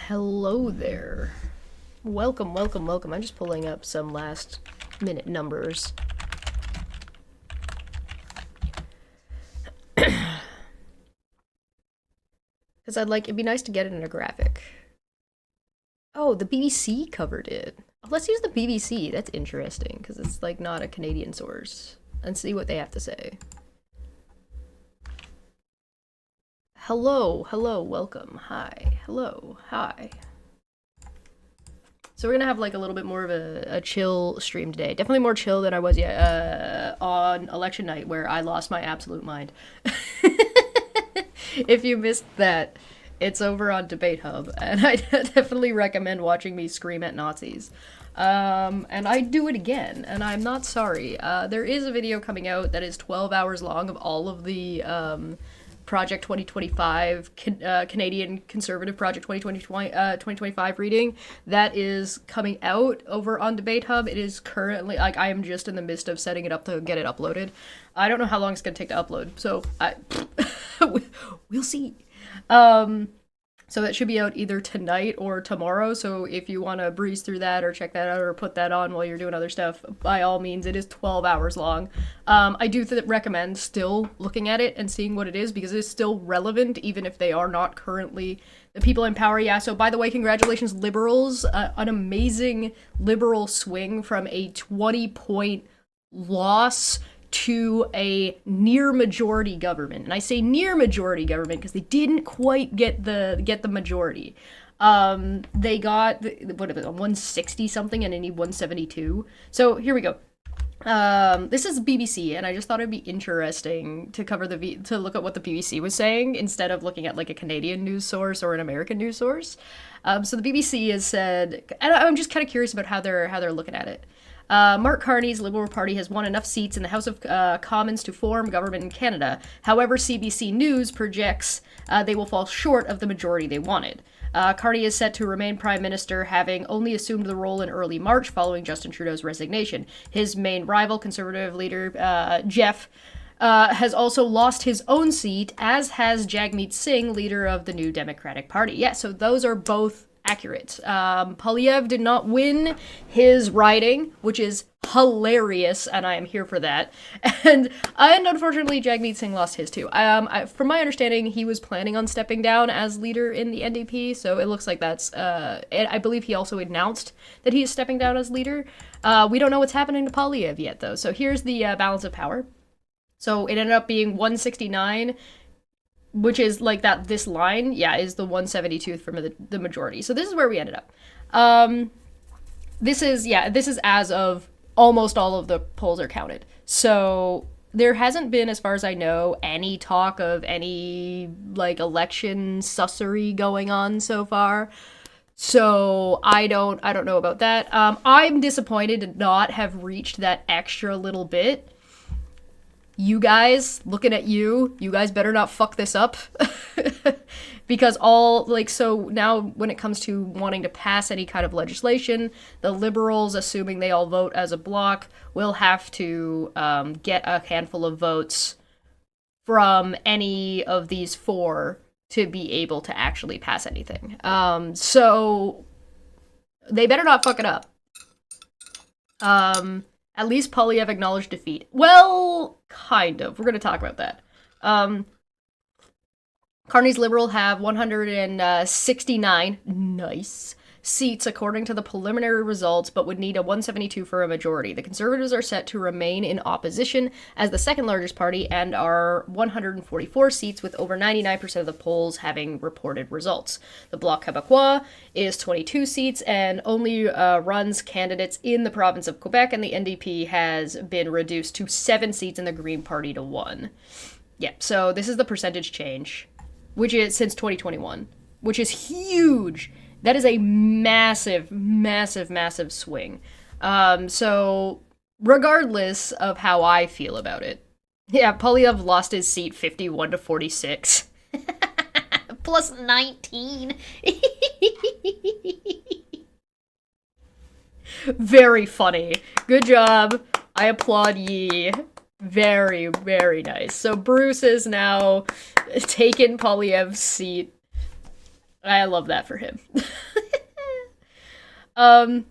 Hello there. Welcome, welcome, welcome. I'm just pulling up some last minute numbers. Because it'd be nice to get it in a graphic. Oh, the BBC covered it. Oh, let's use the BBC. That's interesting, because it's like not a Canadian source. And see what they have to say. Hello, hello, welcome, hi, hello, hi. So we're gonna have like a little bit more of a chill stream today. Definitely more chill than I was on election night where I lost my absolute mind. If you missed that, it's over on Debate Hub, and I definitely recommend watching me scream at Nazis. And I do it again, and I'm not sorry. There is a video coming out that is 12 hours long of all of the Project 2025, Canadian Conservative Project 2025 reading that is coming out over on Debate Hub. It is currently, like, I am just in the midst of setting it up to get it uploaded. I don't know how long it's going to take to upload, so we'll see. So that should be out either tonight or tomorrow, so if you want to breeze through that or check that out or put that on while you're doing other stuff, by all means, it is 12 hours long. I do recommend still looking at it and seeing what it is, because it is still relevant, even if they are not currently the people in power. Yeah, so by the way, congratulations, Liberals. An amazing Liberal swing from a 20-point loss to a near majority government. And I say near majority government because they didn't quite get the majority. They got what is it, 160 something, and they need 172. So here we go. This is BBC, and I just thought it'd be interesting to cover to look at what the BBC was saying instead of looking at like a Canadian news source or an American news source. So the BBC has said, and I'm just kind of curious about how they're looking at it. Mark Carney's Liberal Party has won enough seats in the House of Commons to form government in Canada. However, CBC News projects they will fall short of the majority they wanted. Carney is set to remain Prime Minister, having only assumed the role in early March following Justin Trudeau's resignation. His main rival, Conservative leader Jeff, has also lost his own seat, as has Jagmeet Singh, leader of the New Democratic Party. Yeah, so those are both accurate. Poilievre did not win his riding, which is hilarious, and I am here for that. And unfortunately, Jagmeet Singh lost his too. From my understanding, he was planning on stepping down as leader in the NDP, so it looks like that's. And I believe he also announced that he is stepping down as leader. We don't know what's happening to Poilievre yet, though. So here's the balance of power. So it ended up being 169. Which is like that, this line, yeah, is the 172 from the majority. So this is where we ended up. This is as of almost all of the polls are counted. So there hasn't been, as far as I know, any talk of any, like, election sussery going on so far. So I don't know about that. I'm disappointed to not have reached that extra little bit. You guys, looking at you guys better not fuck this up. Because so now when it comes to wanting to pass any kind of legislation, the Liberals, assuming they all vote as a bloc, will have to get a handful of votes from any of these four to be able to actually pass anything. So they better not fuck it up. At least Poilievre acknowledged defeat. Well, kind of. We're going to talk about that. Carney's Liberal have 169, nice, seats according to the preliminary results, but would need a 172 for a majority. The Conservatives are set to remain in opposition as the second largest party and are 144 seats, with over 99% of the polls having reported results. The Bloc Québécois is 22 seats and only runs candidates in the province of Quebec, and the NDP has been reduced to 7 seats and the Green Party to 1. Yeah, so this is the percentage change, which is since 2021, which is huge. That is a massive, massive, massive swing. So regardless of how I feel about it, yeah, Poilievre lost his seat 51 to 46. Plus 19. Very funny. Good job. I applaud ye. Very, very nice. So Bruce has now taken Poilievre's seat. I love that for him. um,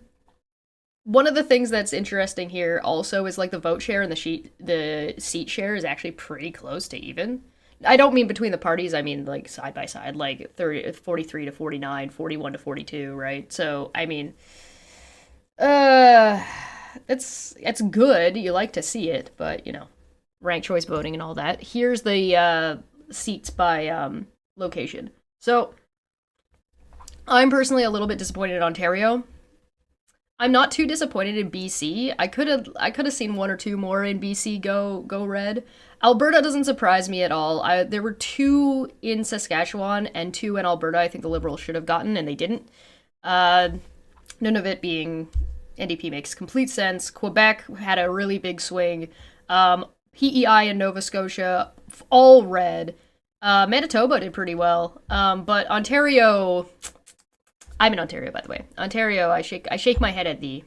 One of the things that's interesting here also is like the vote share and the seat share is actually pretty close to even. I don't mean between the parties, I mean like side by side, like 43 to 49, 41 to 42, right? So, I mean, uh it's good. You like to see it, but you know, ranked choice voting and all that. Here's the seats by location. So, I'm personally a little bit disappointed in Ontario. I'm not too disappointed in BC. I could have seen one or two more in BC go red. Alberta doesn't surprise me at all. There were two in Saskatchewan and two in Alberta. I think the Liberals should have gotten, and they didn't. Uh, None of it being NDP makes complete sense. Quebec had a really big swing. PEI and Nova Scotia all red. Manitoba did pretty well, but Ontario. I'm in Ontario, by the way. Ontario, I shake my head at thee.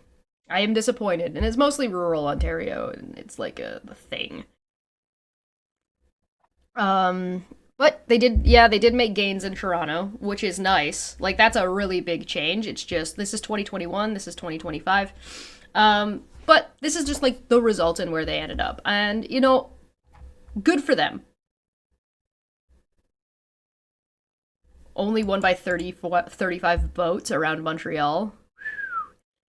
I am disappointed, and it's mostly rural Ontario, and it's like a thing. But they did make gains in Toronto, which is nice. Like that's a really big change. It's just this is 2021, this is 2025. But this is just like the result and where they ended up, and you know, good for them. Only won by 35 votes around Montreal.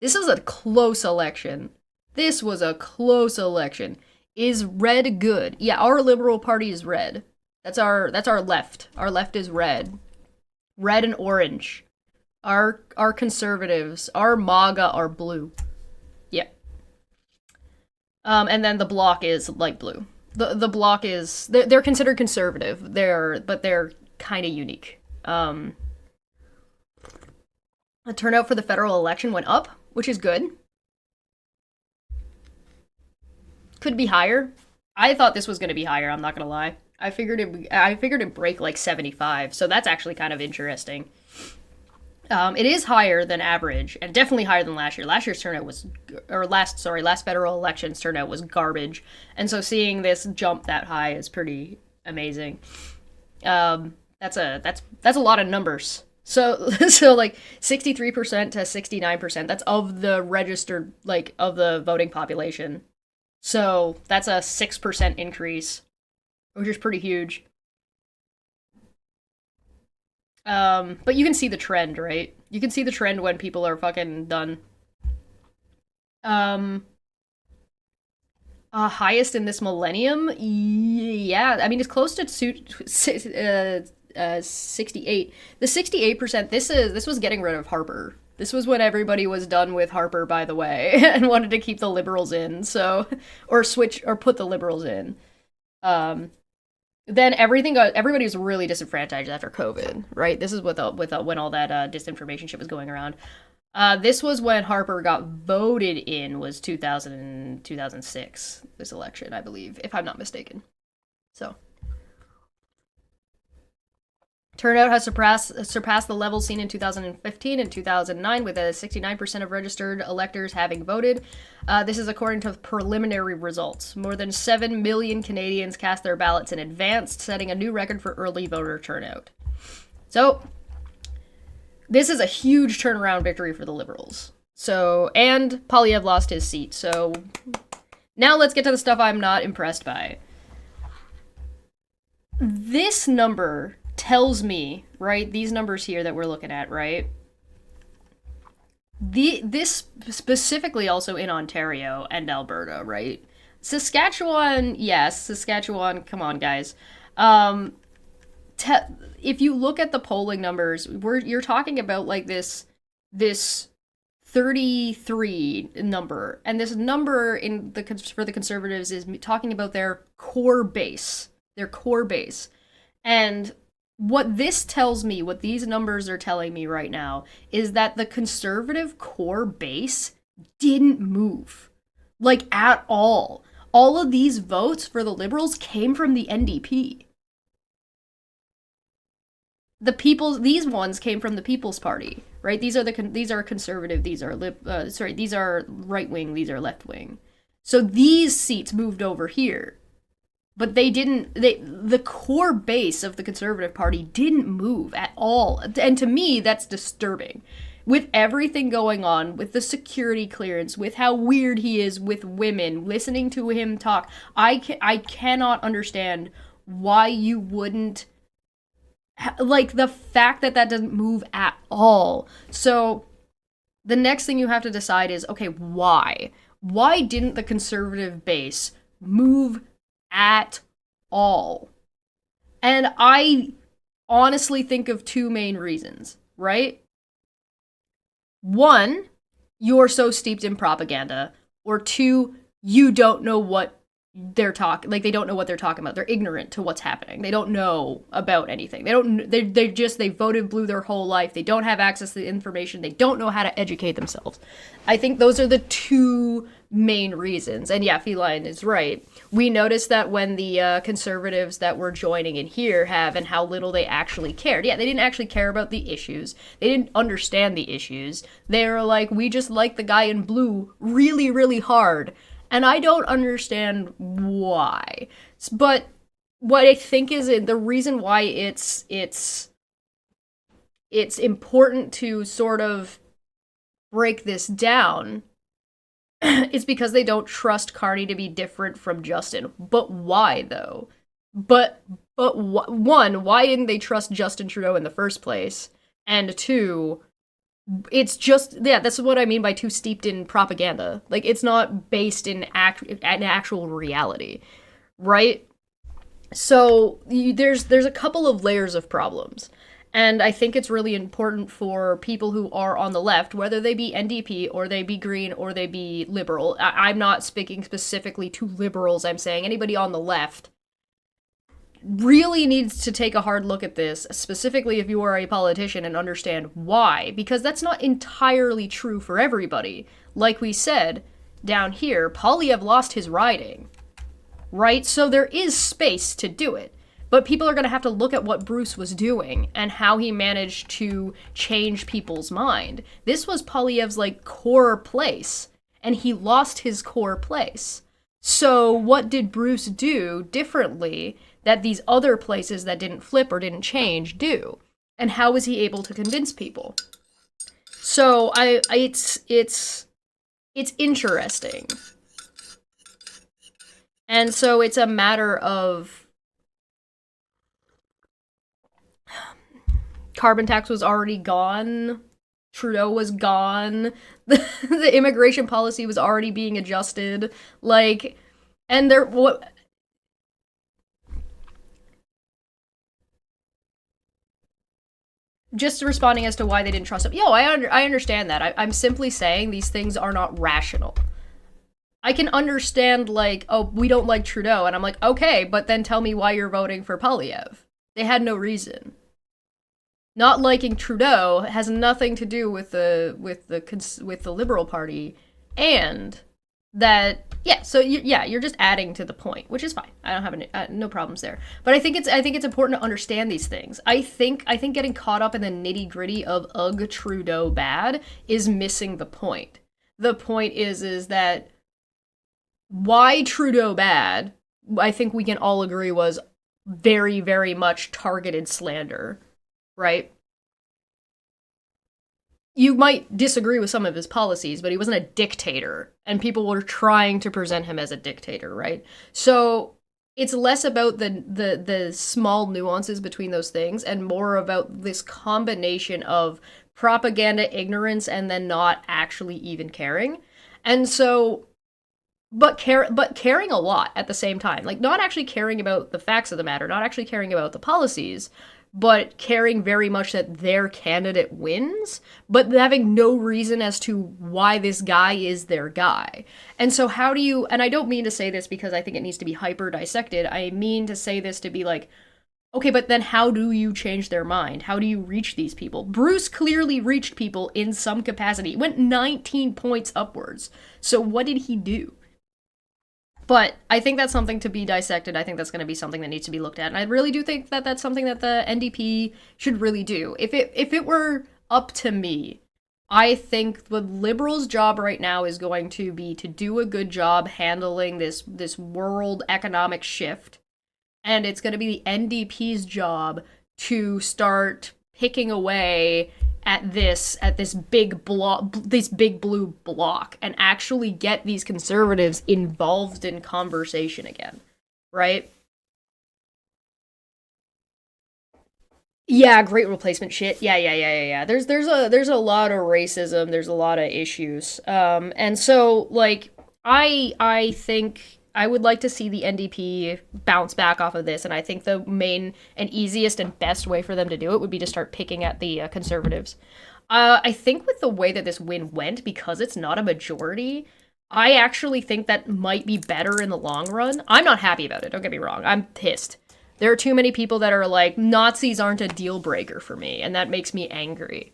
This is a close election. This was a close election. Is red good? Yeah, our Liberal Party is red. That's our left. Our left is red. Red and orange. Our conservatives, our MAGA are blue. Yeah. And then the bloc is light blue. The bloc is they're considered conservative. They're kind of unique. The turnout for the federal election went up, which is good. Could be higher. I thought this was going to be higher. I'm not going to lie. I figured it'd break like 75, so that's actually kind of interesting. It is higher than average, and definitely higher than last year. Last year's turnout was, last federal election's turnout was garbage, and so seeing this jump that high is pretty amazing. That's a lot of numbers. So so like 63% to 69%. That's of the registered of the voting population. So that's a 6% increase, which is pretty huge. But you can see the trend, right? You can see the trend when people are fucking done. Um, Highest in this millennium? Yeah, I mean it's close to 68. The 68%. This was getting rid of Harper. This was when everybody was done with Harper, by the way, and wanted to keep the Liberals in. So, or switch or put the Liberals in. Um, then everybody was really disenfranchised after COVID, right? This is when all that disinformation shit was going around. This was when Harper got voted in, was 2006, this election, I believe, if I'm not mistaken. So, turnout has surpassed the levels seen in 2015 and 2009, with 69% of registered electors having voted. This is according to preliminary results. More than 7 million Canadians cast their ballots in advance, setting a new record for early voter turnout. So, this is a huge turnaround victory for the Liberals. So, and Poilievre lost his seat. So, now let's get to the stuff I'm not impressed by. This number tells me, right, these numbers here that we're looking at, right? This specifically also in Ontario and Alberta, right? Saskatchewan, yes, Saskatchewan, come on, guys. Um, if you look at the polling numbers, you're talking about like this 33 number, and this number for the Conservatives is talking about their core base, and what this tells me, what these numbers are telling me right now, is that the Conservative core base didn't move, like at all. All of these votes for the Liberals came from the NDP. These ones came from the People's Party, right? These are conservative, these are these are right wing, these are left wing. So these seats moved over here. but the core base of the Conservative Party didn't move at all. And to me, that's disturbing. With everything going on, with the security clearance, with how weird he is with women, listening to him talk, I cannot understand why you wouldn't, like, the fact that that doesn't move at all. So the next thing you have to decide is, okay, why? Why didn't the Conservative base move at all? And I honestly think of two main reasons, right? One, you're so steeped in propaganda, or two, you don't know what they're talking, like, they don't know what they're talking about. They're ignorant to what's happening. They don't know about anything. They voted blue their whole life. They don't have access to the information. They don't know how to educate themselves. I think those are the two main reasons. And yeah, Feline is right. We noticed that when the conservatives that were joining in here have, and how little they actually cared. Yeah, they didn't actually care about the issues. They didn't understand the issues. They were like, we just like the guy in blue really, really hard. And I don't understand why. But what I think is the reason why it's important to sort of break this down is because they don't trust Carney to be different from Justin. But why, though? But one, why didn't they trust Justin Trudeau in the first place? And two, it's just, yeah, that's what I mean by too steeped in propaganda. Like, it's not based in actual reality, right? So there's a couple of layers of problems. And I think it's really important for people who are on the left, whether they be NDP or they be Green or they be Liberal. I'm not speaking specifically to Liberals. I'm saying anybody on the left really needs to take a hard look at this, specifically if you are a politician, and understand why. Because that's not entirely true for everybody. Like we said down here, Poilievre lost his riding, right? So there is space to do it. But people are going to have to look at what Bruce was doing and how he managed to change people's mind. This was Poilievre's, like, core place, and he lost his core place. So what did Bruce do differently that these other places that didn't flip or didn't change do? And how was he able to convince people? So it's interesting. And so it's a matter of carbon tax was already gone. Trudeau was gone. The immigration policy was already being adjusted. Like, and there, what, just responding as to why they didn't trust him. Yo, I understand that. I'm simply saying these things are not rational. I can understand, like, oh, we don't like Trudeau, and I'm like, okay, but then tell me why you're voting for Poilievre. They had no reason. Not liking Trudeau has nothing to do with the Liberal Party, and that, yeah. So you're just adding to the point, which is fine. I don't have any, no problems there. But I think it's important to understand these things. I think getting caught up in the nitty gritty of ugh, Trudeau bad is missing the point. The point is that why Trudeau bad, I think we can all agree, was very, very much targeted slander, right? You might disagree with some of his policies, but he wasn't a dictator, and people were trying to present him as a dictator, right? So it's less about the small nuances between those things and more about this combination of propaganda, ignorance, and then not actually even caring. And so but caring a lot at the same time. Like, not actually caring about the facts of the matter, not actually caring about the policies, but caring very much that their candidate wins, but having no reason as to why this guy is their guy. And so how do you, and I don't mean to say this because I think it needs to be hyper dissected, I mean to say this to be like, okay, but then how do you change their mind? How do you reach these people? Bruce clearly reached people in some capacity. He went 19 points upwards. So what did he do? But I think that's something to be dissected. I think that's going to be something that needs to be looked at. And I really do think that that's something that the NDP should really do. If it were up to me, I think the Liberals' job right now is going to be to do a good job handling this world economic shift and it's going to be the NDP's job to start picking away at this big block, this big blue block, and actually get these conservatives involved in conversation again, right? Yeah, great replacement shit. Yeah. There's a lot of racism. There's a lot of issues. And so like I think I would like to see the NDP bounce back off of this, and I think the main and easiest and best way for them to do it would be to start picking at the conservatives. I think with the way that this win went, because it's not a majority, I actually think that might be better in the long run. I'm not happy about it, don't get me wrong. I'm pissed. There are too many people that are like, Nazis aren't a deal breaker for me, and that makes me angry.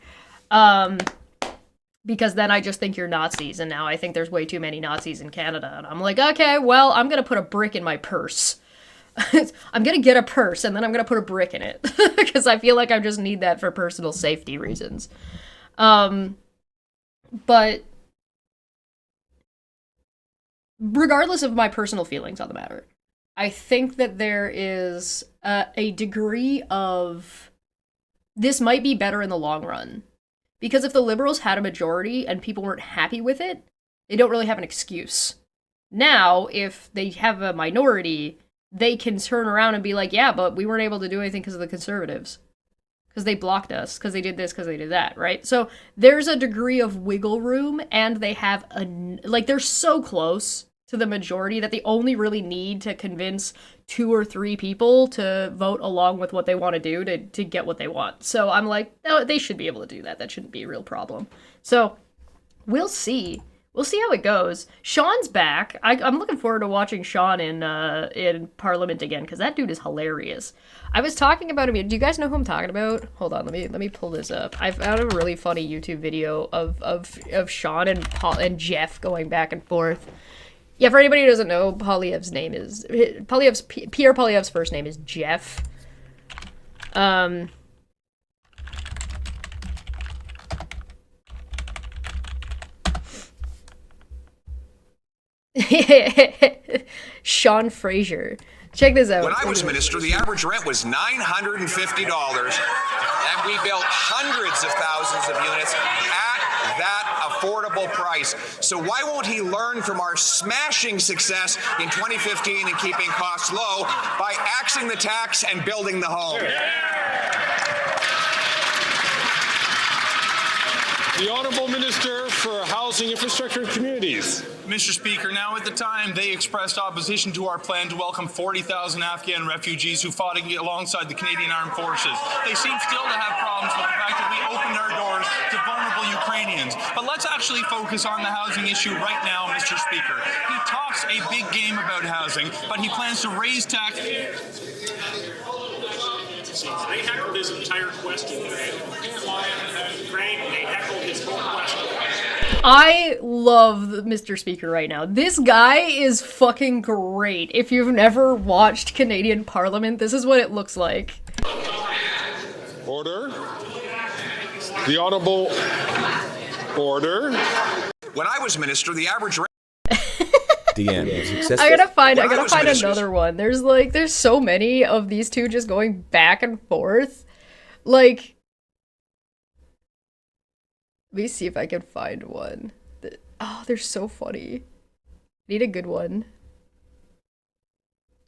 Because then I just think you're Nazis, and now I think there's way too many Nazis in Canada, and I'm like, okay, well, I'm gonna put a brick in my purse. I'm gonna get a purse, and then I'm gonna put a brick in it, because I feel like I just need that for personal safety reasons. But regardless of my personal feelings on the matter, I think that there is a degree of this might be better in the long run. Because if the Liberals had a majority and people weren't happy with it, they don't really have an excuse. Now, if they have a minority, they can turn around and be like, yeah, but we weren't able to do anything because of the Conservatives. Because they blocked us, because they did this, because they did that, right? So there's a degree of wiggle room, and they have they're so close to the majority that they only really need to convince 2 or 3 people to vote along with what they want to do to get what they want. So I'm like, no, they should be able to do that. That shouldn't be a real problem. So we'll see. We'll see how it goes. Sean's back. I'm looking forward to watching Sean in Parliament again, because that dude is hilarious. I was talking about him. Do you guys know who I'm talking about? Hold on, let me pull this up. I found a really funny YouTube video of Sean and Jeff going back and forth. Yeah, for anybody who doesn't know, Pierre Poilievre's first name is Jeff. Sean Fraser. Check this out. When I was minister, the average rent was $950, and we built hundreds of thousands of units at that affordable price. So why won't he learn from our smashing success in 2015 in keeping costs low by axing the tax and building the home? The Honourable Minister for Housing, Infrastructure and Communities. Mr. Speaker, now at the time they expressed opposition to our plan to welcome 40,000 Afghan refugees who fought alongside the Canadian Armed Forces. They seem still to have problems with the fact that we opened our doors to vulnerable Ukrainians. But let's actually focus on the housing issue right now, Mr. Speaker. He talks a big game about housing, but he plans to raise taxes. They heckled his entire question. Frank, they heckled his whole question. I love Mr. Speaker right now. This guy is fucking great. If you've never watched Canadian Parliament, this is what it looks like. Order. The Honourable Order. When I was minister, the average rent... I gotta find another one. There's so many of these two just going back and forth. Like, let me see if I can find one. Oh, they're so funny. Need a good one.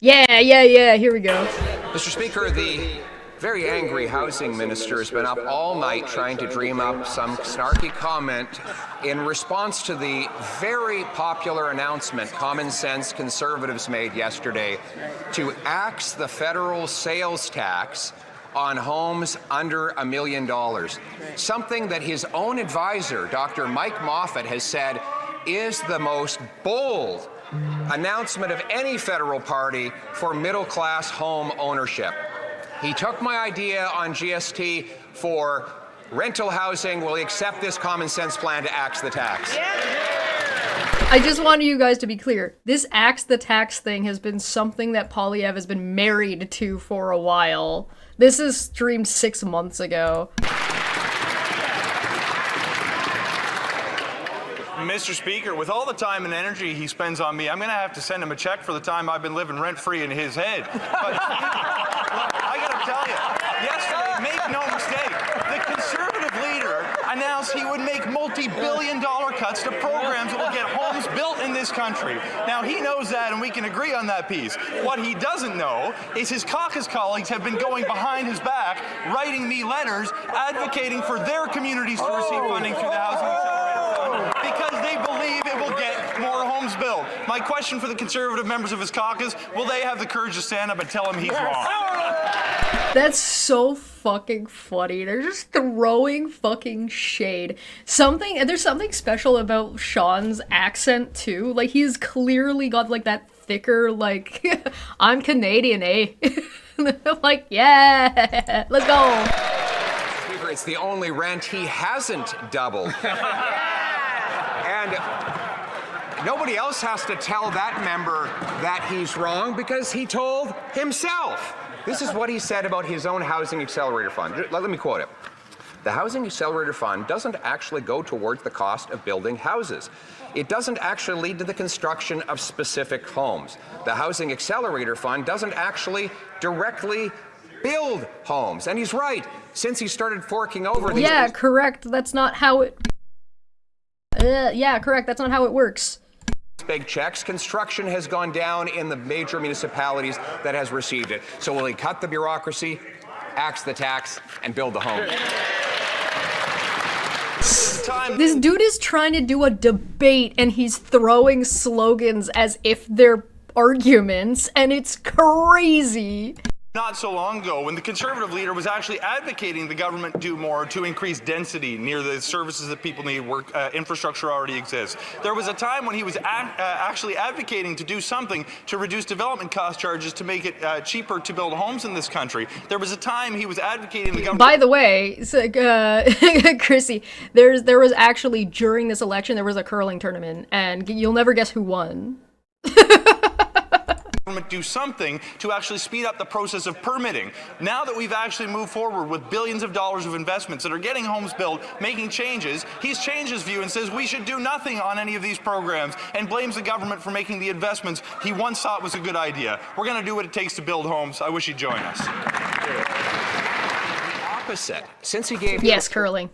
Yeah, here we go. Mr. Speaker, the very angry housing minister has been up all night trying to dream up some snarky comment in response to the very popular announcement Common Sense Conservatives made yesterday to axe the federal sales tax on homes under $1 million. Something that his own advisor, Dr. Mike Moffat, has said is the most bold announcement of any federal party for middle-class home ownership. He took my idea on GST for rental housing. Will he accept this common sense plan to axe the tax? I just want you guys to be clear. This axe the tax thing has been something that Poilievre has been married to for a while. This is streamed 6 months ago. Mr. Speaker, with all the time and energy he spends on me, I'm going to have to send him a check for the time I've been living rent-free in his head. But I got to tell you, yesterday, make no mistake, the Conservative leader announced he would make multi-billion-dollar cuts to programs that will get homes built in this country. Now, he knows that, and we can agree on that piece. What he doesn't know is his caucus colleagues have been going behind his back, writing me letters advocating for their communities to receive funding through the Housing Accelerator Fund because they believe it will get more homes built. My question for the Conservative members of his caucus, will they have the courage to stand up and tell him he's wrong? That's so fucking funny. They're just throwing fucking shade. There's something special about Sean's accent too. Like, he's clearly got like that thicker, like, I'm Canadian, eh? Like, yeah, let's go. Speaker, it's the only rent he hasn't doubled. And nobody else has to tell that member that he's wrong because he told himself. This is what he said about his own Housing Accelerator Fund. Let me quote it. The Housing Accelerator Fund doesn't actually go towards the cost of building houses. It doesn't actually lead to the construction of specific homes. The Housing Accelerator Fund doesn't actually directly build homes. And he's right. Since he started forking over these... Yeah, correct. That's not how it... yeah, correct. That's not how it works. Big checks, construction has gone down in the major municipalities that has received it. So will he cut the bureaucracy, axe the tax, and build the home? This dude is trying to do a debate and he's throwing slogans as if they're arguments, and it's crazy. Not so long ago, when the Conservative leader was actually advocating the government do more to increase density near the services that people need, where infrastructure already exists. There was a time when he was actually advocating to do something to reduce development cost charges to make it cheaper to build homes in this country. There was a time he was advocating the government... By the way, so, Chrissy, there was actually, during this election, there was a curling tournament, and you'll never guess who won. Do something to actually speed up the process of permitting. Now that we've actually moved forward with billions of dollars of investments that are getting homes built, making changes, he's changed his view and says we should do nothing on any of these programs and blames the government for making the investments he once thought was a good idea. We're going to do what it takes to build homes. I wish he'd join us. Opposite. Since he gave curling.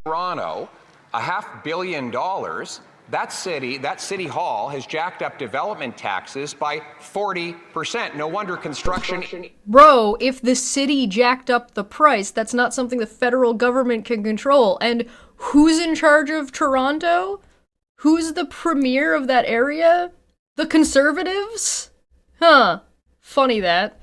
Toronto $500 million, that city hall has jacked up development taxes by 40%. No wonder construction... Bro, if the city jacked up the price, that's not something the federal government can control. And who's in charge of Toronto? Who's the premier of that area? The Conservatives? Huh. Funny that.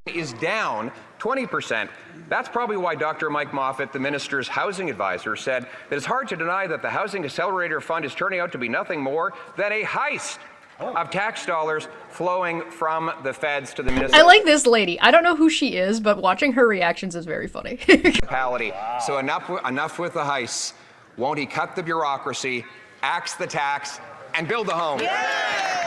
Is down 20%. That's probably why Dr. Mike Moffat, the minister's housing advisor, said that it's hard to deny that the Housing Accelerator Fund is turning out to be nothing more than a heist of tax dollars flowing from the feds to the municipalities. I like this lady. I don't know who she is, but watching her reactions is very funny. So enough with the heists. Won't he cut the bureaucracy, axe the tax, and build the home?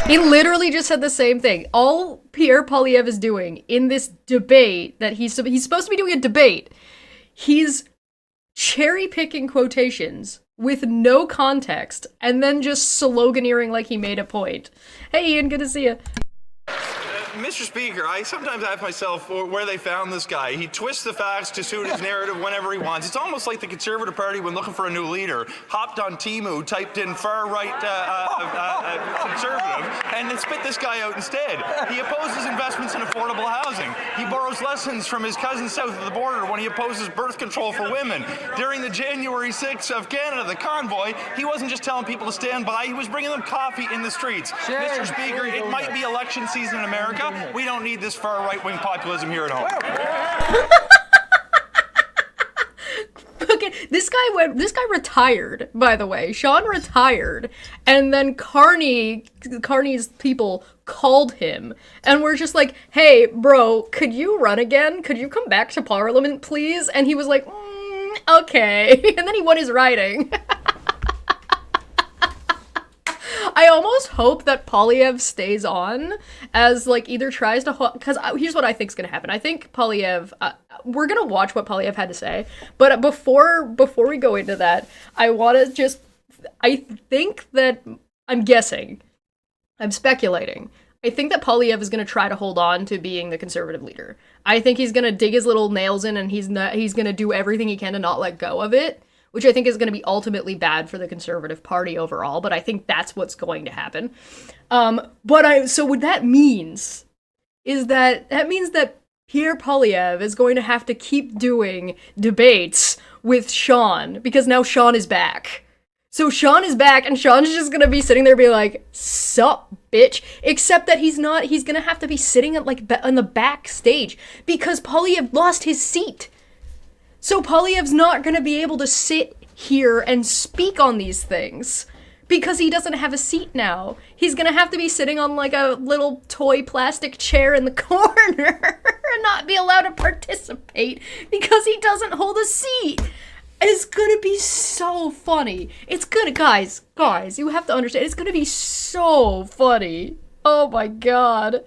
He literally just said the same thing. All Pierre Poilievre is doing in this debate that he's supposed to be doing a debate, he's cherry-picking quotations with no context and then just sloganeering like he made a point. Hey Ian, good to see you. Mr. Speaker, I sometimes ask myself where they found this guy. He twists the facts to suit his narrative whenever he wants. It's almost like the Conservative Party, when looking for a new leader, hopped on Temu, typed in far-right Conservative, and then spit this guy out instead. He opposes investments in affordable housing. He borrows lessons from his cousin south of the border when he opposes birth control for women. During the January 6th of Canada, the convoy, he wasn't just telling people to stand by, he was bringing them coffee in the streets. Mr. Speaker, it might be election season in America. We don't need this far right-wing populism here at home. Okay, this guy retired, by the way. Sean retired, and then Carney's people called him and were just like, hey, bro, could you run again? Could you come back to Parliament, please? And he was like, okay. And then he won his riding. I almost hope that Poilievre stays on as, like, either tries to... Because here's what I think is going to happen. I think Poilievre... we're going to watch what Poilievre had to say. But before we go into that, I want to just I think that, I'm guessing, I'm speculating, I think that Poilievre is going to try to hold on to being the conservative leader. I think he's going to dig his little nails in, and he's going to do everything he can to not let go of it, which I think is going to be ultimately bad for the Conservative Party overall, but I think that's what's going to happen. So what that means is that Pierre Poilievre is going to have to keep doing debates with Sean, because now Sean is back. So Sean is back, and Sean's just gonna be sitting there being like, sup, bitch? Except that he's not, he's gonna have to be sitting at, like, on the backstage, because Poilievre lost his seat. So Poilievre's not gonna be able to sit here and speak on these things, because he doesn't have a seat now. He's gonna have to be sitting on, like, a little toy plastic chair in the corner, and not be allowed to participate, because he doesn't hold a seat. It's gonna be so funny. It's gonna, guys, you have to understand, it's gonna be so funny. Oh my god.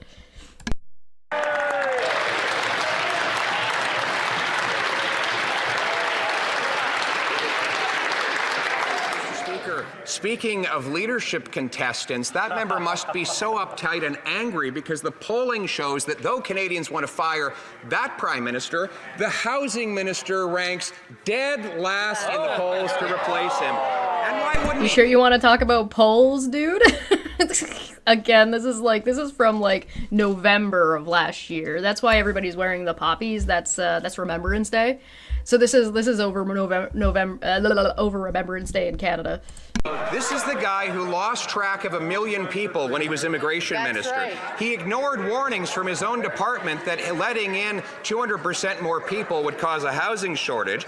Speaking of leadership contestants, that member must be so uptight and angry because the polling shows that though Canadians want to fire that Prime Minister, the Housing Minister ranks dead last in the polls to replace him. And why wouldn't You sure you want to talk about polls, dude? Again, this is from like November of last year. That's why everybody's wearing the poppies. That's Remembrance Day. So this is over over Remembrance Day in Canada. This is the guy who lost track of 1 million people when he was immigration minister. Right. He ignored warnings from his own department that letting in 200% more people would cause a housing shortage.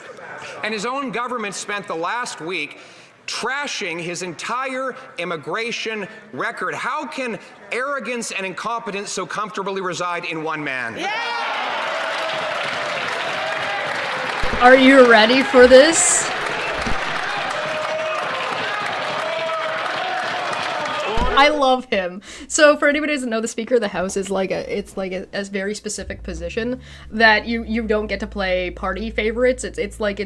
And his own government spent the last week trashing his entire immigration record. How can arrogance and incompetence so comfortably reside in one man? Yeah! Are you ready for this? I love him. So for anybody who doesn't know, the Speaker of the House is like a very specific position that you don't get to play party favorites. It's like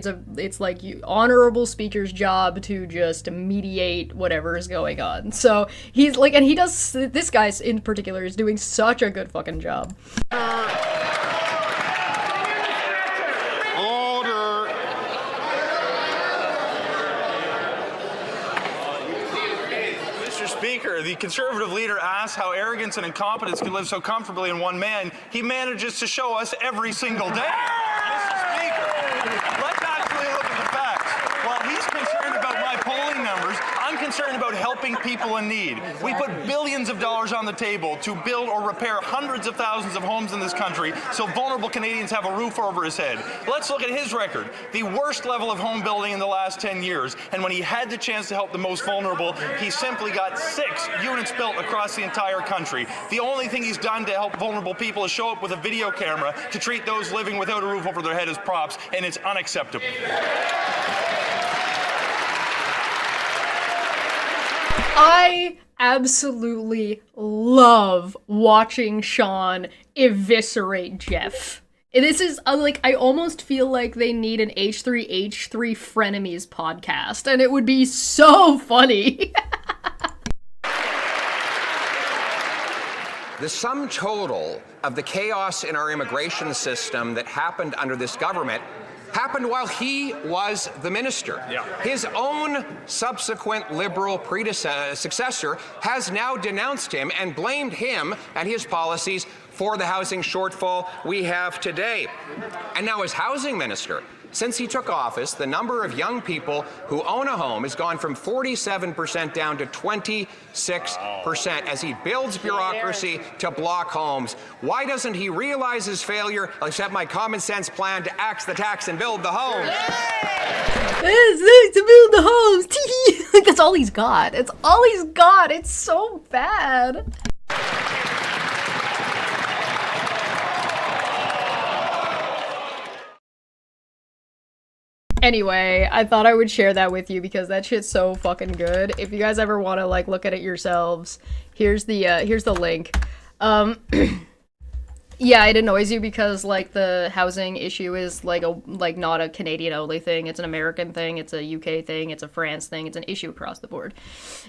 honorable Speaker's job to just mediate whatever is going on. So he's like, and he does, this guy in particular is doing such a good fucking job. Speaker, the Conservative leader asks how arrogance and incompetence can live so comfortably in one man. He manages to show us every single day. Mr. Speaker, let's actually look at the facts. While he's concerned about my polling numbers, I'm concerned about helping people in need. We put billions of dollars on the table to build or repair hundreds of thousands of homes in this country so vulnerable Canadians have a roof over his head. Let's look at his record. The worst level of home building in the last 10 years. And when he had the chance to help the most vulnerable, he simply got 6 units built across the entire country. The only thing he's done to help vulnerable people is show up with a video camera to treat those living without a roof over their head as props, and it's unacceptable. I absolutely love watching Sean eviscerate Jeff. This is like, I almost feel like they need an H3H3 Frenemies podcast, and it would be so funny. The sum total of the chaos in our immigration system that happened under this government happened while he was the minister. Yeah. His own subsequent Liberal successor has now denounced him and blamed him and his policies for the housing shortfall we have today. And now as housing minister, since he took office, the number of young people who own a home has gone from 47% down to 26% as he builds bureaucracy to block homes. Why doesn't he realize his failure, accept my common sense plan to axe the tax and build the homes? To build the homes. That's all he's got. It's all he's got. It's so bad. Anyway, I thought I would share that with you because that shit's so fucking good. If you guys ever want to like look at it yourselves, here's the link. Yeah, it annoys you because like the housing issue is like not a Canadian only thing. It's an American thing. It's a UK thing. It's a France thing. It's an issue across the board.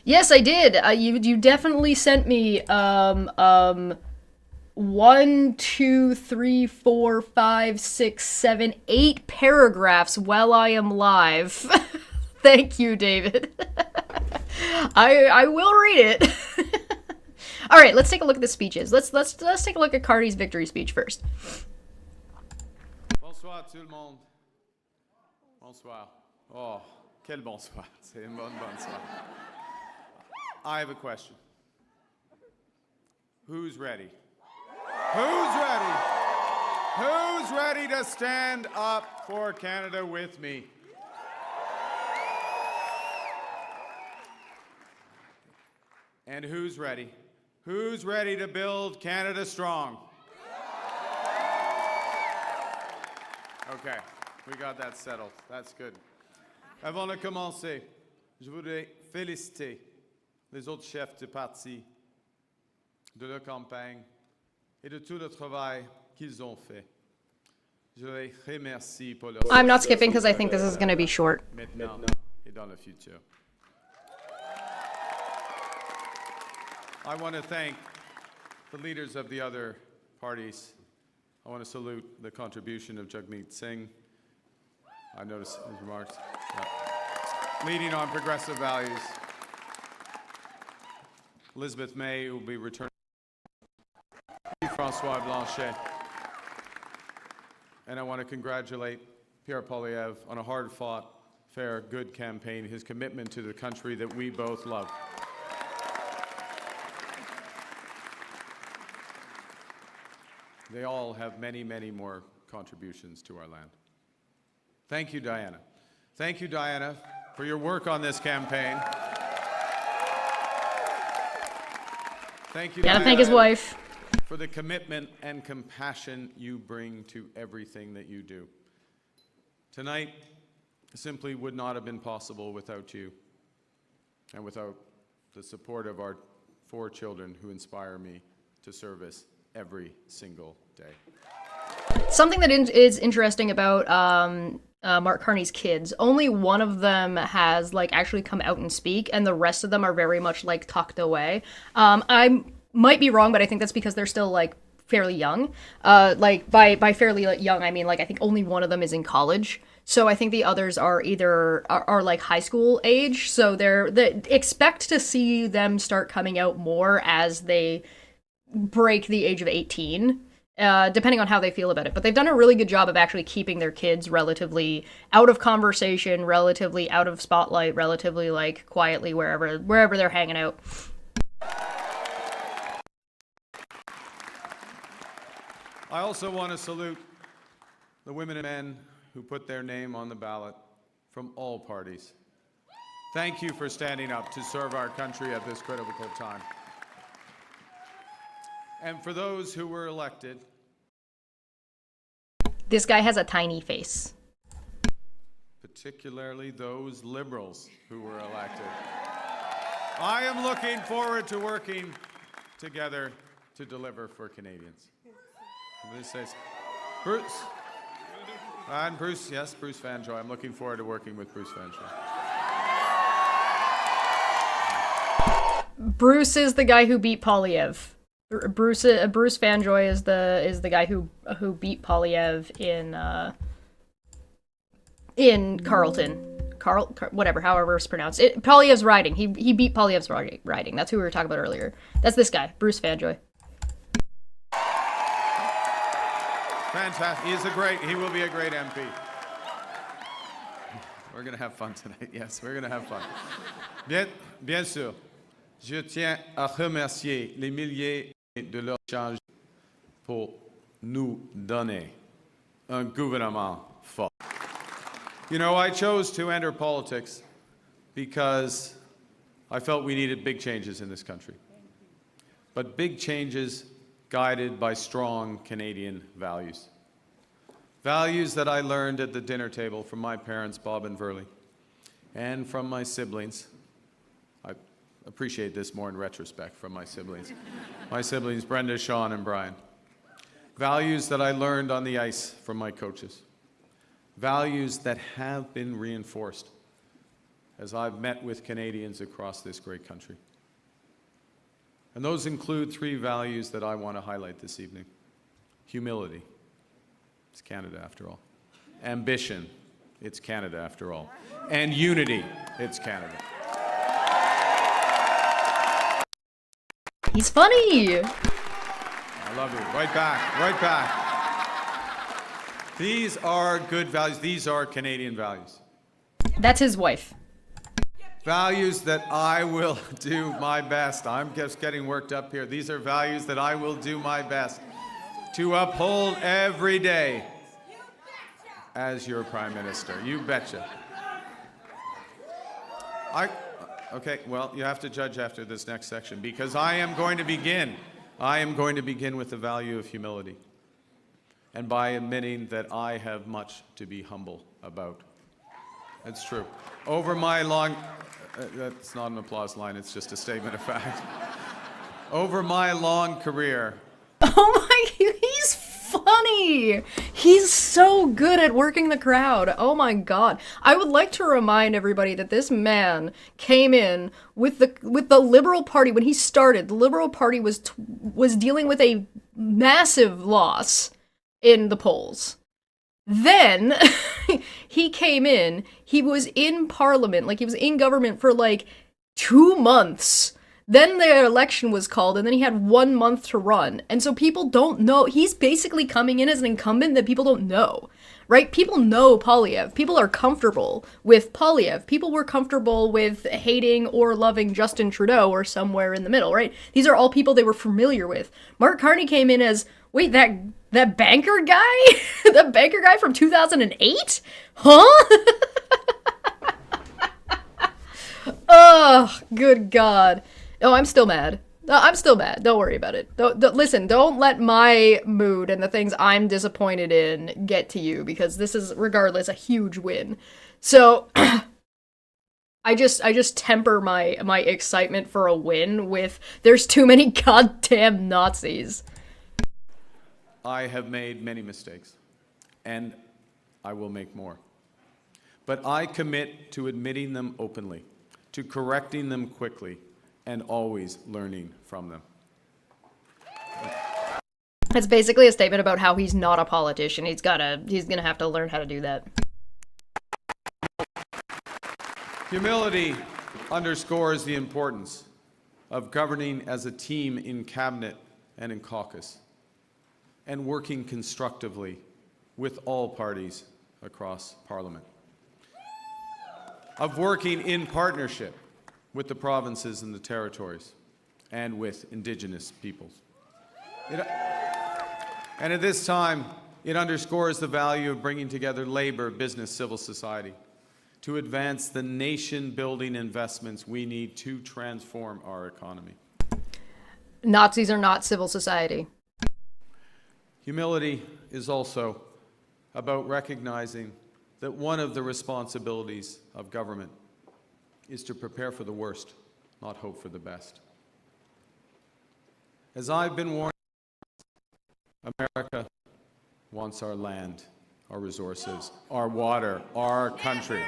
Yes, I did. You definitely sent me 8 paragraphs while I am live. Thank you, David. I will read it. All right, let's take a look at the speeches. Let's take a look at Carney's victory speech first. Bonsoir tout le monde. Bonsoir. Oh, quel bonsoir. C'est une bonne bonsoir. I have a question. Who's ready? Who's ready? Who's ready to stand up for Canada with me? And who's ready? Who's ready to build Canada strong? Okay, we got that settled. That's good. Avant de commencer, je voudrais féliciter les autres chefs de parti de leur campagne et de tout le travail qu'ils ont fait. Je les remercie pour leur I'm not skipping because I think this is going to be short. maintenant et dans le futur. I want to thank the leaders of the other parties. I want to salute the contribution of Jagmeet Singh. I noticed his remarks. Yeah. Leading on progressive values. Elizabeth May will be returning. François Blanchet. And I want to congratulate Pierre Poilievre on a hard-fought, fair, good campaign, his commitment to the country that we both love. They all have many, many more contributions to our land. Thank you, Diana. Thank you, Diana, for your work on this campaign. Thank you, Gotta Diana, thank his wife. for the commitment and compassion you bring to everything that you do. Tonight simply would not have been possible without you and without the support of our 4 children who inspire me to service every single day. Something that is interesting about Mark Carney's kids, only one of them has like actually come out and speak, and the rest of them are very much like tucked away. I might be wrong, but I think that's because they're still like fairly young. Like by fairly young, I mean like I think only one of them is in college. So I think the others are either are like high school age. So they expect to see them start coming out more as they break the age of 18, depending on how they feel about it. But they've done a really good job of actually keeping their kids relatively out of conversation, relatively out of spotlight, relatively like quietly wherever they're hanging out. I also want to salute the women and men who put their name on the ballot from all parties. Thank you for standing up to serve our country at this critical time. And for those who were elected, This guy has a tiny face. particularly those liberals who were elected, I am looking forward to working together to deliver for Canadians. This says, Bruce. And Bruce, yes, Bruce Vanjoy. I'm looking forward to working with Bruce Vanjoy. Bruce is the guy who beat Poilievre. Bruce Vanjoy is the guy who beat Poilievre in Carleton. Whatever, however it's pronounced. Poilievre's riding. He beat Poilievre's riding. That's who we were talking about earlier. That's this guy, Bruce Vanjoy. Fantastic. He will be a great MP. We're going to have fun tonight. Yes, we're going to have fun. Bien sûr, je tiens à remercier les milliers de leurs échanges pour nous donner un gouvernement fort. You know, I chose to enter politics because I felt we needed big changes in this country. But big changes guided by strong Canadian values. Values that I learned at the dinner table from my parents, Bob and Verley, and from my siblings. I appreciate this more in retrospect from my siblings. My siblings, Brenda, Sean, and Brian. Values that I learned on the ice from my coaches. Values that have been reinforced as I've met with Canadians across this great country. And those include 3 values that I want to highlight this evening. Humility. It's Canada after all. Ambition. It's Canada after all. And unity. It's Canada. He's funny. I love you. Right back. Right back. These are good values. These are Canadian values. That's his wife. Values that I will do my best. I'm just getting worked up here. These are values that I will do my best to uphold every day as your Prime Minister. You betcha. Okay, well, you have to judge after this next section because I am going to begin with the value of humility and by admitting that I have much to be humble about. That's true. Over my long, that's not an applause line, it's just a statement of fact. Over my long career. Oh my, he's funny. He's so good at working the crowd. Oh my god. I would like to remind everybody that this man came in with the Liberal Party when he started. The Liberal Party was dealing with a massive loss in the polls. Then he came in, he was in Parliament, like he was in government for like 2 months. Then the election was called, and then he had 1 month to run. And so people don't know. He's basically coming in as an incumbent that people don't know, right? People know Poilievre. People are comfortable with Poilievre. People were comfortable with hating or loving Justin Trudeau or somewhere in the middle, right? These are all people they were familiar with. Mark Carney came in as, wait, that banker guy? The banker guy from 2008? Huh? Oh, good God. Oh, I'm still mad. I'm still mad. Don't worry about it. Listen, don't let my mood and the things I'm disappointed in get to you, because this is, regardless, a huge win. So, I just temper my excitement for a win with, there's too many goddamn Nazis. I have made many mistakes, and I will make more. But I commit to admitting them openly, to correcting them quickly, and always learning from them. It's basically a statement about how he's not a politician. He's gonna have to learn how to do that. Humility underscores the importance of governing as a team in cabinet and in caucus, and working constructively with all parties across Parliament, of working in partnership with the provinces and the territories, and with Indigenous peoples. And at this time, it underscores the value of bringing together labor, business, civil society to advance the nation-building investments we need to transform our economy. Nazis are not civil society. Humility is also about recognizing that one of the responsibilities of government is to prepare for the worst, not hope for the best. As I've been warned, America wants our land, our resources, our water, our country.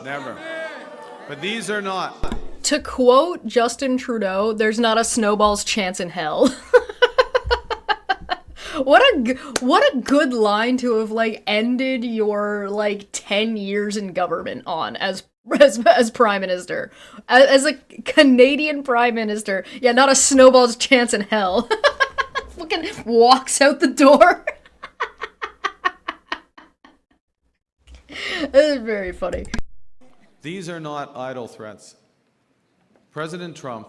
Never. But these are not. To quote Justin Trudeau, there's not a snowball's chance in hell. What a good line to have, like, ended your, like, 10 years in government on as Prime Minister. As a Canadian Prime Minister. Yeah, not a snowball's chance in hell. Fucking walks out the door. That is very funny. These are not idle threats. President Trump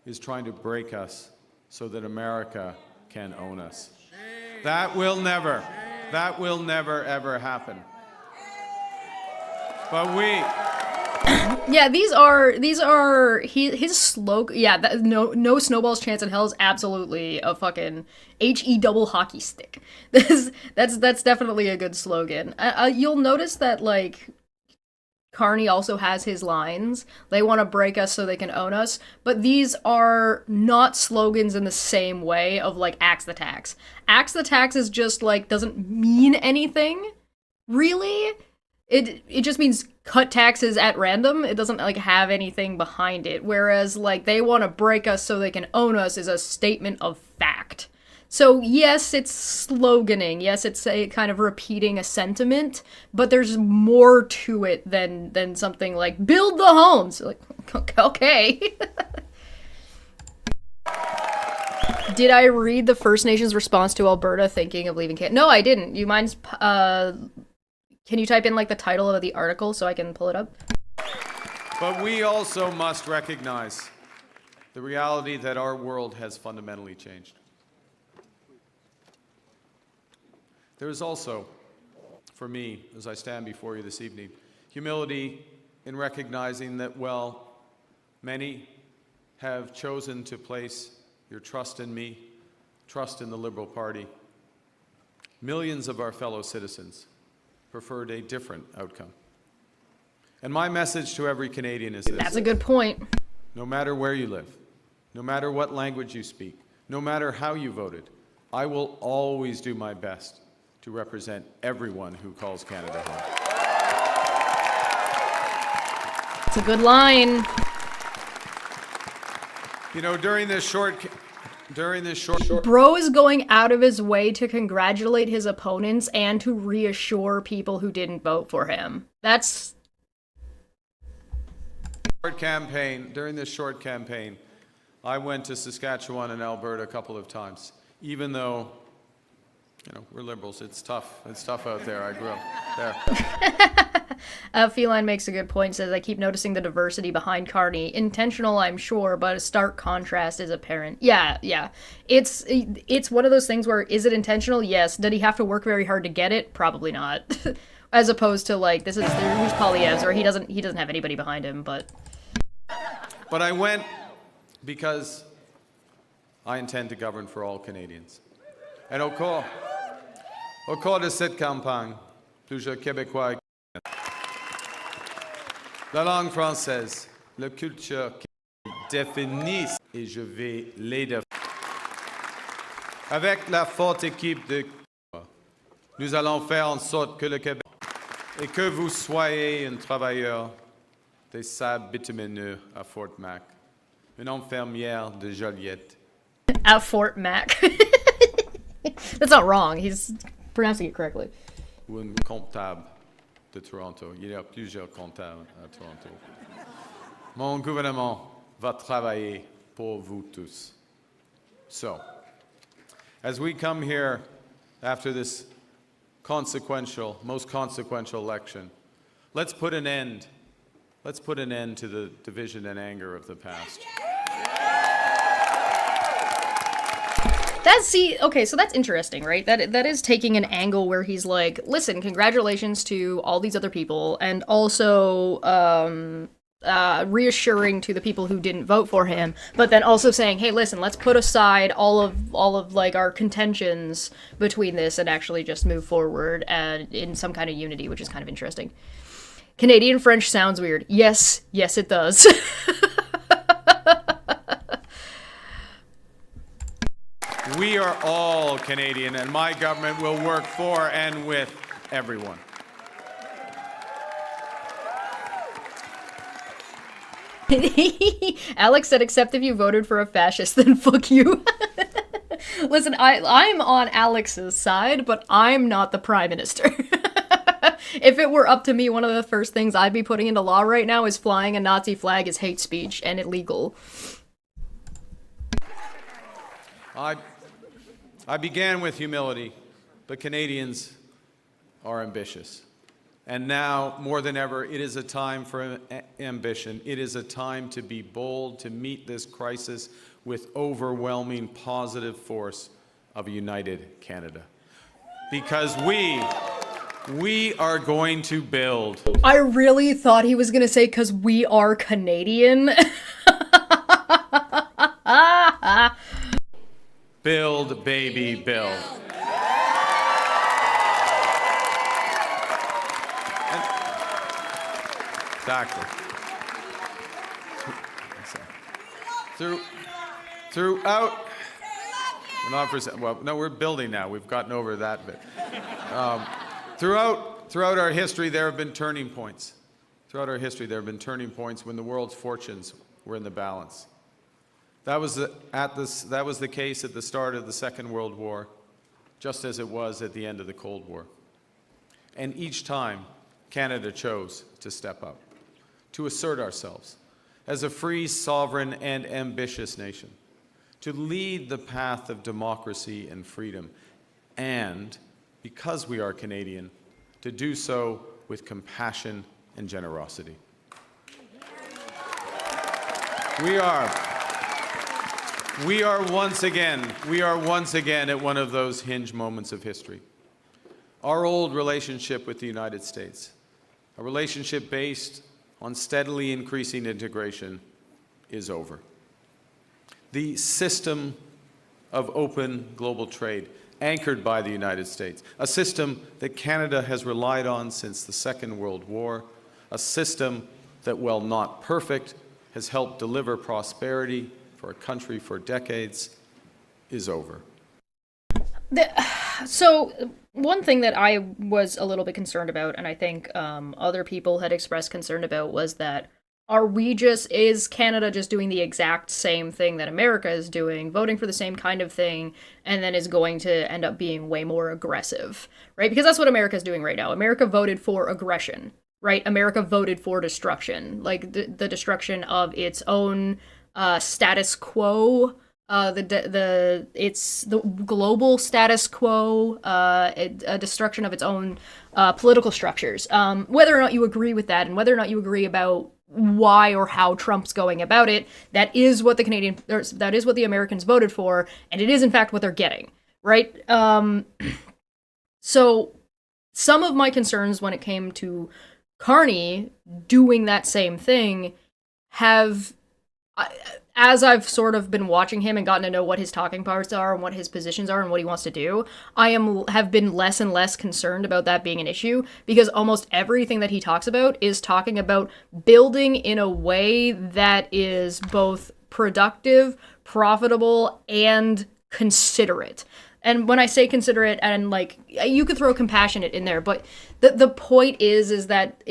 is trying to break us so that America can own us. That will never ever happen. But we... Yeah, these are his slogan. Yeah, no snowball's chance in hell is absolutely a fucking HE double hockey stick. That's definitely a good slogan. You'll notice that, like, Carney also has his lines. They want to break us so they can own us. But these are not slogans in the same way of like axe the tax. Axe the tax is just like doesn't mean anything, really. It just means cut taxes at random. It doesn't like have anything behind it. Whereas like they want to break us so they can own us is a statement of fact. So yes, it's sloganing. Yes, it's a kind of repeating a sentiment, but there's more to it than something like build the homes. Like, okay. Did I read the First Nations response to Alberta thinking of leaving Canada? No, I didn't. You mind? Can you type in like the title of the article so I can pull it up? But we also must recognize the reality that our world has fundamentally changed. There is also, for me, as I stand before you this evening, humility in recognizing that, well, many have chosen to place your trust in me, trust in the Liberal Party. Millions of our fellow citizens preferred a different outcome. And my message to every Canadian is this. That's a good point. No matter where you live, no matter what language you speak, no matter how you voted, I will always do my best to represent everyone who calls Canada home. It's a good line. You know, during this short Bro is going out of his way to congratulate his opponents and to reassure people who didn't vote for him. That's during this short campaign, I went to Saskatchewan and Alberta a couple of times, even though, you know, we're Liberals. It's tough. It's tough out there. I grew up there. Feline makes a good point, says, I keep noticing the diversity behind Carney. Intentional, I'm sure, but a stark contrast is apparent. Yeah. It's one of those things where, is it intentional? Yes. Did he have to work very hard to get it? Probably not. As opposed to, like, who's Poilievre's, or he doesn't have anybody behind him, but... But I went because I intend to govern for all Canadians. And au cours de cette campagne, plusieurs Québécois, la langue française, la culture définissent et je vais les défendre. Avec la forte équipe de nous allons faire en sorte que le Québec et que vous soyez un travailleur des sables bitumineux à Fort Mac, une infirmière de Joliette. At Fort Mac. That's not wrong. He's pronouncing it correctly. Ou un comptable de Toronto. Il y a plusieurs comptables à Toronto. Mon gouvernement va travailler pour vous tous. So, as we come here after this most consequential election, let's put an end to the division and anger of the past. So that's interesting, right? That is taking an angle where he's like, listen, congratulations to all these other people, and also reassuring to the people who didn't vote for him, but then also saying, hey, listen, let's put aside all of like our contentions between this and actually just move forward and in some kind of unity, which is kind of interesting. Canadian French sounds weird. Yes, it does. We are all Canadian, and my government will work for and with everyone. Alex said, except if you voted for a fascist, then fuck you. Listen, I'm on Alex's side, but I'm not the prime minister. If it were up to me, one of the first things I'd be putting into law right now is flying a Nazi flag is hate speech and illegal. I began with humility, but Canadians are ambitious. And now, more than ever, it is a time for ambition. It is a time to be bold, to meet this crisis with overwhelming positive force of a united Canada. Because we are going to build. I really thought he was going to say, because we are Canadian. Build, baby, build. Exactly. Throughout, not for well, no, we're building now. We've gotten over that bit. Throughout our history, there have been turning points. Throughout our history, there have been turning points when the world's fortunes were in the balance. That was the case at the start of the Second World War, just as it was at the end of the Cold War. And each time, Canada chose to step up, to assert ourselves as a free, sovereign, and ambitious nation, to lead the path of democracy and freedom, and, because we are Canadian, to do so with compassion and generosity. We are once again at one of those hinge moments of history. Our old relationship with the United States, a relationship based on steadily increasing integration, is over. The system of open global trade, anchored by the United States, a system that Canada has relied on since the Second World War, a system that, while not perfect, has helped deliver prosperity for a country for decades, is over. So one thing that I was a little bit concerned about, and I think other people had expressed concern about, was that is Canada just doing the exact same thing that America is doing, voting for the same kind of thing, and then is going to end up being way more aggressive, right? Because that's what America is doing right now. America voted for aggression, right? America voted for destruction, like the destruction of its own status quo, it's the global status quo, a destruction of its own political structures. Whether or not you agree with that, and whether or not you agree about why or how Trump's going about it, that is what the Americans voted for, and it is in fact what they're getting, right? So some of my concerns when it came to Carney doing that same thing as I've sort of been watching him and gotten to know what his talking parts are and what his positions are and what he wants to do, I have been less and less concerned about that being an issue, because almost everything that he talks about is talking about building in a way that is both productive, profitable, and considerate. And when I say considerate, and like, you could throw compassionate in there, but the point is that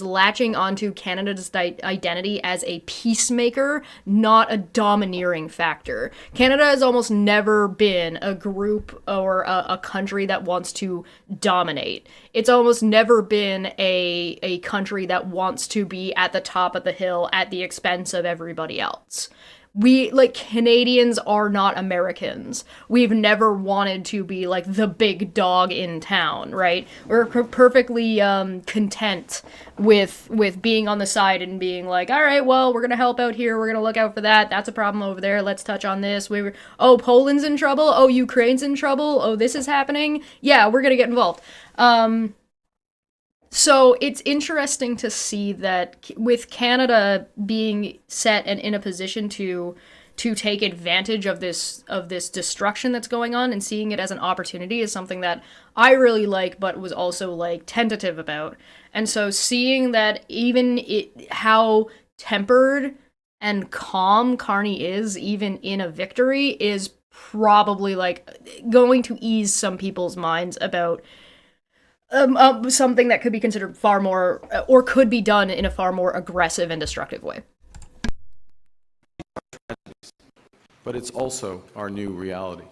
latching onto Canada's identity as a peacemaker, not a domineering factor. Canada has almost never been a group or a country that wants to dominate. It's almost never been a country that wants to be at the top of the hill at the expense of everybody else. Canadians are not Americans. We've never wanted to be, like, the big dog in town, right? We're perfectly content with being on the side and being like, all right, well, we're gonna help out here, we're gonna look out for that, that's a problem over there, let's touch on this. Poland's in trouble, Ukraine's in trouble, this is happening, yeah, we're gonna get involved. So it's interesting to see that with Canada being set and in a position to take advantage of this destruction that's going on, and seeing it as an opportunity is something that I really like, but was also like tentative about. And so seeing that how tempered and calm Carney is, even in a victory, is probably like going to ease some people's minds about something that could be considered far more, or could be done in a far more aggressive and destructive way. But it's also our new reality.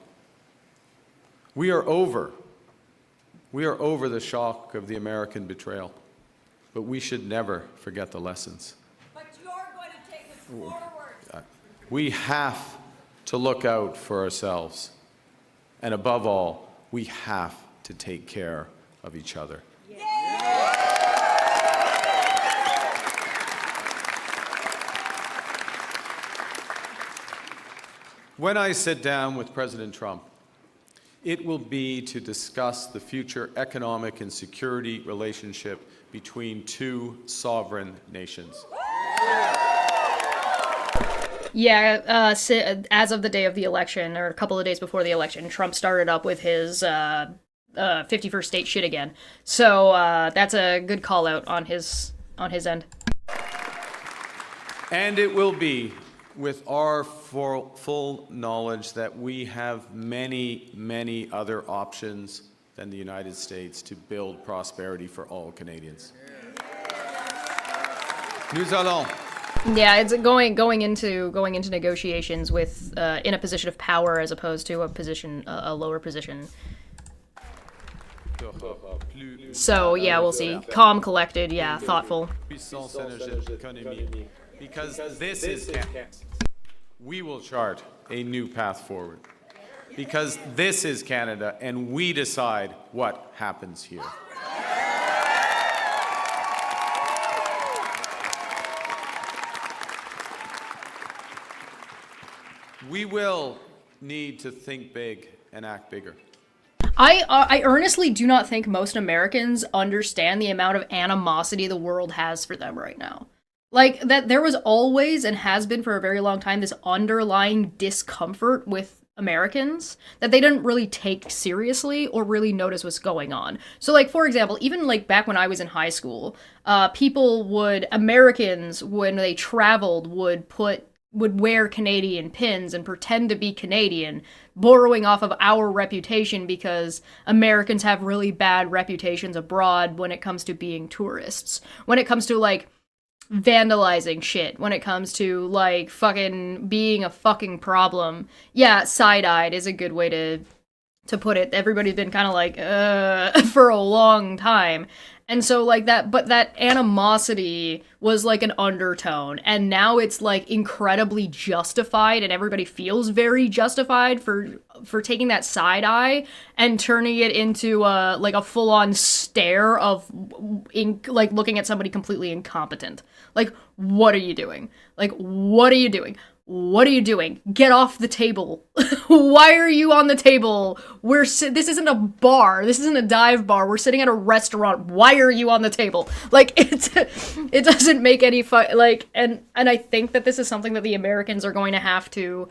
We are over the shock of the American betrayal, but we should never forget the lessons. But you're going to take us forward. We have to look out for ourselves, and above all, we have to take care of each other. When I sit down with President Trump, it will be to discuss the future economic and security relationship between two sovereign nations. Yeah, as of the day of the election, or a couple of days before the election, Trump started up with his 51st state shit again. So that's a good call out on his end. And it will be with our full knowledge that we have many, many other options than the United States to build prosperity for all Canadians. Nous allons. Yeah, it's going into negotiations with in a position of power as opposed to a lower position. So yeah, we'll see. Calm, collected, yeah, thoughtful. Puissance économique. Because this is Canada. We will chart a new path forward. Because this is Canada, and we decide what happens here. We will need to think big and act bigger. I earnestly do not think most Americans understand the amount of animosity the world has for them right now. Like, that there was always and has been for a very long time this underlying discomfort with Americans that they didn't really take seriously or really notice what's going on. So, like, for example, even like back when I was in high school, Americans, when they traveled, would wear Canadian pins and pretend to be Canadian, borrowing off of our reputation because Americans have really bad reputations abroad when it comes to being tourists. When it comes to, like, vandalizing shit, when it comes to, like, fucking being a fucking problem. Yeah, side-eyed is a good way to put it. Everybody's been kind of like, for a long time. And so, like, that animosity was, like, an undertone, and now it's, like, incredibly justified, and everybody feels very justified for taking that side eye and turning it into, like, a full-on stare of, like, looking at somebody completely incompetent. Like, what are you doing? Like, what are you doing? What are you doing? Get off the table. Why are you on the table? This isn't a bar. This isn't a dive bar. We're sitting at a restaurant. Why are you on the table? Like, it doesn't make any like, and I think that this is something that the Americans are going to have to,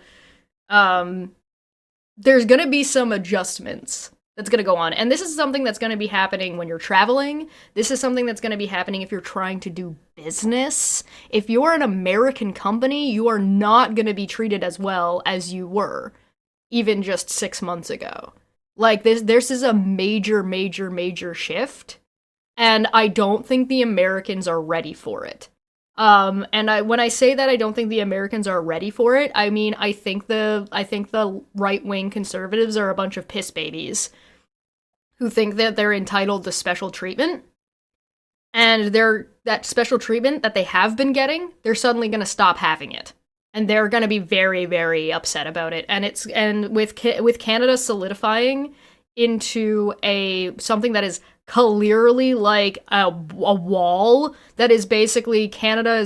there's going to be some adjustments that's going to go on. And this is something that's going to be happening when you're traveling. This is something that's going to be happening if you're trying to do business. If you're an American company, you are not going to be treated as well as you were even just 6 months ago. Like, this is a major, major, major shift. And I don't think the Americans are ready for it. When I say that I don't think the Americans are ready for it, I mean, I think the right-wing conservatives are a bunch of piss babies who think that they're entitled to special treatment, and that special treatment that they have been getting, they're suddenly going to stop having it, and they're going to be very, very upset about it. And with Canada solidifying into something that is clearly like a wall that is basically Canada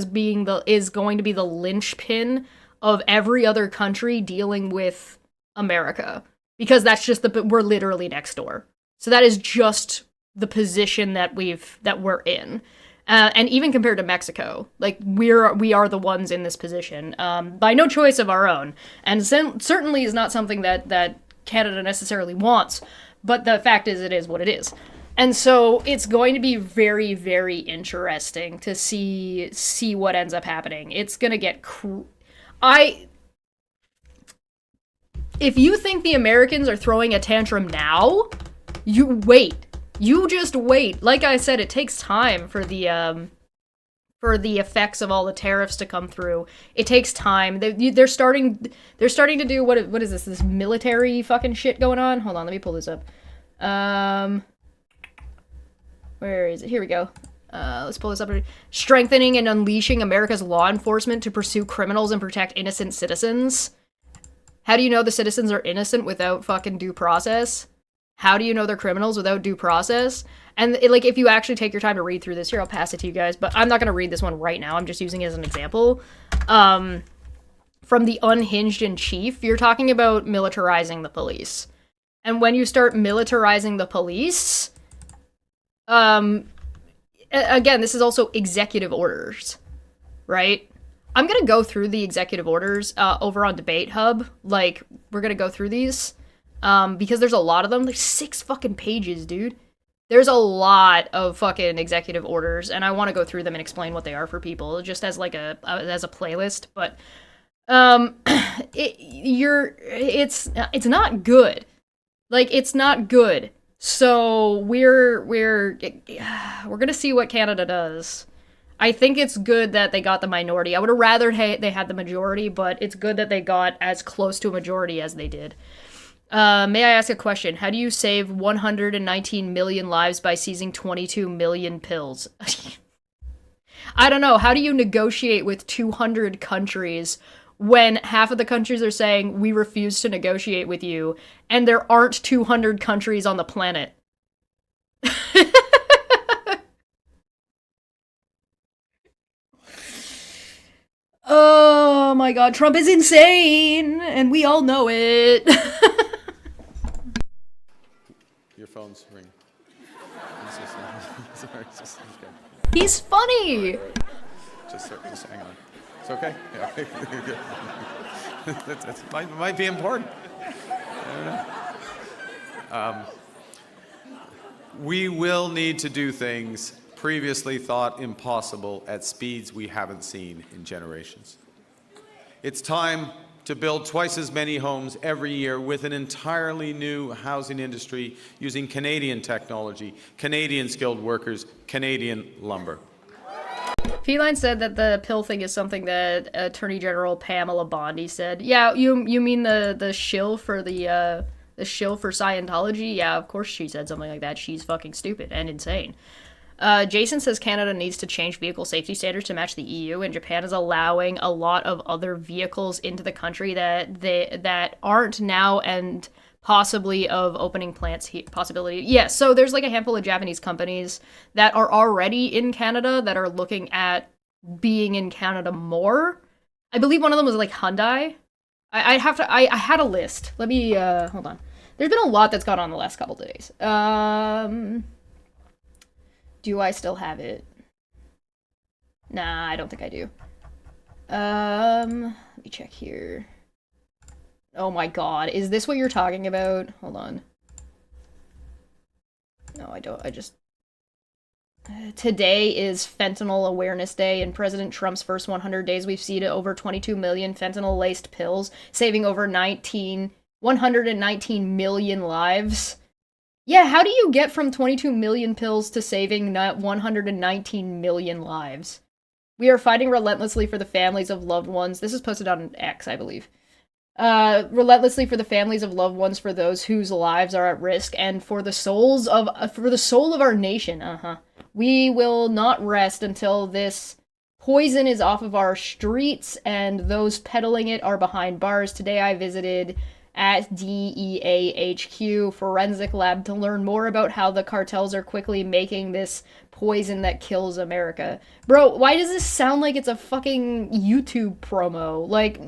is going to be the linchpin of every other country dealing with America, because that's just we're literally next door. So that is just the position that we're in. And even compared to Mexico, like, we are the ones in this position, by no choice of our own. And certainly is not something that Canada necessarily wants, but the fact is, it is what it is. And so it's going to be very, very interesting to see what ends up happening. It's gonna get if you think the Americans are throwing a tantrum now, you wait. You just wait. Like I said, it takes time for the effects of all the tariffs to come through. It takes time. They're starting to do what is this military fucking shit going on? Hold on, let me pull this up. Where is it? Here we go. Let's pull this up. Strengthening and unleashing America's law enforcement to pursue criminals and protect innocent citizens. How do you know the citizens are innocent without fucking due process? How do you know they're criminals without due process? And like, if you actually take your time to read through this, here, I'll pass it to you guys, but I'm not going to read this one right now. I'm just using it as an example. From the Unhinged in Chief, you're talking about militarizing the police. And when you start militarizing the police, again, this is also executive orders, right? I'm going to go through the executive orders over on Debate Hub. Like, we're going to go through these. Because there's a lot of them. There's 6 fucking pages, dude. There's a lot of fucking executive orders, and I want to go through them and explain what they are for people, just as like as a playlist. But it's not good. Like, it's not good. So we're gonna see what Canada does. I think it's good that they got the minority. I would have rather they had the majority, but it's good that they got as close to a majority as they did. May I ask a question? How do you save 119 million lives by seizing 22 million pills? I don't know. How do you negotiate with 200 countries when half of the countries are saying, we refuse to negotiate with you, and there aren't 200 countries on the planet? Oh my god, Trump is insane, and we all know it. Your phone's ringing. Sorry, okay. He's funny. Just hang on. It's okay? Yeah. That might be important. I don't know. We will need to do things previously thought impossible at speeds we haven't seen in generations. It's time to build twice as many homes every year with an entirely new housing industry using Canadian technology, Canadian skilled workers, Canadian lumber. Feline said that the pill thing is something that Attorney General Pamela Bondi said. Yeah, you mean the shill for the shill for Scientology? Yeah, of course she said something like that. She's fucking stupid and insane. Jason says Canada needs to change vehicle safety standards to match the EU, and Japan is allowing a lot of other vehicles into the country that aren't now, and possibly of opening plants possibility. Yeah, so there's like a handful of Japanese companies that are already in Canada that are looking at being in Canada more. I believe one of them was like Hyundai. I had a list. Let me hold on. There's been a lot that's gone on the last couple of days. Do I still have it? Nah, I don't think I do. Let me check here. Oh my god, is this what you're talking about? Hold on. No, I don't. I just... Today is Fentanyl Awareness Day. In President Trump's first 100 days, we've seen over 22 million fentanyl-laced pills, saving over 119 million lives. Yeah, how do you get from 22 million pills to saving 119 million lives? We are fighting relentlessly for the families of loved ones. This is posted on X, I believe. Relentlessly for the families of loved ones, for those whose lives are at risk, and for the soul of our nation. We will not rest until this poison is off of our streets and those peddling it are behind bars. Today I visited at DEA HQ Forensic Lab to learn more about how the cartels are quickly making this poison that kills America. Bro, why does this sound like it's a fucking YouTube promo? Like,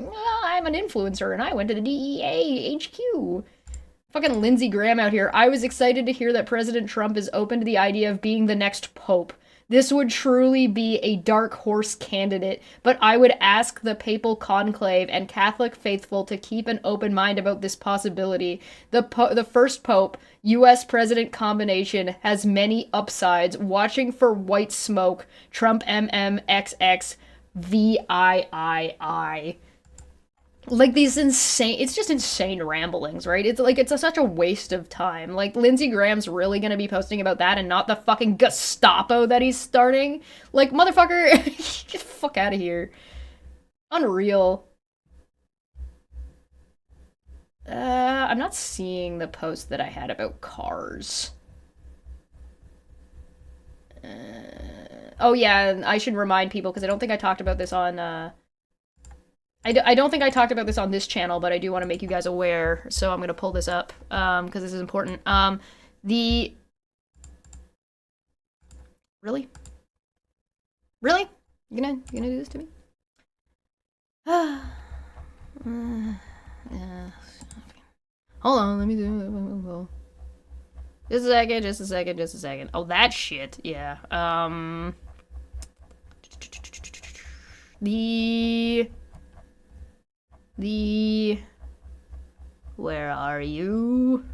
I'm an influencer and I went to the DEA HQ. Fucking Lindsey Graham out here. I was excited to hear that President Trump is open to the idea of being the next pope. This would truly be a dark horse candidate, but I would ask the papal conclave and Catholic faithful to keep an open mind about this possibility. The first pope, US president combination has many upsides. Watching for white smoke. Trump MMXX VIII. Like, these insane, it's just insane ramblings, right? It's like, it's such a waste of time. Like, Lindsey Graham's really gonna be posting about that and not the fucking Gestapo that he's starting? Like, motherfucker, get the fuck out of here. Unreal. I'm not seeing the post that I had about cars. Oh yeah, I should remind people, because I don't think I talked about this on, I don't think I talked about this on this channel, but I do want to make you guys aware, so I'm going to pull this up, because this is important. Really? Really? You gonna do this to me? Yeah. Hold on, let me do it. Just a second. Oh, that shit, yeah. Where are you?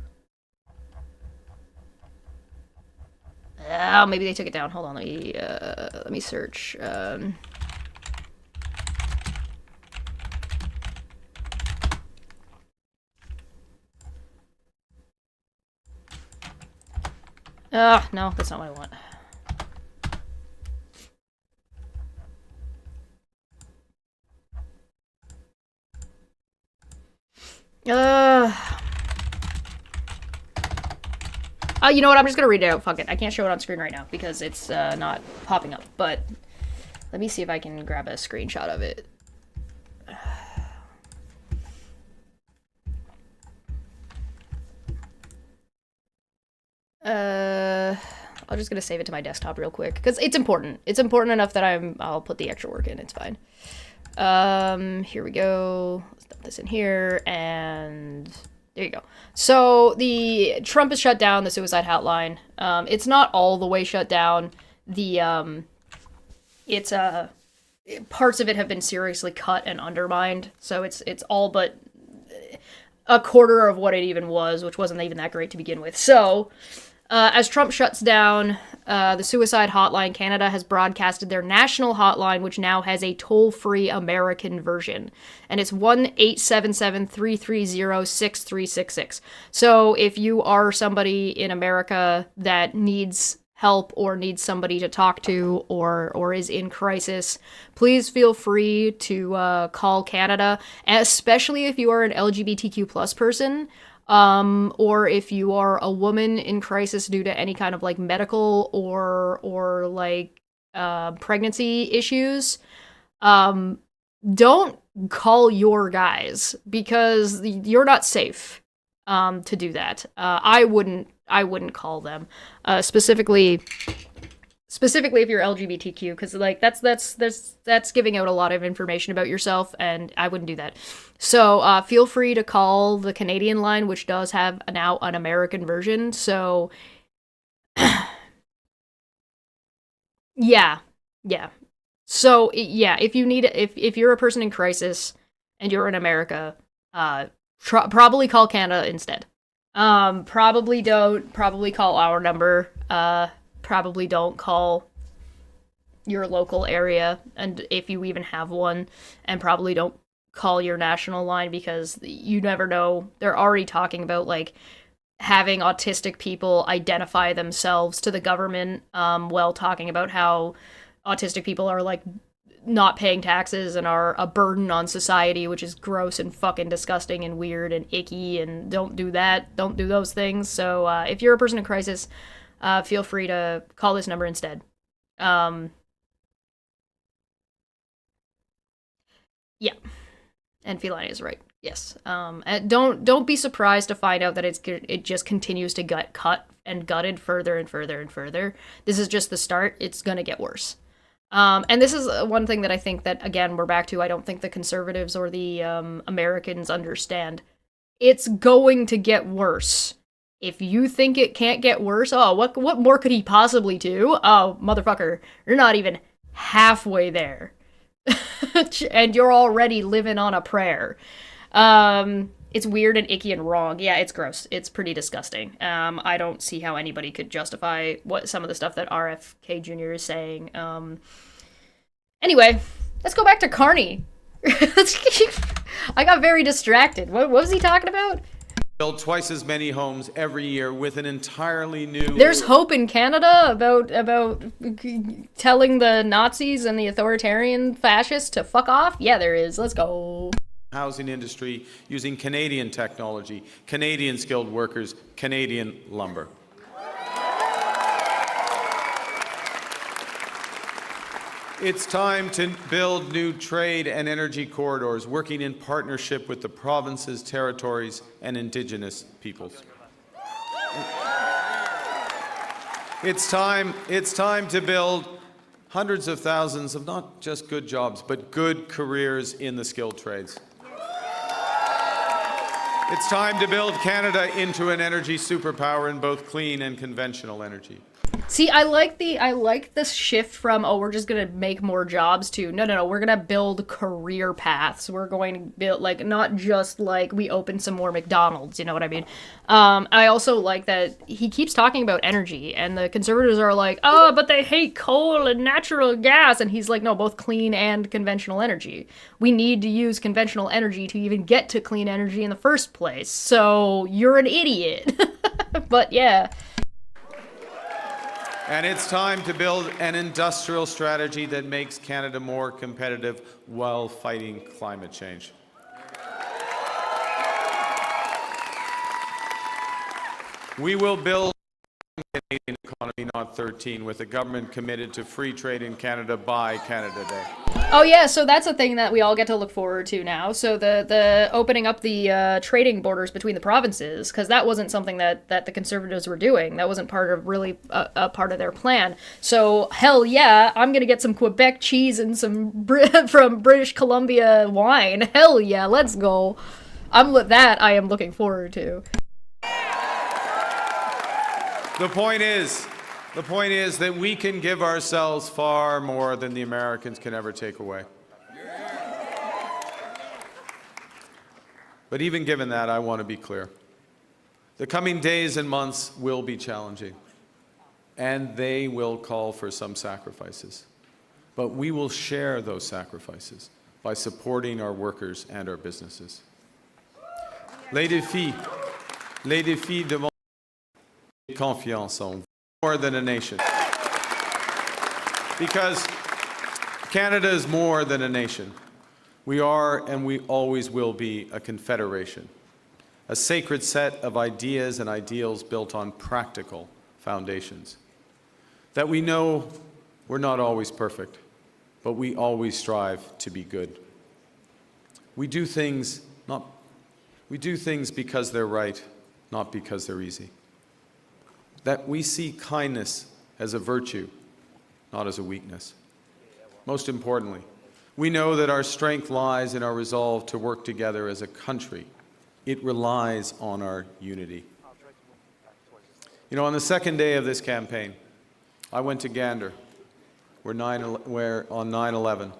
Oh, maybe they took it down. Hold on, let me search. No, that's not what I want. You know what? I'm just gonna read it out. Fuck it. I can't show it on screen right now because it's not popping up. But let me see if I can grab a screenshot of it. I'm just gonna save it to my desktop real quick because it's important. It's important enough that I'll put the extra work in. It's fine. Here we go. Let's dump this in here, and there you go. So the Trump has shut down the suicide hotline. It's not all the way shut down. It's parts of it have been seriously cut and undermined. So it's all but a quarter of what it even was, which wasn't even that great to begin with. So as Trump shuts down the suicide hotline, Canada has broadcasted their national hotline, which now has a toll-free American version. And it's 1-877-330-6366. So if you are somebody in America that needs help or needs somebody to talk to or is in crisis, please feel free to call Canada, especially if you are an LGBTQ plus person. Or if you are a woman in crisis due to any kind of like medical or like pregnancy issues, don't call your guys because you're not safe to do that. I wouldn't call them specifically if you're LGBTQ, because like that's giving out a lot of information about yourself, and I wouldn't do that. So feel free to call the Canadian line, which does have now an American version. So yeah. So yeah, if you need if you're a person in crisis and you're in America, probably call Canada instead. Probably call our number. Probably don't call your local area, and if you even have one, and probably don't call your national line because you never know. They're already talking about like having autistic people identify themselves to the government while talking about how autistic people are like not paying taxes and are a burden on society, which is gross and fucking disgusting and weird and icky, and don't do that. Don't do those things. So if you're a person in crisis, feel free to call this number instead. Yeah. And Feline is right. Yes. And don't be surprised to find out that it just continues to get cut and gutted further and further and further. This is just the start. It's gonna get worse. And this is one thing that I think that, again, we're back to, I don't think the conservatives or the Americans understand. It's going to get worse. If you think it can't get worse, oh, what more could he possibly do? Oh, motherfucker, you're not even halfway there. And you're already living on a prayer. It's weird and icky and wrong. Yeah, it's gross. It's pretty disgusting. I don't see how anybody could justify some of the stuff that RFK Jr. is saying. Anyway, let's go back to Carney. I got very distracted. What was he talking about? Build twice as many homes every year with an entirely new... There's hope in Canada about telling the Nazis and the authoritarian fascists to fuck off? Yeah, there is. Let's go. Housing industry using Canadian technology, Canadian skilled workers, Canadian lumber. It's time to build new trade and energy corridors, working in partnership with the provinces, territories, and Indigenous peoples. It's time to build hundreds of thousands of not just good jobs, but good careers in the skilled trades. It's time to build Canada into an energy superpower in both clean and conventional energy. See, I like this shift from, oh, we're just gonna make more jobs to, no, we're gonna build career paths. We're going to build, like, not just like we open some more McDonald's, you know what I mean? I also like that he keeps talking about energy, and the conservatives are like, oh, but they hate coal and natural gas, and he's like, no, both clean and conventional energy. We need to use conventional energy to even get to clean energy in the first place. So you're an idiot. But yeah. And it's time to build an industrial strategy that makes Canada more competitive while fighting climate change. We will build a Canadian economy, not 13, with a government committed to free trade in Canada by Canada Day. Oh yeah, so that's a thing that we all get to look forward to now. So the opening up the trading borders between the provinces, because that wasn't something that the Conservatives were doing. That wasn't part of really a part of their plan. So hell yeah, I'm gonna get some Quebec cheese and some from British Columbia wine. Hell yeah, let's go. That I am looking forward to. The point is that we can give ourselves far more than the Americans can ever take away. But even given that, I want to be clear. The coming days and months will be challenging, and they will call for some sacrifices. But we will share those sacrifices by supporting our workers and our businesses. Les défis devant confiance en vous. More than a nation. Because Canada is more than a nation. We are and we always will be a confederation, a sacred set of ideas and ideals built on practical foundations. That we know we're not always perfect, but we always strive to be good. We do things because they're right, not because they're easy. That we see kindness as a virtue, not as a weakness. Most importantly, we know that our strength lies in our resolve to work together as a country. It relies on our unity. You know, on the second day of this campaign, I went to Gander, where on 9/11,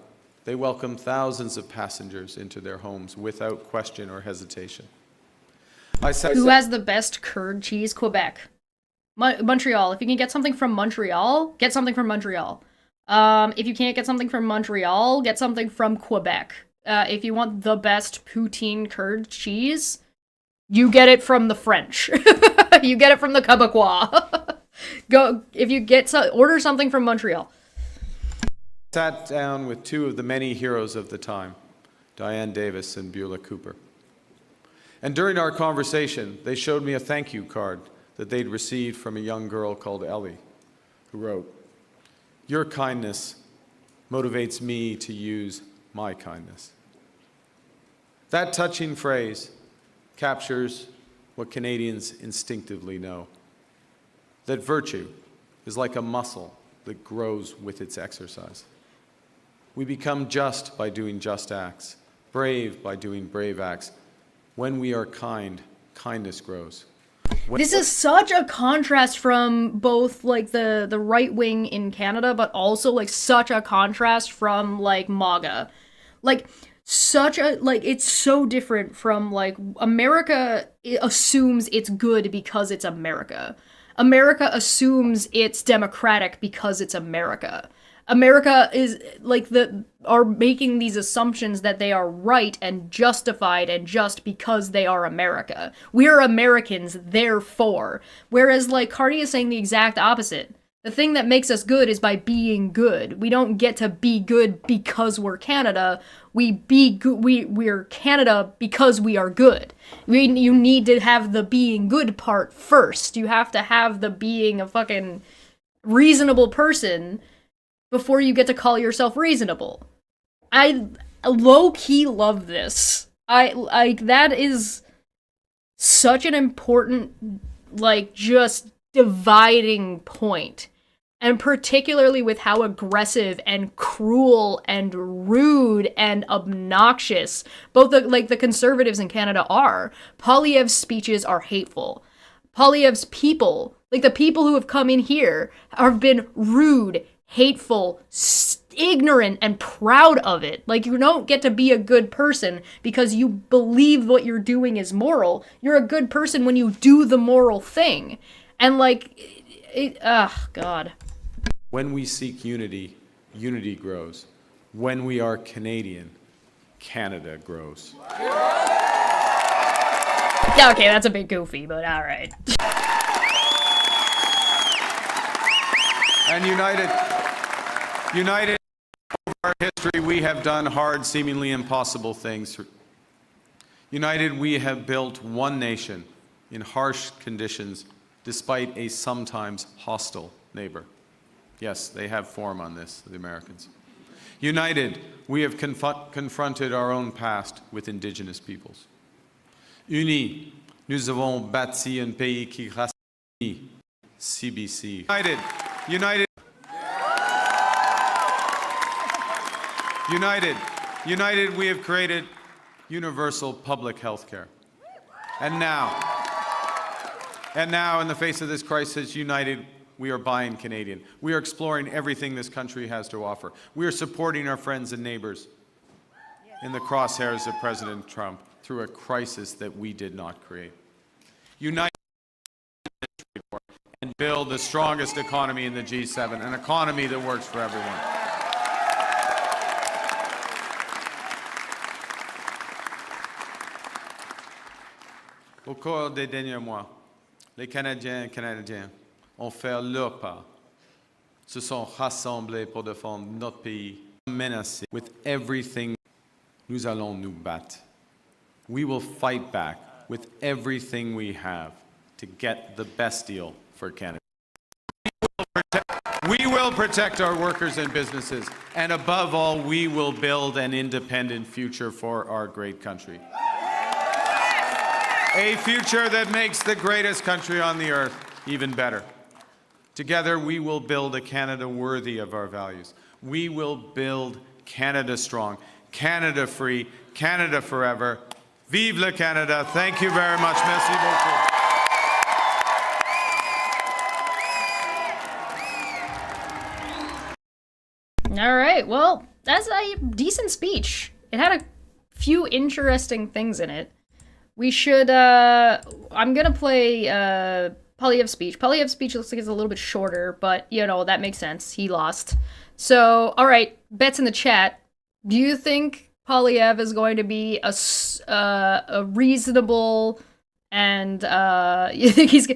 they welcomed thousands of passengers into their homes without question or hesitation. Who has the best curd cheese? Quebec. Montreal. If you can get something from Montreal, get something from Montreal. If you can't get something from Montreal, get something from Quebec. If you want the best poutine curd cheese, you get it from the French. You get it from the Quebecois. Order something from Montreal. Sat down with two of the many heroes of the time, Diane Davis and Beulah Cooper. And during our conversation, they showed me a thank you card that they'd received from a young girl called Ellie, who wrote, "Your kindness motivates me to use my kindness." That touching phrase captures what Canadians instinctively know, that virtue is like a muscle that grows with its exercise. We become just by doing just acts, brave by doing brave acts. When we are kind, kindness grows. This is such a contrast from both, like, the right wing in Canada, but also, like, such a contrast from, like, MAGA. Like, it's so different from, like, America assumes it's good because it's America. America assumes it's democratic because it's America. America is, like, are making these assumptions that they are right and justified and just because they are America. We're Americans, therefore. Whereas, like, Cardi is saying the exact opposite. The thing that makes us good is by being good. We don't get to be good because we're Canada. We're Canada because we are good. You need to have the being good part first. You have to have the being a fucking reasonable person before you get to call yourself reasonable. I low-key love this. That is such an important, like, just dividing point. And particularly with how aggressive and cruel and rude and obnoxious both the Conservatives in Canada are. Poilievre's speeches are hateful. Poilievre's people, like the people who have come in here, have been rude, hateful, ignorant, and proud of it. Like, you don't get to be a good person because you believe what you're doing is moral. You're a good person when you do the moral thing. And like, God. When we seek unity, unity grows. When we are Canadian, Canada grows. Okay, that's a bit goofy, but alright. And united over our history, we have done hard, seemingly impossible things. United, we have built one nation in harsh conditions, despite a sometimes hostile neighbor. Yes, they have form on this, the Americans. United, we have confronted our own past with indigenous peoples. Unis, nous avons bâti un pays qui rassemble CBC. United, we have created universal public health care. And now, in the face of this crisis, united, we are buying Canadian. We are exploring everything this country has to offer. We are supporting our friends and neighbors in the crosshairs of President Trump through a crisis that we did not create. Unite and build the strongest economy in the G7, an economy that works for everyone. Au cours des derniers mois, les Canadiens et Canadiennes ont fait leur part, se sont rassemblés pour défendre notre pays menacé. With everything, nous allons nous battre. We will fight back with everything we have to get the best deal for Canada. We will protect our workers and businesses, and above all, we will build an independent future for our great country. A future that makes the greatest country on the earth even better. Together, we will build a Canada worthy of our values. We will build Canada strong, Canada free, Canada forever. Vive le Canada. Thank you very much. Merci beaucoup. All right, well, that's a decent speech. It had a few interesting things in it. We should, I'm gonna play, Poilievre's speech. Poilievre's speech looks like it's a little bit shorter, but, you know, that makes sense. He lost. So, alright, bets in the chat. Do you think Poilievre is going to be a reasonable and, you think he's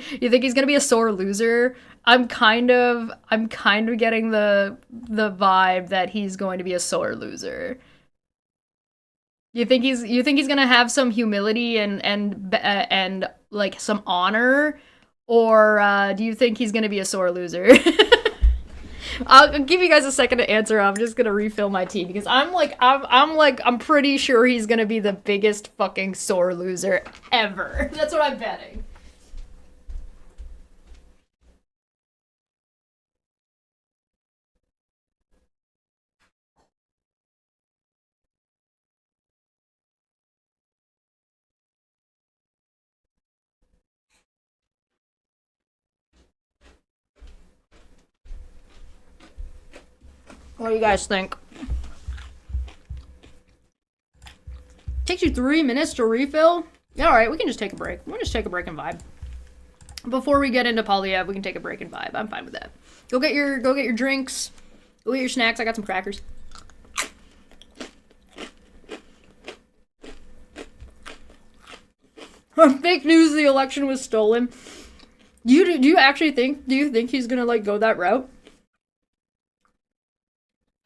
gonna be a sore loser? I'm kind of getting the vibe that he's going to be a sore loser. You think he's gonna have some humility and like some honor, or do you think he's gonna be a sore loser? I'll give you guys a second to answer. I'm just gonna refill my tea because I'm pretty sure he's gonna be the biggest fucking sore loser ever. That's what I'm betting. What do you guys think? Takes you 3 minutes to refill? Yeah, alright, we can just take a break. We'll just take a break and vibe. Before we get into Poilievre, we can take a break and vibe. I'm fine with that. Go get your drinks. Go get your snacks. I got some crackers. Fake news, the election was stolen. Do you actually think he's gonna like go that route?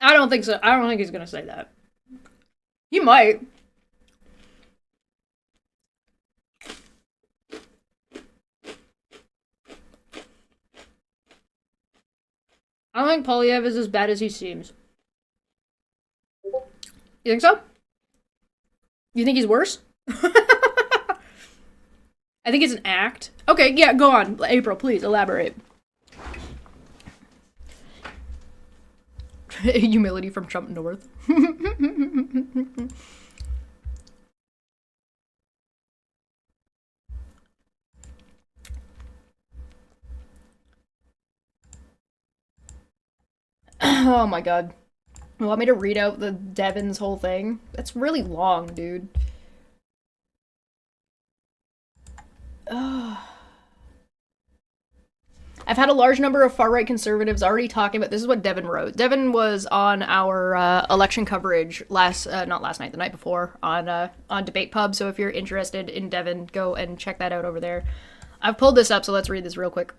I don't think so. I don't think he's gonna say that. He might. I don't think Poilievre is as bad as he seems. You think so? You think he's worse? I think it's an act. Okay, yeah, go on. April, please elaborate. Humility from Trump North. Oh my god. You want me to read out the Devin's whole thing? That's really long, dude. Ugh. I've had a large number of far-right conservatives already talking about, this is what Devin wrote. Devin was on our election coverage not last night, the night before, on Debate Pub, so if you're interested in Devin, go and check that out over there. I've pulled this up, so let's read this real quick.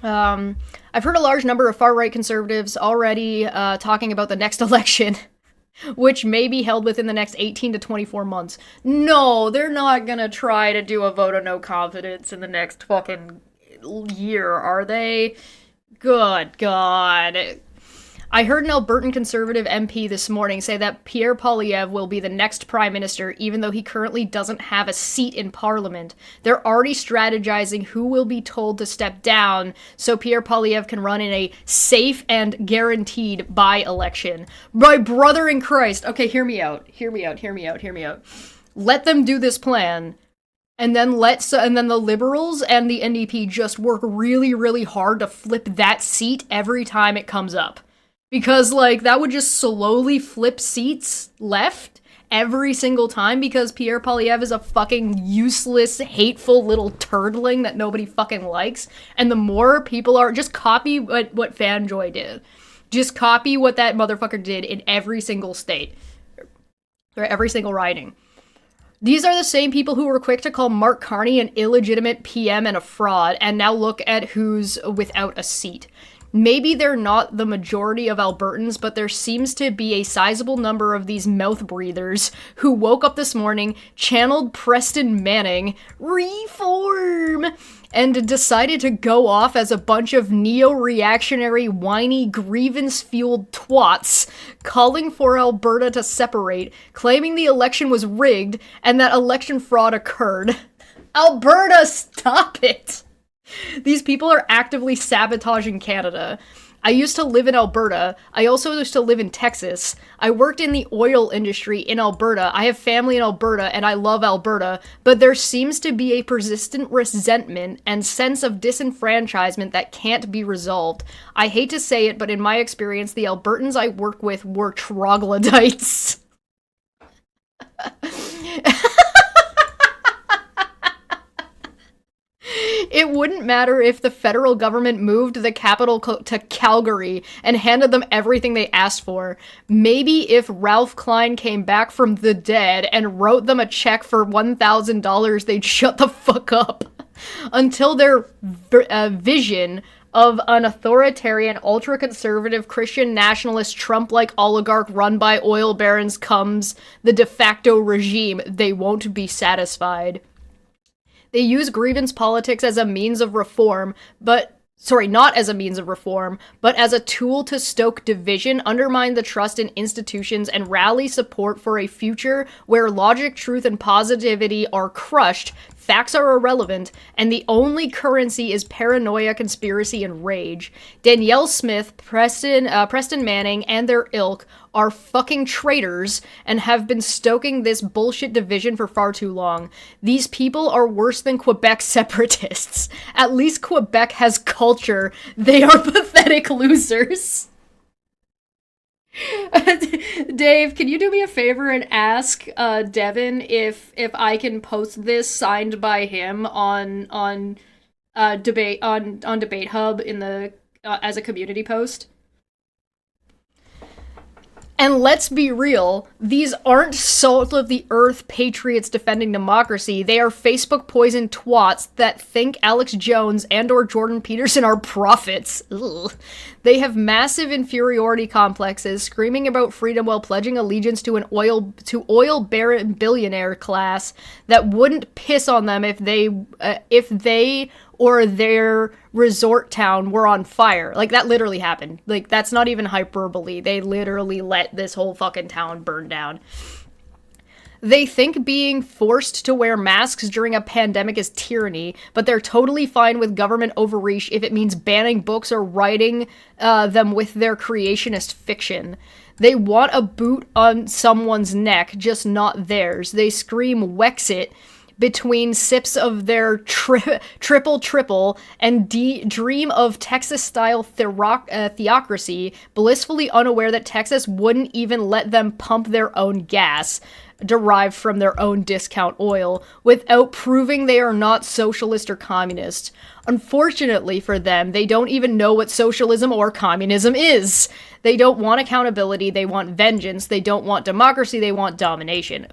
I've heard a large number of far-right conservatives already talking about the next election, which may be held within the next 18 to 24 months. No, they're not gonna try to do a vote of no confidence in the next fucking year, are they? Good God. I heard an Albertan Conservative MP this morning say that Pierre Poilievre will be the next Prime Minister, even though he currently doesn't have a seat in Parliament. They're already strategizing who will be told to step down so Pierre Poilievre can run in a safe and guaranteed by-election. My brother in Christ. Okay, hear me out. Let them do this plan. And then the Liberals and the NDP just work really, really hard to flip that seat every time it comes up. Because, like, that would just slowly flip seats left every single time because Pierre Poilievre is a fucking useless, hateful little turdling that nobody fucking likes. And the more people are, just copy what Fanjoy did. Just copy what that motherfucker did in every single state. Or every single riding. These are the same people who were quick to call Mark Carney an illegitimate PM and a fraud, and now look at who's without a seat. Maybe they're not the majority of Albertans, but there seems to be a sizable number of these mouth breathers who woke up this morning, channeled Preston Manning, reform, and decided to go off as a bunch of neo-reactionary, whiny, grievance-fueled twats, calling for Alberta to separate, claiming the election was rigged, and that election fraud occurred. Alberta, stop it! These people are actively sabotaging Canada. I used to live in Alberta. I also used to live in Texas. I worked in the oil industry in Alberta. I have family in Alberta, and I love Alberta, but there seems to be a persistent resentment and sense of disenfranchisement that can't be resolved. I hate to say it, but in my experience, the Albertans I work with were troglodytes. It wouldn't matter if the federal government moved the capital to Calgary and handed them everything they asked for. Maybe if Ralph Klein came back from the dead and wrote them a check for $1,000, they'd shut the fuck up. Until their vision of an authoritarian, ultra-conservative, Christian nationalist, Trump-like oligarch run by oil barons comes the de facto regime, they won't be satisfied. They use grievance politics as a means of reform, not as a means of reform, but as a tool to stoke division, undermine the trust in institutions, and rally support for a future where logic, truth, and positivity are crushed, facts are irrelevant, and the only currency is paranoia, conspiracy, and rage. Danielle Smith, Preston Manning, and their ilk are fucking traitors and have been stoking this bullshit division for far too long. These people are worse than Quebec separatists. At least Quebec has culture. They are pathetic losers. Dave, can you do me a favor and ask Devin if I can post this signed by him on Debate Hub in the as a community post? And let's be real, these aren't salt-of-the-earth patriots defending democracy. They are Facebook-poisoned twats that think Alex Jones and or Jordan Peterson are prophets. Ugh. They have massive inferiority complexes, screaming about freedom while pledging allegiance to oil baron billionaire class that wouldn't piss on them if they or their resort town were on fire. Like, that literally happened. Like, that's not even hyperbole. They literally let this whole fucking town burn down. They think being forced to wear masks during a pandemic is tyranny, but they're totally fine with government overreach if it means banning books or writing them with their creationist fiction. They want a boot on someone's neck, just not theirs. They scream Wexit, between sips of their triple and dream of Texas-style theocracy, blissfully unaware that Texas wouldn't even let them pump their own gas derived from their own discount oil without proving they are not socialist or communist. Unfortunately for them, they don't even know what socialism or communism is. They don't want accountability, they want vengeance, they don't want democracy, they want domination.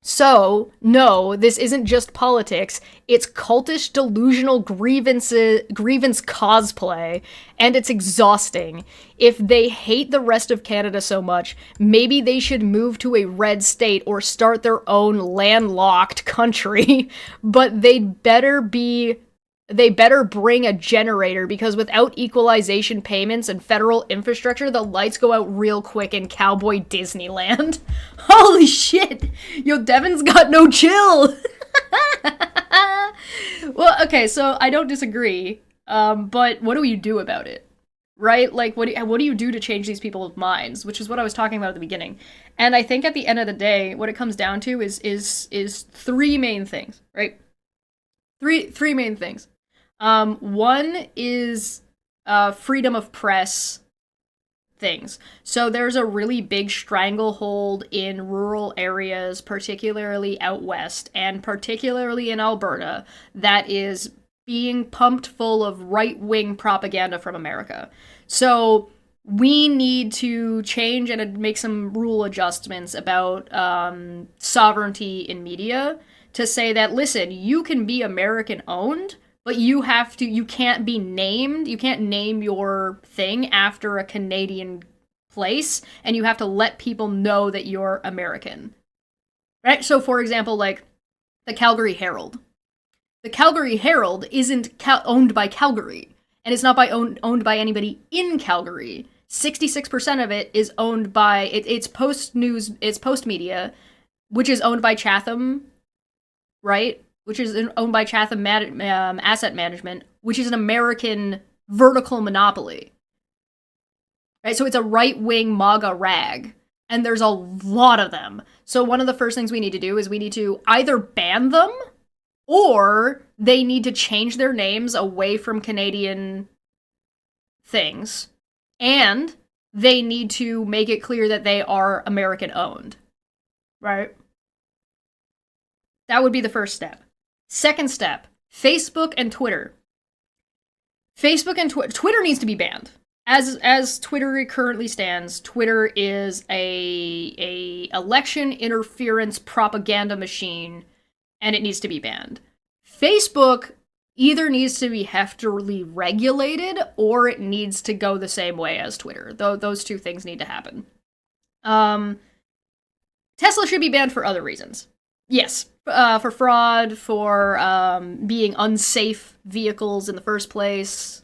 So, no, this isn't just politics, it's cultish, delusional grievance cosplay, and it's exhausting. If they hate the rest of Canada so much, maybe they should move to a red state or start their own landlocked country, but they better bring a generator, because without equalization payments and federal infrastructure, the lights go out real quick in Cowboy Disneyland. Holy shit! Yo, Devin's got no chill! Well, okay, so I don't disagree, but what do you do about it? Right? Like, what do you do to change these people's minds? Which is what I was talking about at the beginning. And I think at the end of the day, what it comes down to is three main things, right? Three main things. One is freedom of press things. So there's a really big stranglehold in rural areas, particularly out west, and particularly in Alberta, that is being pumped full of right-wing propaganda from America. So we need to change and make some rule adjustments about sovereignty in media to say that, listen, you can be American-owned, but you can't name your thing after a Canadian place, and you have to let people know that you're American. Right? So, for example, like, the Calgary Herald. The Calgary Herald isn't owned by Calgary, and it's not owned by anybody in Calgary. 66% of it is owned by, it's Post Media, which is owned by Chatham, right? Which is owned by Chatham Asset Management, which is an American vertical monopoly. Right? So it's a right-wing MAGA rag, and there's a lot of them. So one of the first things we need to do is we need to either ban them, or they need to change their names away from Canadian things, and they need to make it clear that they are American-owned. Right? That would be the first step. Second step, Facebook and Twitter. Twitter needs to be banned. As Twitter currently stands, Twitter is a election interference propaganda machine, and it needs to be banned. Facebook either needs to be heftily regulated, or it needs to go the same way as Twitter. Those two things need to happen. Tesla should be banned for other reasons. Yes, for fraud, for being unsafe vehicles in the first place.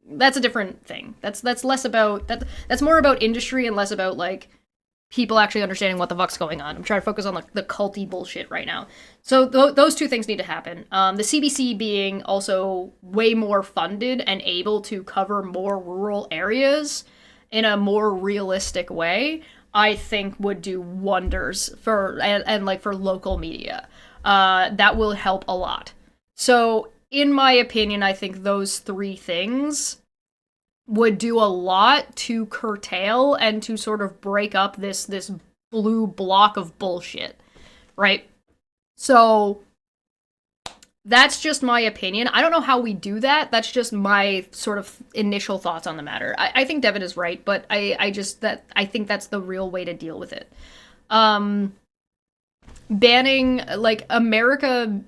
That's a different thing. That's less about that's more about industry and less about like people actually understanding what the fuck's going on. I'm trying to focus on the culty bullshit right now. So those two things need to happen. The CBC being also way more funded and able to cover more rural areas in a more realistic way, I think would do wonders for for local media. That will help a lot. So, in my opinion, I think those three things would do a lot to curtail and to sort of break up this blue block of bullshit, right? So, that's just my opinion. I don't know how we do that. That's just my sort of initial thoughts on the matter. I think Devin is right, but I think that's the real way to deal with it. Banning, like, American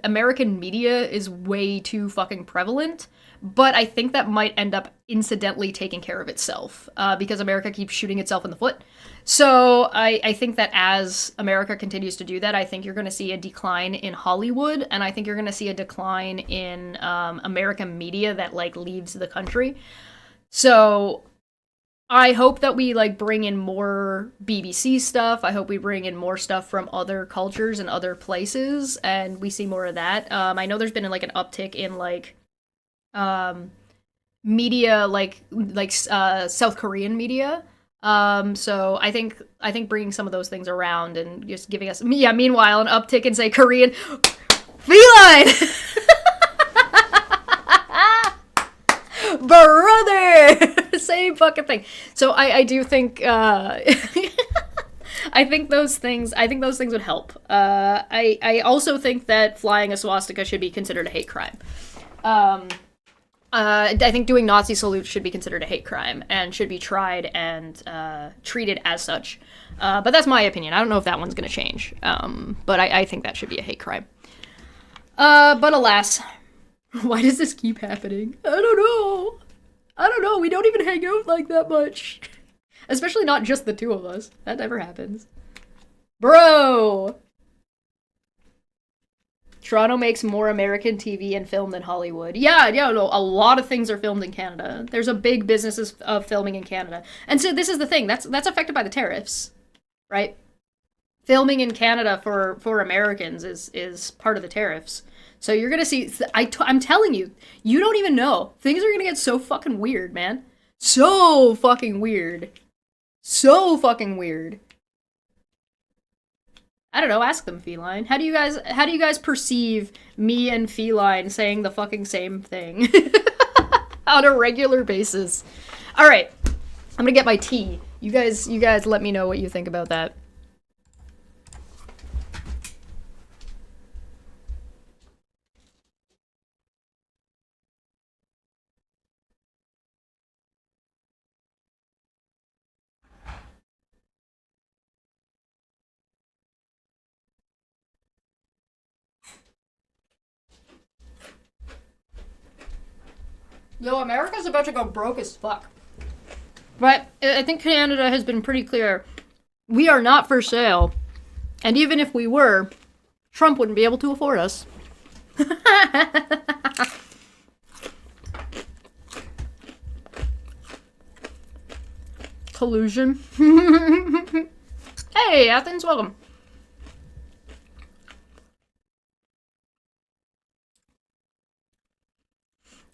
media is way too fucking prevalent, but I think that might end up incidentally taking care of itself, because America keeps shooting itself in the foot. So I think that as America continues to do that, I think you're going to see a decline in Hollywood, and I think you're going to see a decline in American media that, like, leaves the country. So I hope that we, like, bring in more BBC stuff. I hope we bring in more stuff from other cultures and other places, and we see more of that. I know there's been, like, an uptick in, like, media, like South Korean media, So I think bringing some of those things around and just giving us, meanwhile, an uptick in, say, Korean feline. Brother, same fucking thing. So I do think I think those things would help. I also think that flying a swastika should be considered a hate crime. I think doing Nazi salutes should be considered a hate crime and should be tried and treated as such. But that's my opinion. I don't know if that one's going to change. But I think that should be a hate crime. But alas, why does this keep happening? I don't know. We don't even hang out like that much. Especially not just the two of us. That never happens. Bro! Toronto makes more American TV and film than Hollywood. Yeah, no, a lot of things are filmed in Canada. There's a big business of filming in Canada. And so this is the thing, that's affected by the tariffs, right? Filming in Canada for Americans is part of the tariffs. So you're gonna see, I'm telling you, you don't even know. Things are gonna get so fucking weird, man. So fucking weird. So fucking weird. I don't know, ask them, Feline. How do you guys perceive me and Feline saying the fucking same thing on a regular basis? All right, I'm gonna get my tea. You guys let me know what you think about that. Yo, America's about to go broke as fuck. But I think Canada has been pretty clear. We are not for sale. And even if we were, Trump wouldn't be able to afford us. Collusion. Hey, Athens, welcome.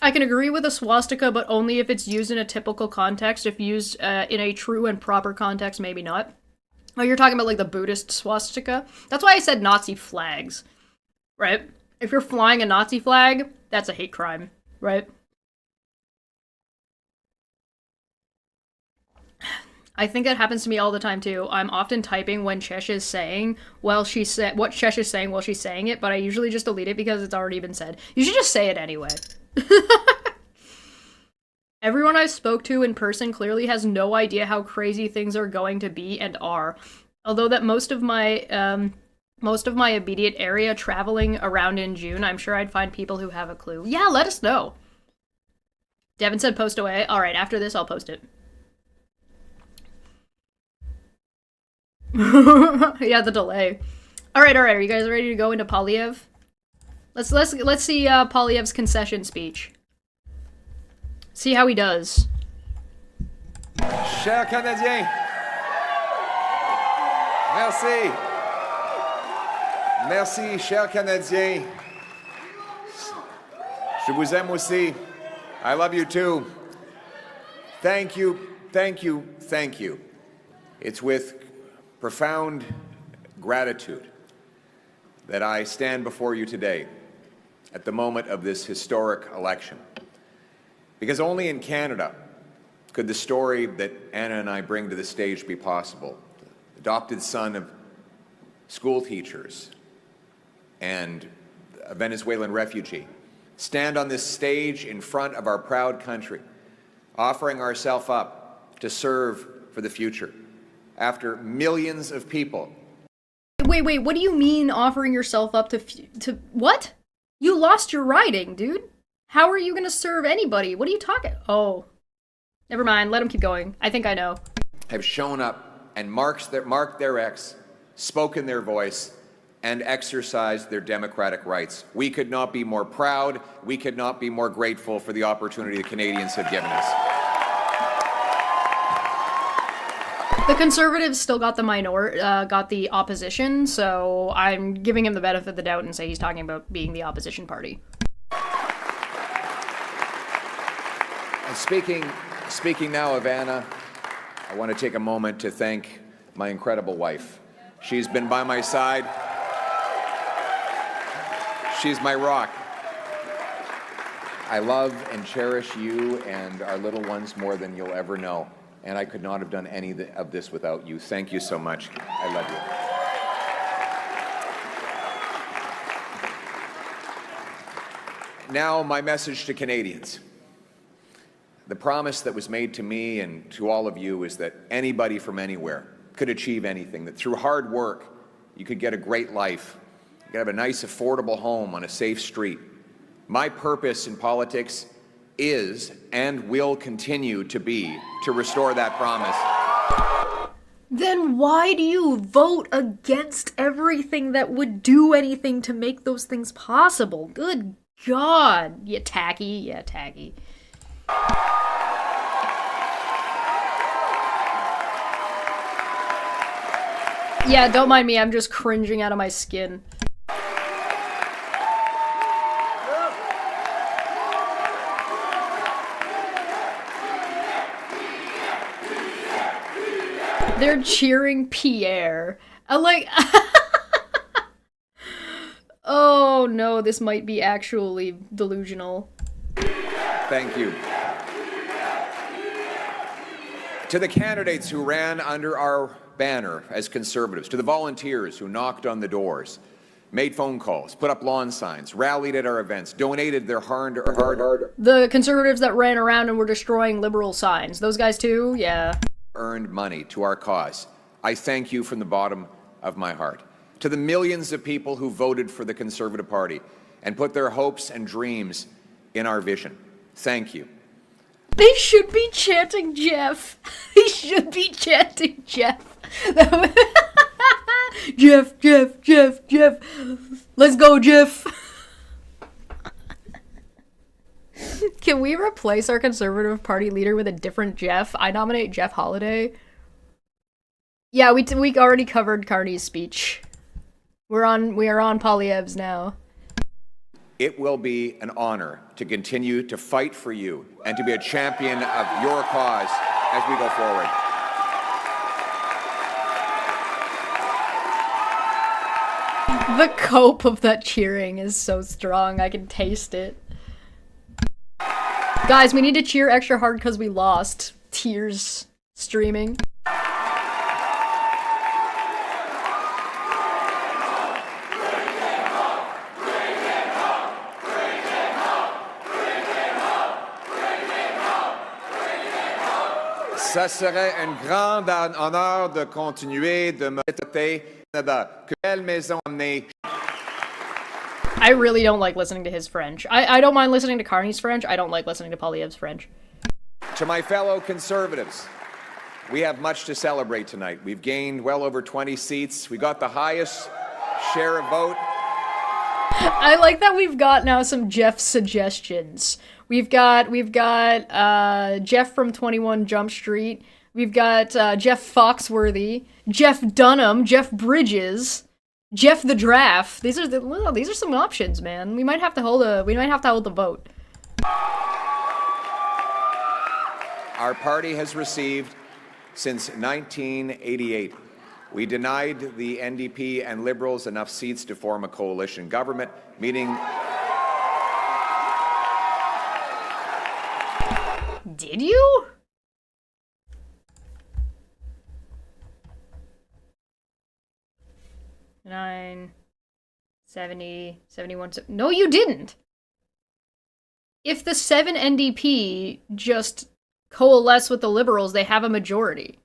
I can agree with a swastika, but only if it's used in a typical context. If used in a true and proper context, maybe not. Oh, you're talking about, like, the Buddhist swastika? That's why I said Nazi flags, right? If you're flying a Nazi flag, that's a hate crime, right? I think that happens to me all the time, too. I'm often typing when Chesh is saying, what Chesh is saying while she's saying it, but I usually just delete it because it's already been said. You should just say it anyway. Everyone I spoke to in person clearly has no idea how crazy things are going to be and are. Although that most of my immediate area traveling around in June, I'm sure I'd find people who have a clue. Yeah, let us know. Devin said post away. Alright, after this I'll post it. Yeah, the delay. Alright, are you guys ready to go into Polyev? Let's see Polyev's concession speech. See how he does. Chers Canadiens, merci. Merci, chers Canadiens. Je vous aime aussi. I love you too. Thank you, thank you, thank you. It's with profound gratitude that I stand before you today at the moment of this historic election. Because only in Canada could the story that Anna and I bring to the stage be possible. Adopted son of school teachers and a Venezuelan refugee. Stand on this stage in front of our proud country, offering ourselves up to serve for the future. After millions of people. Wait, what do you mean offering yourself up to what? You lost your riding, dude. How are you gonna serve anybody? What are you talking? Oh. Never mind, let him keep going. I think I know. Have shown up and marked their X, spoken their voice, and exercised their democratic rights. We could not be more proud, we could not be more grateful for the opportunity the Canadians have given us. The Conservatives still got the opposition, so I'm giving him the benefit of the doubt and say he's talking about being the opposition party. And speaking now of Anna, I want to take a moment to thank my incredible wife. She's been by my side. She's my rock. I love and cherish you and our little ones more than you'll ever know. And I could not have done any of this without you. Thank you so much. I love you. Now, my message to Canadians. The promise that was made to me and to all of you is that anybody from anywhere could achieve anything, that through hard work, you could get a great life. You could have a nice, affordable home on a safe street. My purpose in politics is and will continue to be to restore that promise. Then why do you vote against everything that would do anything to make those things possible? Good God. You tacky. Yeah, tacky. Yeah, don't mind me. I'm just cringing out of my skin. They're cheering Pierre. I'm like, oh no, this might be actually delusional. Thank you. To the candidates who ran under our banner as Conservatives, to the volunteers who knocked on the doors, made phone calls, put up lawn signs, rallied at our events, donated their hard. The Conservatives that ran around and were destroying Liberal signs. Those guys too? Yeah. Earned money to our cause. I thank you from the bottom of my heart. To the millions of people who voted for the Conservative Party and put their hopes and dreams in our vision, thank you. They should be chanting Jeff. They should be chanting Jeff. Jeff, Jeff, Jeff, Jeff. Let's go, Jeff. Can we replace our Conservative Party leader with a different Jeff? I nominate Jeff Holiday. Yeah, we already covered Carney's speech. We are on Poilievre's now. It will be an honor to continue to fight for you and to be a champion of your cause as we go forward. The cope of that cheering is so strong, I can taste it. Guys, we need to cheer extra hard because we lost. Tears streaming. Ça serait un grand honneur de continuer de me traiter Canada. Quelle maison amenée. I really don't like listening to his French. I don't mind listening to Carney's French. I don't like listening to Poilievre's French. To my fellow Conservatives, we have much to celebrate tonight. We've gained well over 20 seats. We got the highest share of vote. I like that we've got now some Jeff suggestions. We've got Jeff from 21 Jump Street. We've got Jeff Foxworthy, Jeff Dunham, Jeff Bridges, Jeff the Draft. These are some options, man. We might have to hold the vote. Our party has received since 1988. We denied the NDP and Liberals enough seats to form a coalition government, meaning... Did you? Nine, 70, 71... No, you didn't! If the 7 NDP just coalesce with the Liberals, they have a majority.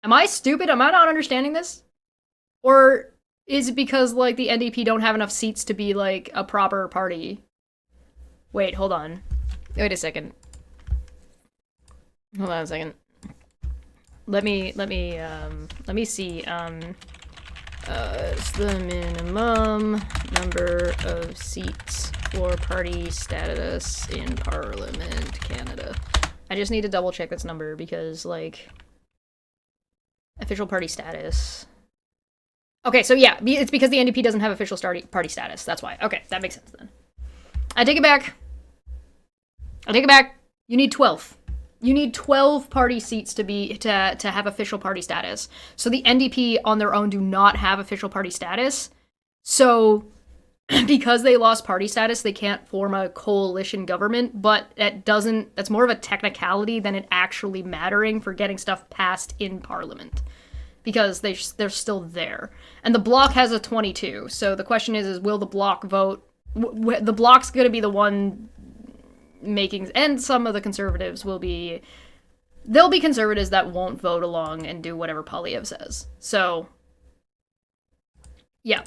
Am I stupid? Am I not understanding this? Or is it because, like, the NDP don't have enough seats to be, like, a proper party? Wait, hold on. Wait a second. Hold on a second. Let me see, it's the minimum number of seats for party status in Parliament, Canada. I just need to double check this number because, like, official party status. Okay, so yeah, it's because the NDP doesn't have official party status. That's why. Okay, that makes sense then. I take it back. I take it back. You need 12. You need 12 party seats to have official party status. So the NDP on their own do not have official party status. So because they lost party status, they can't form a coalition government, but that's more of a technicality than it actually mattering for getting stuff passed in parliament. Because they're still there. And the bloc has a 22. So the question is will the bloc vote? The bloc's going to be the one making, and some of the conservatives there'll be conservatives that won't vote along and do whatever Poilievre says. So yeah,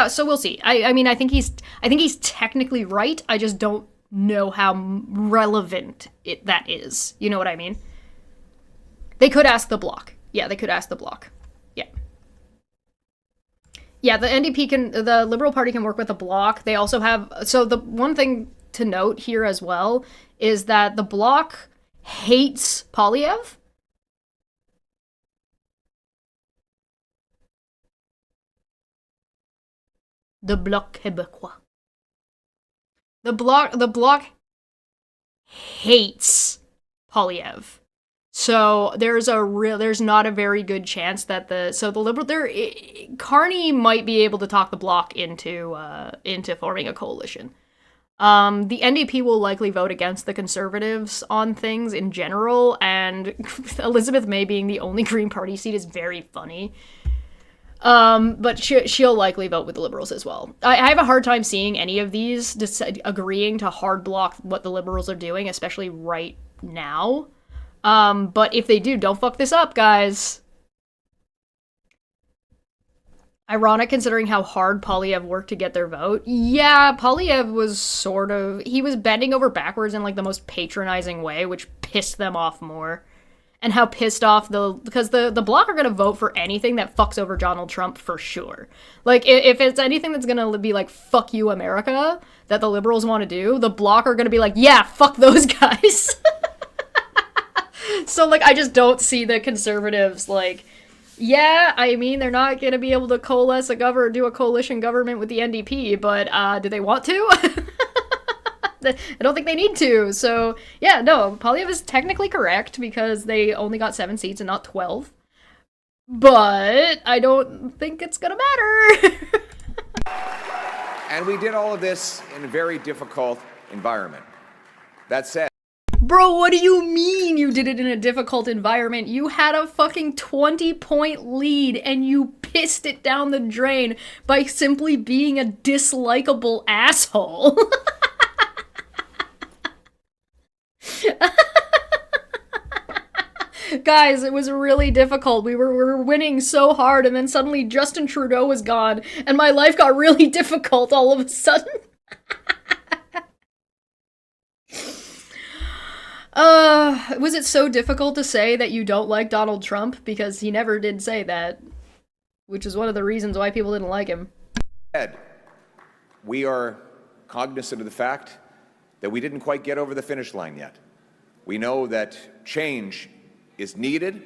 so we'll see. I mean, I think he's technically right. I just don't know how relevant that is. You know what I mean? They could ask the bloc. Yeah, they could ask the bloc. Yeah, the the Liberal Party can work with the bloc. They also have, so the one thing to note here as well is that the bloc hates Poilievre. The Bloc Québécois. The bloc hates Poilievre. So there's not a very good chance that the Liberal Carney might be able to talk the bloc into forming a coalition. The NDP will likely vote against the Conservatives on things in general, and Elizabeth May being the only Green Party seat is very funny. But she'll likely vote with the Liberals as well. I have a hard time seeing any of these agreeing to hard block what the Liberals are doing, especially right now. But if they do, don't fuck this up, guys. Ironic considering how hard Poilievre worked to get their vote. Yeah, Poilievre was he was bending over backwards in like the most patronizing way, which pissed them off more. And how pissed off because the bloc are gonna vote for anything that fucks over Donald Trump for sure. Like, if it's anything that's gonna be like, fuck you, America, that the Liberals want to do, the bloc are gonna be like, yeah, fuck those guys. So, like, I just don't see the Conservatives, like, yeah, I mean, they're not going to be able to coalesce do a coalition government with the NDP, but do they want to? I don't think they need to. So, yeah, no, Poilievre is technically correct because they only got 7 seats and not 12. But I don't think it's going to matter. And we did all of this in a very difficult environment. That said, bro, what do you mean you did it in a difficult environment? You had a fucking 20-point lead and you pissed it down the drain by simply being a dislikable asshole. Guys, it was really difficult. We were winning so hard, and then suddenly Justin Trudeau was gone, and my life got really difficult all of a sudden. Was it so difficult to say that you don't like Donald Trump? Because he never did say that, which is one of the reasons why people didn't like him. Ed, we are cognizant of the fact that we didn't quite get over the finish line yet. We know that change is needed,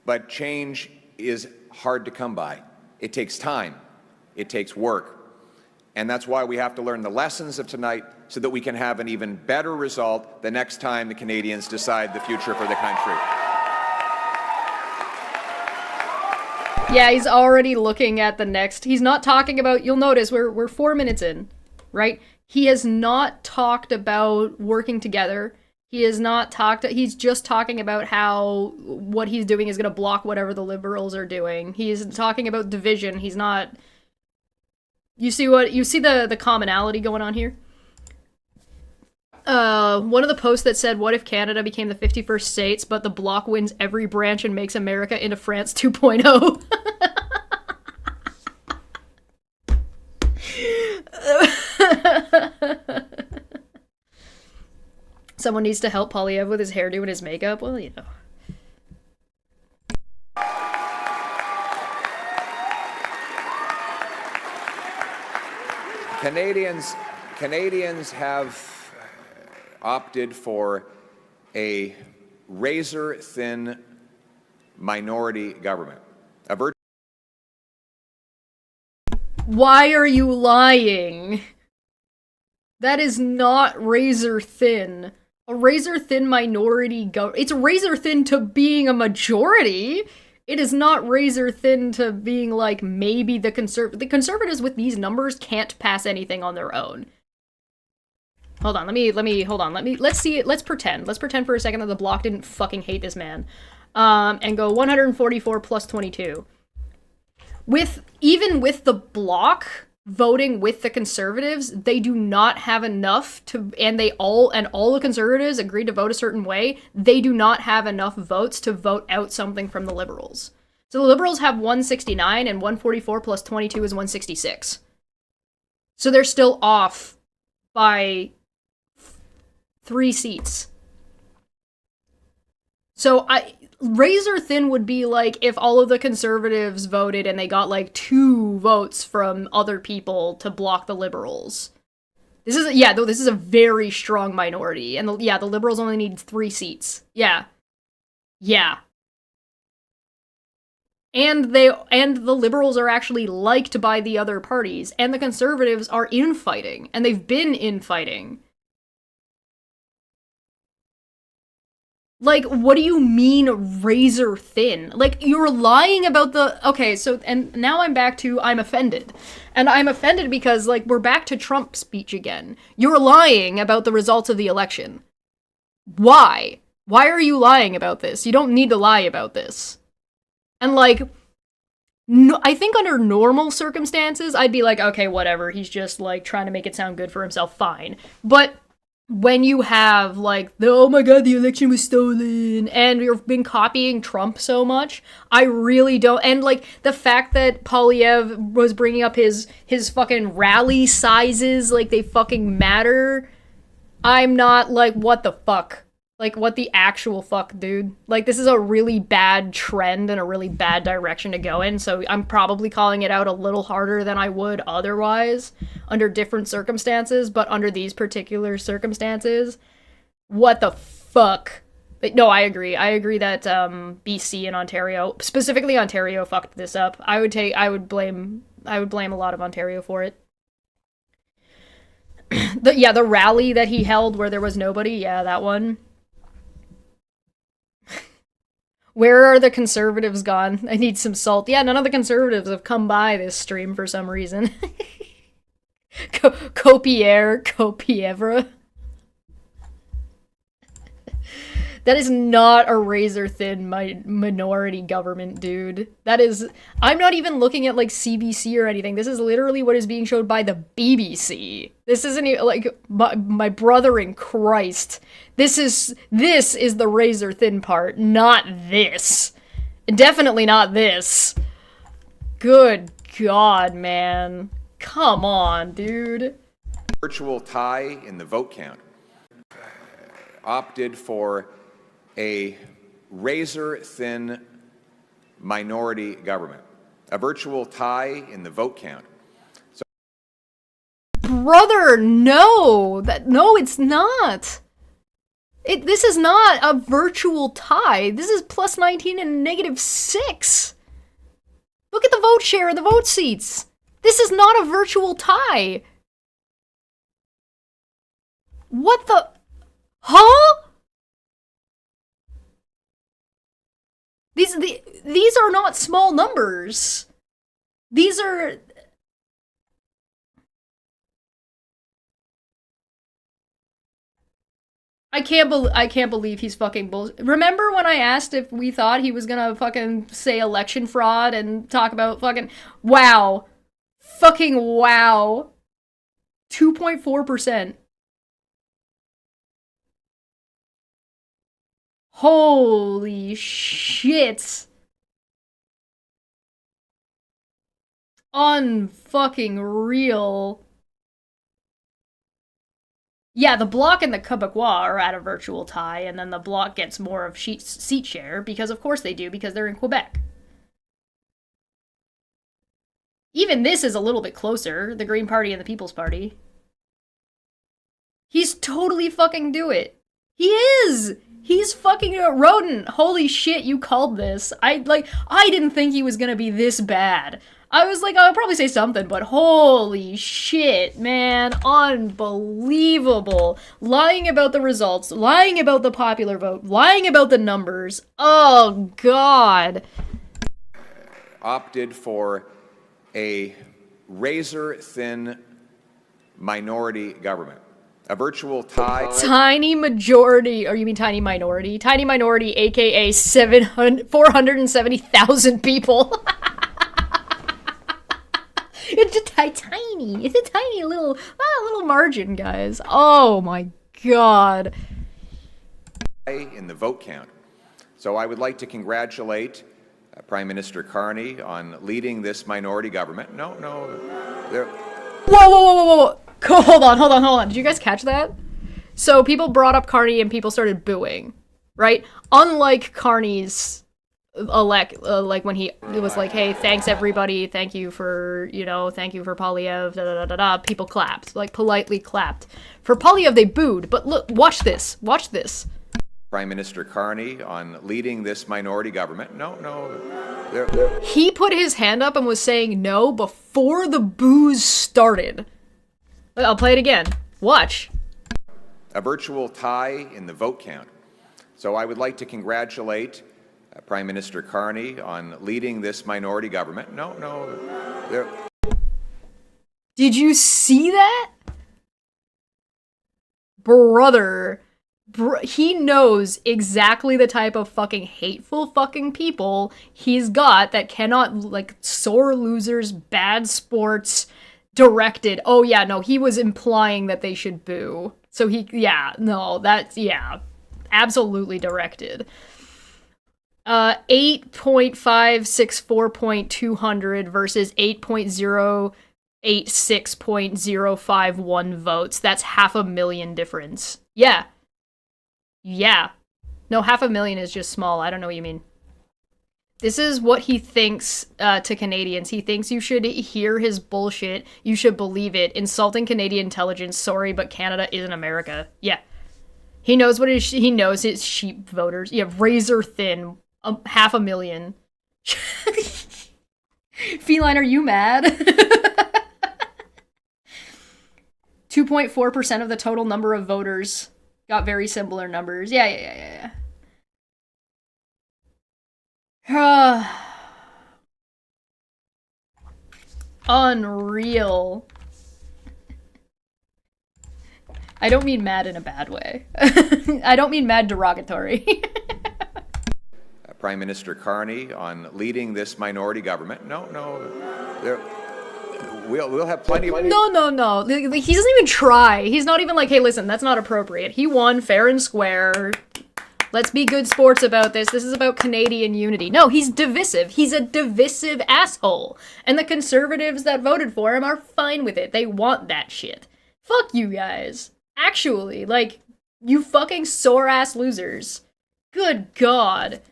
but change is hard to come by. It takes time. It takes work. And that's why we have to learn the lessons of tonight so that we can have an even better result the next time the Canadians decide the future for the country. Yeah, he's already looking at the next. He's not talking about, you'll notice we're 4 minutes in, right? He has not talked about working together. He has not talked, he's just talking about how what he's doing is going to block whatever the Liberals are doing. He's talking about division. He's not, you see the commonality going on here? One of the posts that said, what if Canada became the 51st states, but the bloc wins every branch and makes America into France 2.0? Someone needs to help Poilievre with his hairdo and his makeup. Well, you know. Canadians have opted for a razor-thin minority government. Why are you lying? That is not razor thin. a razor-thin minority it's razor-thin to being a majority. It is not razor-thin to being like maybe the conservatives with these numbers can't pass anything on their own. Hold on, let's see it, let's pretend for a second that the Bloc didn't fucking hate this man. And go 144 plus 22. Even with the Bloc voting with the conservatives, they do not have enough to, and all the conservatives agreed to vote a certain way, they do not have enough votes to vote out something from the liberals. So the liberals have 169, and 144 plus 22 is 166. So they're still off by 3 seats. So razor thin would be like if all of the conservatives voted and they got like 2 votes from other people to block the liberals. This is a very strong minority, and the liberals only need 3 seats. Yeah. And the liberals are actually liked by the other parties, and the conservatives are infighting, and they've been infighting. Like, what do you mean razor thin? Like, you're lying about the... Okay, so, and now I'm back to I'm offended. And I'm offended because, like, we're back to Trump speech again. You're lying about the results of the election. Why? Why are you lying about this? You don't need to lie about this. And, like, no, I think under normal circumstances, I'd be like, okay, whatever, he's just, like, trying to make it sound good for himself, fine. But when you have, like, oh my god, the election was stolen, and you've been copying Trump so much, I really don't, and, like, the fact that Poilievre was bringing up his fucking rally sizes, like, they fucking matter, I'm not, like, what the fuck? Like, what the actual fuck, dude? Like, this is a really bad trend and a really bad direction to go in, so I'm probably calling it out a little harder than I would otherwise under different circumstances, but under these particular circumstances, what the fuck? No, I agree. I agree that BC and Ontario, specifically Ontario, fucked this up. I would blame a lot of Ontario for it. The rally that he held where there was nobody, yeah, that one. Where are the conservatives gone? I need some salt. Yeah, none of the conservatives have come by this stream for some reason. Copievre. That is not a razor-thin minority government, dude. That is... I'm not even looking at, like, CBC or anything. This is literally what is being showed by the BBC. This isn't even, like, my brother in Christ. This is the razor-thin part, not this. Definitely not this. Good God, man. Come on, dude. Virtual tie in the vote count. Opted for a razor-thin minority government. A virtual tie in the vote count. So brother, no! No, it's not! This is not a virtual tie. This is plus 19 and -6. Look at the vote share and the vote seats. This is not a virtual tie. What the... Huh? These are not small numbers. These are... I can't believe he's fucking bullshit. Remember when I asked if we thought he was gonna fucking say election fraud and talk about fucking... Wow. Fucking wow. 2.4%. Holy shit. Unfucking real. Yeah, the Bloc and the Quebecois are at a virtual tie, and then the Bloc gets more of seat share, because of course they do, because they're in Quebec. Even this is a little bit closer, the Green Party and the People's Party. He's totally fucking do it. He is! He's fucking Rodent. Holy shit, you called this. I didn't think he was gonna be this bad. I was like, I'll probably say something, but holy shit, man. Unbelievable. Lying about the results, lying about the popular vote, lying about the numbers. Oh, God. Opted for a razor-thin minority government. A virtual tie. Tiny majority, or you mean tiny minority? Tiny minority, aka 470,000 people. It's just tiny. It's a tiny little margin, guys. Oh my god. In the vote count. So I would like to congratulate Prime Minister Carney on leading this minority government. No. Whoa. Hold on. Did you guys catch that? So people brought up Carney and people started booing, right? Unlike Carney's like when he was like, hey, thanks everybody, thank you for Poilievre, people clapped, like politely clapped. For Poilievre, they booed, but look, watch this. Prime Minister Carney on leading this minority government. No. He put his hand up and was saying no before the boos started. I'll play it again. Watch. A virtual tie in the vote count. So I would like to congratulate Prime Minister Carney on leading this minority government. No. Did you see that? Brother. He knows exactly the type of fucking hateful fucking people he's got that cannot, like, sore losers, bad sports, directed. Oh yeah, no, he was implying that they should boo. So absolutely directed. 8.564.200 versus 8.086.051 votes. That's 500,000 difference. Yeah. No, 500,000 is just small. I don't know what you mean. This is what he thinks to Canadians. He thinks you should hear his bullshit. You should believe it. Insulting Canadian intelligence. Sorry, but Canada isn't America. Yeah. He knows he knows his sheep voters. Yeah, razor thin. 500,000. Feline, are you mad? 2.4% of the total number of voters got very similar numbers. Yeah. Unreal. I don't mean mad in a bad way. I don't mean mad derogatory. Prime Minister Carney on leading this minority government. No. We'll have plenty of... No. He doesn't even try. He's not even like, hey, listen, that's not appropriate. He won fair and square. Let's be good sports about this. This is about Canadian unity. No, he's divisive. He's a divisive asshole. And the Conservatives that voted for him are fine with it. They want that shit. Fuck you guys. Actually, like, you fucking sore-ass losers. Good God.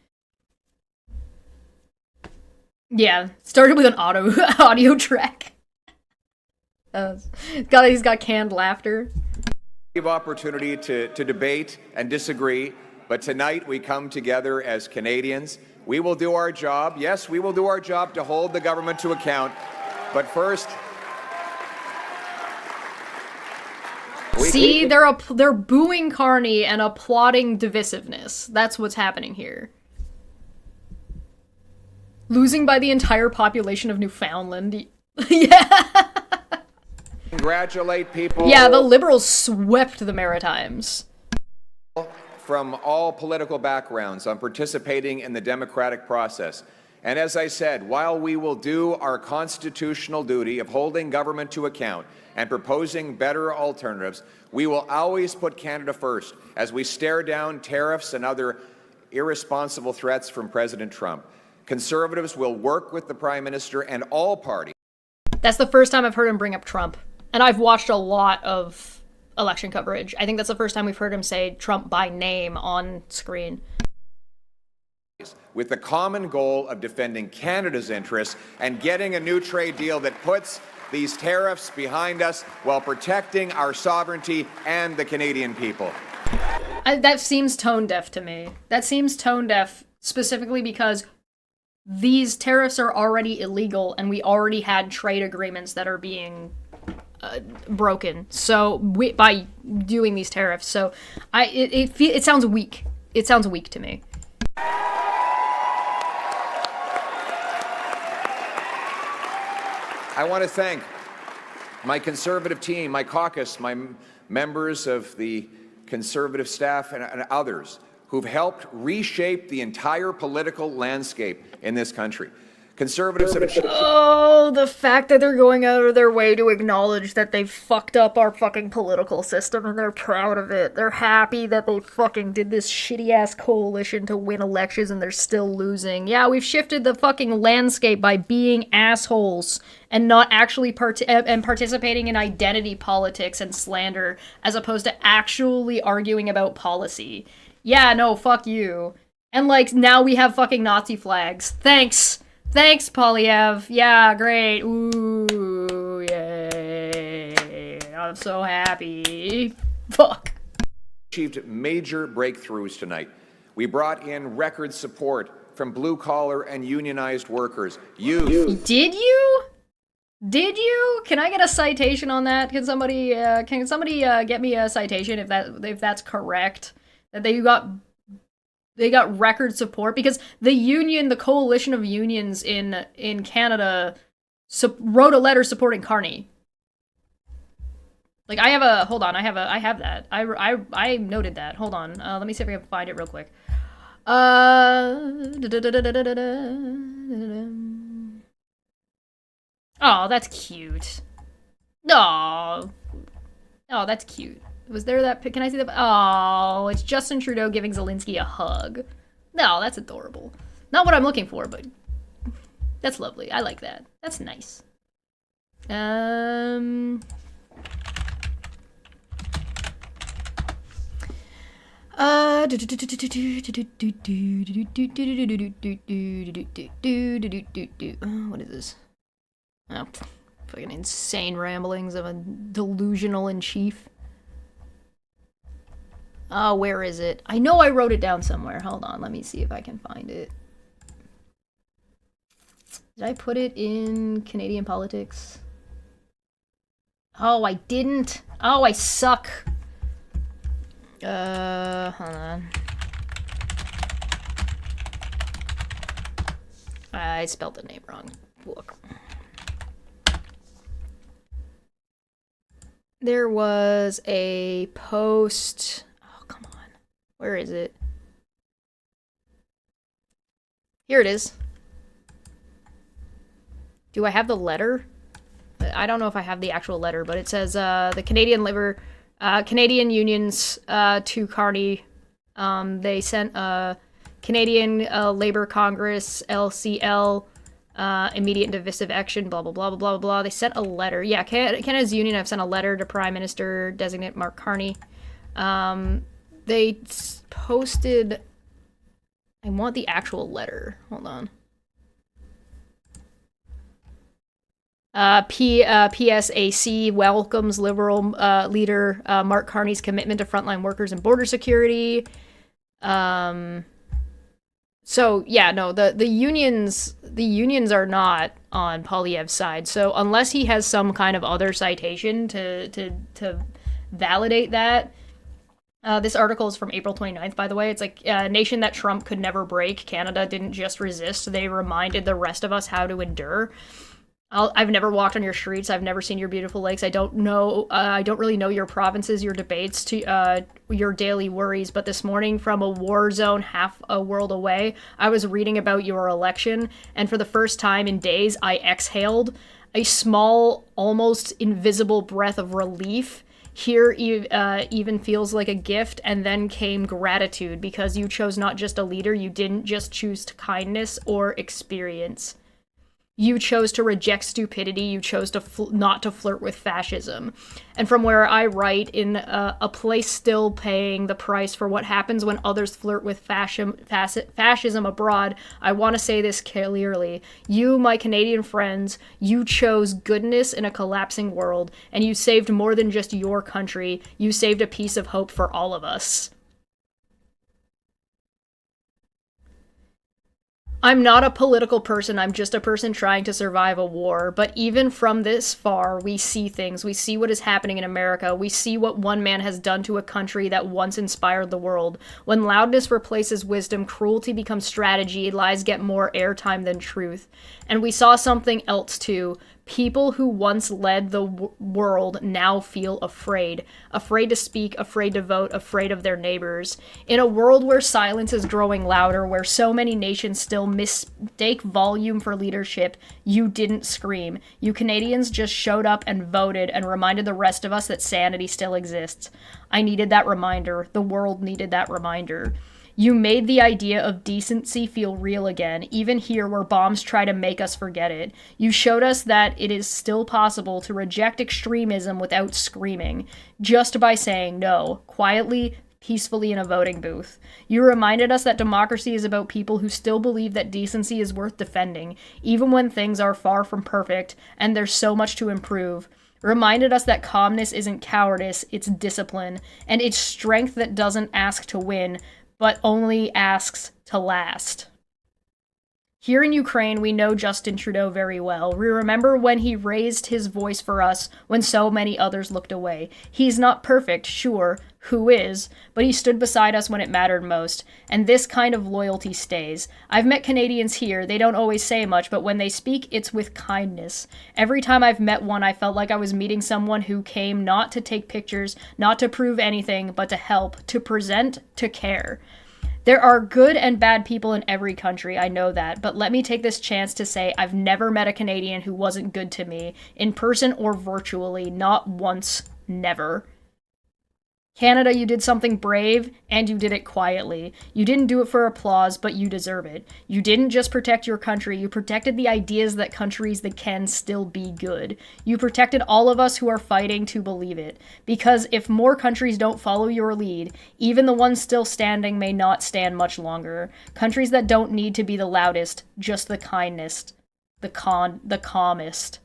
Yeah, started with an audio track. He's got canned laughter. We have opportunity to debate and disagree, but tonight we come together as Canadians. We will do our job. Yes, we will do our job to hold the government to account. But first, see, they're booing Carney and applauding divisiveness. That's what's happening here. Losing by the entire population of Newfoundland. Yeah. Congratulate people. Yeah, the Liberals swept the Maritimes. From all political backgrounds on participating in the democratic process. And as I said, while we will do our constitutional duty of holding government to account and proposing better alternatives, we will always put Canada first as we stare down tariffs and other irresponsible threats from President Trump. Conservatives will work with the Prime Minister and all parties. That's the first time I've heard him bring up Trump. And I've watched a lot of election coverage. I think that's the first time we've heard him say Trump by name on screen. With the common goal of defending Canada's interests and getting a new trade deal that puts these tariffs behind us while protecting our sovereignty and the Canadian people. That seems tone deaf to me. That seems tone deaf specifically because these tariffs are already illegal, and we already had trade agreements that are being broken. So by doing these tariffs, so it sounds weak. It sounds weak to me. I want to thank my Conservative team, my caucus, my members of the Conservative staff, and others who've helped reshape the entire political landscape in this country. Conservatives have achieved. Oh, the fact that they're going out of their way to acknowledge that they fucked up our fucking political system, and they're proud of it. They're happy that they fucking did this shitty-ass coalition to win elections and they're still losing. Yeah, we've shifted the fucking landscape by being assholes and not actually participating in identity politics and slander, as opposed to actually arguing about policy. Yeah, no, fuck you. And, like, now we have fucking Nazi flags. Thanks! Thanks, Polyev. Yeah, great. Ooh, yay. I'm so happy. Fuck. Achieved major breakthroughs tonight. We brought in record support from blue-collar and unionized workers. Did you? Did you? Can I get a citation on that? Can somebody get me a citation if that's correct? That they got record support, because the coalition of unions in Canada wrote a letter supporting Carney. Like, I have that. I noted that. Hold on. Let me see if I can find it real quick. Oh, that's cute. Oh, that's cute. Was there that pic? Can I see that? Oh, it's Justin Trudeau giving Zelensky a hug. No, that's adorable. Not what I'm looking for, but that's lovely. I like that. That's nice. What is this? Oh, fucking insane ramblings of a delusional in chief. Oh, where is it? I know I wrote it down somewhere. Hold on, let me see if I can find it. Did I put it in Canadian politics? Oh, I didn't. Oh, I suck. Hold on. I spelled the name wrong. Look. There was a post. Oh, come on. Where is it? Here it is. Do I have the letter? I don't know if I have the actual letter, but it says the Canadian unions to Carney. They sent Canadian Labour Congress, LCL, immediate and divisive action, blah, blah, blah, blah, blah, blah. They sent a letter. Yeah, Canada's union have sent a letter to Prime Minister designate Mark Carney. They posted... I want the actual letter. Hold on. PSAC welcomes Liberal leader Mark Carney's commitment to frontline workers and border security. So yeah, no, the unions are not on Poilievre's side. So unless he has some kind of other citation to validate that. This article is from April 29th, by the way. It's like a nation that Trump could never break. Canada didn't just resist. They reminded the rest of us how to endure. I've never walked on your streets. I've never seen your beautiful lakes. I don't know. I don't really know your provinces, your debates, to your daily worries. But this morning, from a war zone half a world away, I was reading about your election, and for the first time in days, I exhaled a small, almost invisible breath of relief. Here even feels like a gift, and then came gratitude, because you chose not just a leader. You didn't just choose kindness or experience. You chose to reject stupidity. You chose to not to flirt with fascism. And from where I write, in a place still paying the price for what happens when others flirt with fascism abroad, I want to say this clearly. You, my Canadian friends, you chose goodness in a collapsing world, and you saved more than just your country. You saved a piece of hope for all of us. I'm not a political person, I'm just a person trying to survive a war, but even from this far, we see things. We see what is happening in America. We see what one man has done to a country that once inspired the world. When loudness replaces wisdom, cruelty becomes strategy, lies get more airtime than truth. And we saw something else too. People who once led the world now feel afraid. Afraid to speak, afraid to vote, afraid of their neighbors. In a world where silence is growing louder, where so many nations still mistake volume for leadership, you didn't scream. You Canadians just showed up and voted and reminded the rest of us that sanity still exists. I needed that reminder. The world needed that reminder. You made the idea of decency feel real again, even here where bombs try to make us forget it. You showed us that it is still possible to reject extremism without screaming, just by saying no, quietly, peacefully in a voting booth. You reminded us that democracy is about people who still believe that decency is worth defending, even when things are far from perfect and there's so much to improve. Reminded us that calmness isn't cowardice, it's discipline, and it's strength that doesn't ask to win, but only asks to last. Here in Ukraine, we know Justin Trudeau very well. We remember when he raised his voice for us when so many others looked away. He's not perfect, sure, who is, but he stood beside us when it mattered most, and this kind of loyalty stays. I've met Canadians here, they don't always say much, but when they speak, it's with kindness. Every time I've met one, I felt like I was meeting someone who came not to take pictures, not to prove anything, but to help, to present, to care. There are good and bad people in every country, I know that, but let me take this chance to say I've never met a Canadian who wasn't good to me, in person or virtually, not once, never. Canada, you did something brave, and you did it quietly. You didn't do it for applause, but you deserve it. You didn't just protect your country, you protected the ideas that countries that can still be good. You protected all of us who are fighting to believe it. Because if more countries don't follow your lead, even the ones still standing may not stand much longer. Countries that don't need to be the loudest, just the kindest, the calmest.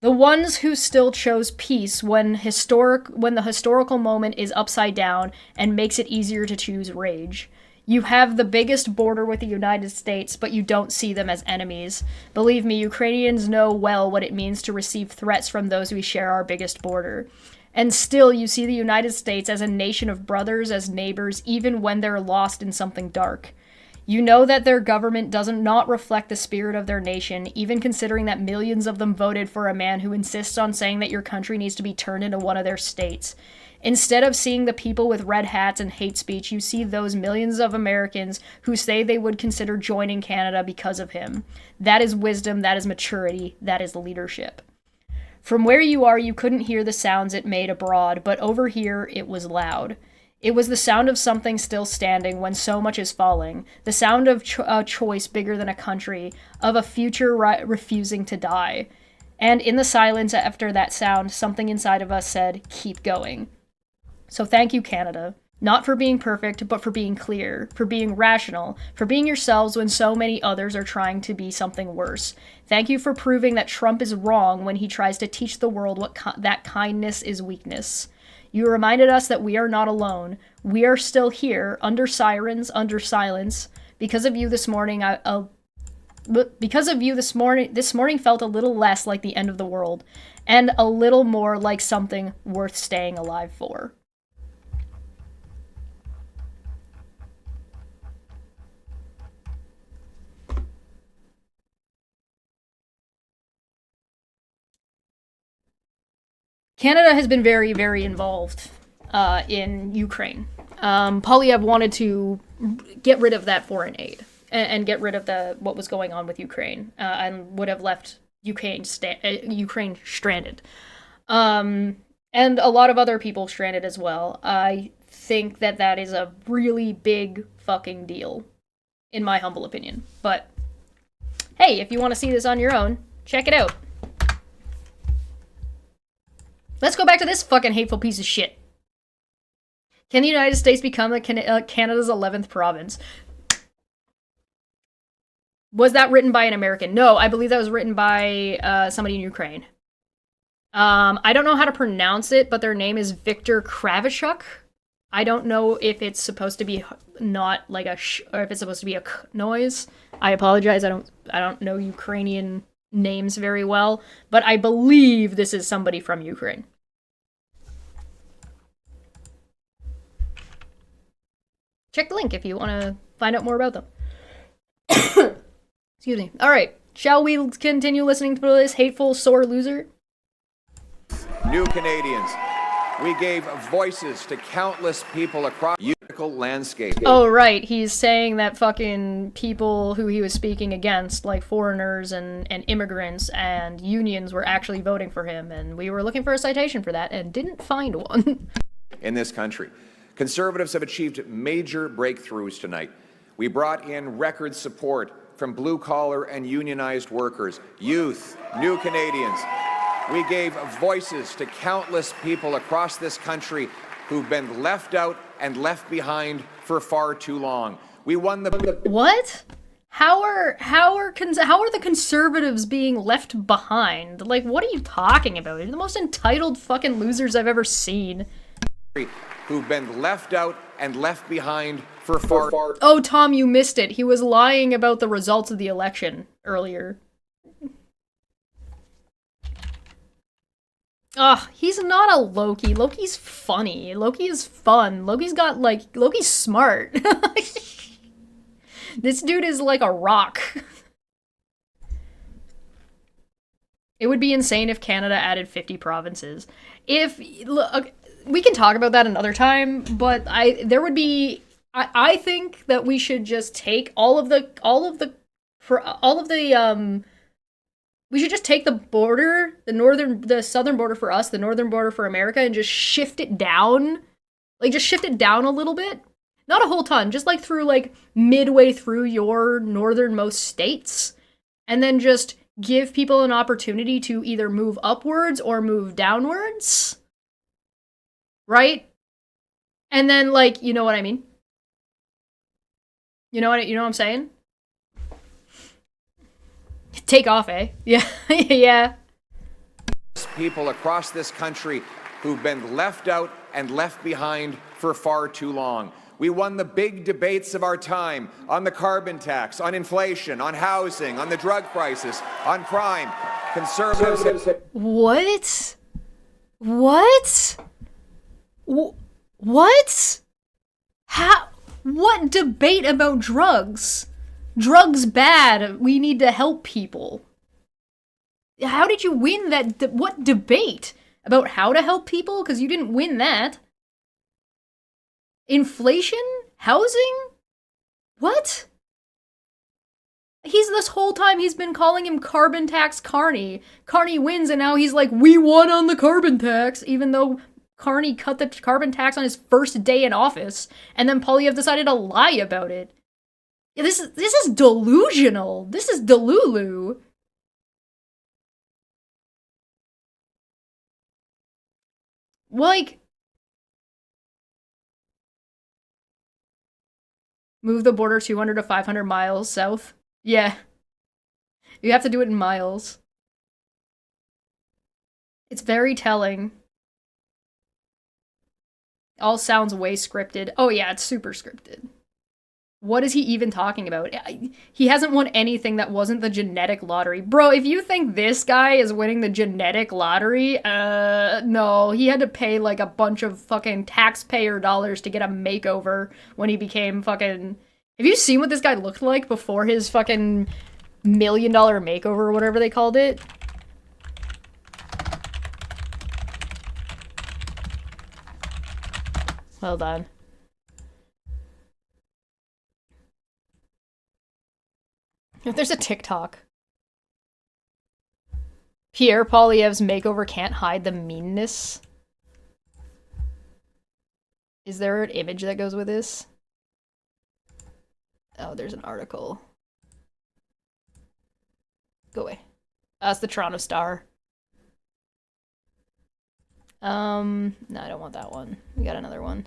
The ones who still chose peace when the historical moment is upside down and makes it easier to choose rage. You have the biggest border with the United States, but you don't see them as enemies. Believe me, Ukrainians know well what it means to receive threats from those we share our biggest border. And still, you see the United States as a nation of brothers, as neighbors, even when they're lost in something dark. You know that their government does not reflect the spirit of their nation, even considering that millions of them voted for a man who insists on saying that your country needs to be turned into one of their states. Instead of seeing the people with red hats and hate speech, you see those millions of Americans who say they would consider joining Canada because of him. That is wisdom, that is maturity, that is leadership. From where you are, you couldn't hear the sounds it made abroad, but over here, it was loud. It was the sound of something still standing when so much is falling, the sound of a choice bigger than a country, of a future refusing to die. And in the silence after that sound, something inside of us said, keep going. So thank you, Canada. Not for being perfect, but for being clear, for being rational, for being yourselves when so many others are trying to be something worse. Thank you for proving that Trump is wrong when he tries to teach the world that kindness is weakness. You reminded us that we are not alone. We are still here, under sirens, under silence. Because of you this morning, this morning felt a little less like the end of the world, and a little more like something worth staying alive for. Canada has been very, very involved in Ukraine. Poilievre wanted to get rid of that foreign aid and get rid of what was going on with Ukraine and would have left Ukraine stranded. And a lot of other people stranded as well. I think that is a really big fucking deal, in my humble opinion. But hey, if you want to see this on your own, check it out. Let's go back to this fucking hateful piece of shit. Can the United States become Canada's 11th province? Was that written by an American? No, I believe that was written by somebody in Ukraine. I don't know how to pronounce it, but their name is Viktor Kravchuk. I don't know if it's supposed to be not like a sh, or if it's supposed to be a k noise. I apologize. I don't know Ukrainian names very well, but I believe this is somebody from Ukraine. Check the link if you want to find out more about them. Excuse me. All right. Shall we continue listening to this hateful, sore loser? New Canadians. We gave voices to countless people across the unical landscape. Oh, right. He's saying that fucking people who he was speaking against, like foreigners and immigrants and unions, were actually voting for him, and we were looking for a citation for that and didn't find one. In this country, Conservatives have achieved major breakthroughs tonight. We brought in record support from blue-collar and unionized workers, youth, New Canadians. We gave voices to countless people across this country who've been left out and left behind for far too long. We won the... What? How are the Conservatives being left behind? Like, what are you talking about? You're the most entitled fucking losers I've ever seen. Who've been left out and left behind for far... Oh, Tom, you missed it. He was lying about the results of the election earlier. Ugh, he's not a Loki. Loki's funny. Loki is fun. Loki's smart. This dude is like a rock. It would be insane if Canada added 50 provinces. Look, we can talk about that another time, but I think that we should just take we should just take the border, the southern border for us, the northern border for America, and just shift it down. Like, just shift it down a little bit. Not a whole ton, just like through, like, midway through your northernmost states. And then just give people an opportunity to either move upwards or move downwards. Right? And then, like, you know what I mean? You know what I'm saying? Take off, eh? Yeah, yeah. People across this country who've been left out and left behind for far too long. We won the big debates of our time on the carbon tax, on inflation, on housing, on the drug crisis, on crime. Conservatives... What? What? What? How? What debate about drugs? Drugs bad. We need to help people. How did you win that? What debate? About how to help people? Because you didn't win that. Inflation? Housing? What? This whole time he's been calling him carbon tax Carney. Carney wins and now he's like, we won on the carbon tax, even though Carney cut the carbon tax on his first day in office, and then Poilievre decided to lie about it. Yeah, this is delusional. This is Delulu. Like, move the border 200 to 500 miles south. Yeah. You have to do it in miles. It's very telling. All sounds way scripted. Oh yeah, it's super scripted. What is he even talking about? He hasn't won anything that wasn't the genetic lottery. Bro, if you think this guy is winning the genetic lottery, no. He had to pay like a bunch of fucking taxpayer dollars to get a makeover when he became fucking... Have you seen what this guy looked like before his fucking $1 million makeover or whatever they called it? Well done. There's a TikTok. Pierre Poilievre's makeover can't hide the meanness. Is there an image that goes with this? Oh, there's an article. Go away. That's the Toronto Star. No, I don't want that one. We got another one.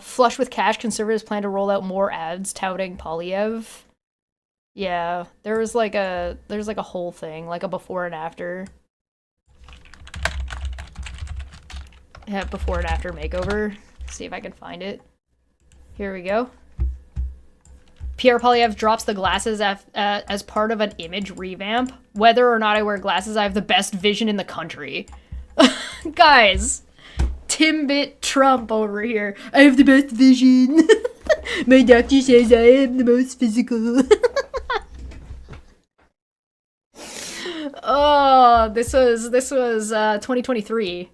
Flush with cash, Conservatives plan to roll out more ads touting Poilievre. Yeah, there's like a whole thing, like a before and after. before and after makeover. See if I can find it. Here we go. Pierre Poilievre drops the glasses as part of an image revamp. Whether or not I wear glasses, I have the best vision in the country. Guys, Timbit Trump over here. I have the best vision. My doctor says I am the most physical. Oh, this was 2023.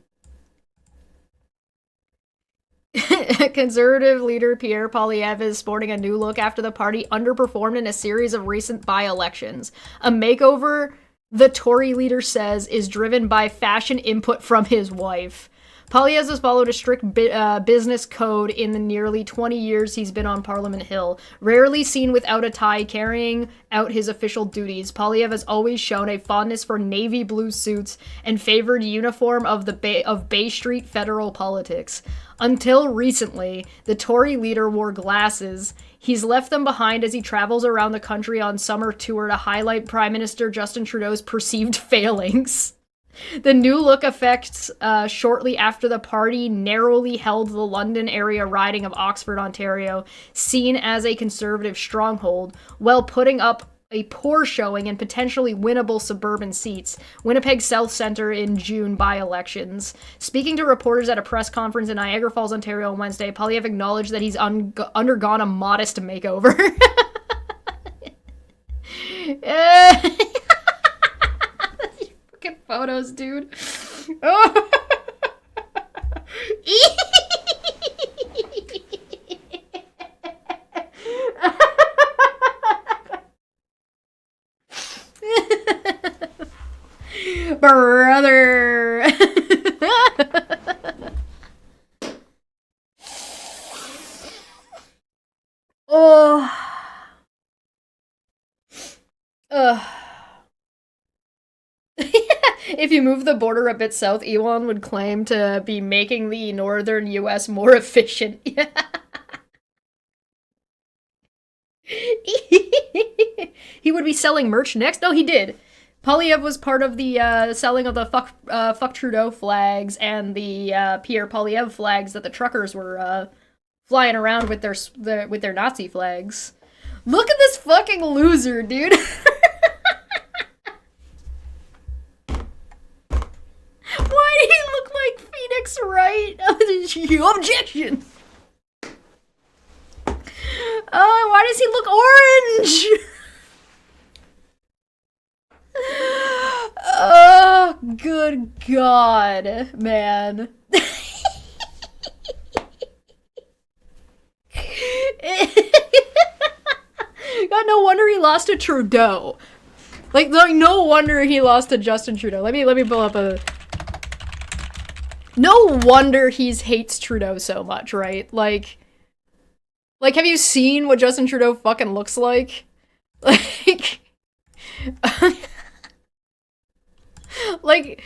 Conservative leader Pierre Poilievre is sporting a new look after the party underperformed in a series of recent by-elections. A makeover, the Tory leader says, is driven by fashion input from his wife. Poilievre has followed a strict business code in the nearly 20 years he's been on Parliament Hill. Rarely seen without a tie carrying out his official duties, Poilievre has always shown a fondness for navy blue suits and favored uniform of Bay Street federal politics. Until recently, the Tory leader wore glasses. He's left them behind as he travels around the country on summer tour to highlight Prime Minister Justin Trudeau's perceived failings. The new look affects shortly after the party narrowly held the London area riding of Oxford, Ontario, seen as a conservative stronghold, while putting up a poor showing in potentially winnable suburban seats, Winnipeg South Centre in June by-elections. Speaking to reporters at a press conference in Niagara Falls, Ontario on Wednesday, Poilievre acknowledged that he's undergone a modest makeover. Fucking photos, dude. Oh. Brother. Oh. If you move the border a bit south, Elon would claim to be making the northern US more efficient. He would be selling merch next? No, he did. Poilievre was part of the selling of the fuck Trudeau flags and the Pierre Poilievre flags that the truckers were flying around with their Nazi flags. Look at this fucking loser, dude. Why did he look like Phoenix Wright? Objection! Why does he look orange? Oh, good God, man. God, no wonder he lost to Trudeau. Like, no wonder he lost to Justin Trudeau. Let me pull up a... No wonder he hates Trudeau so much, right? Like, have you seen what Justin Trudeau fucking looks like? Like... like...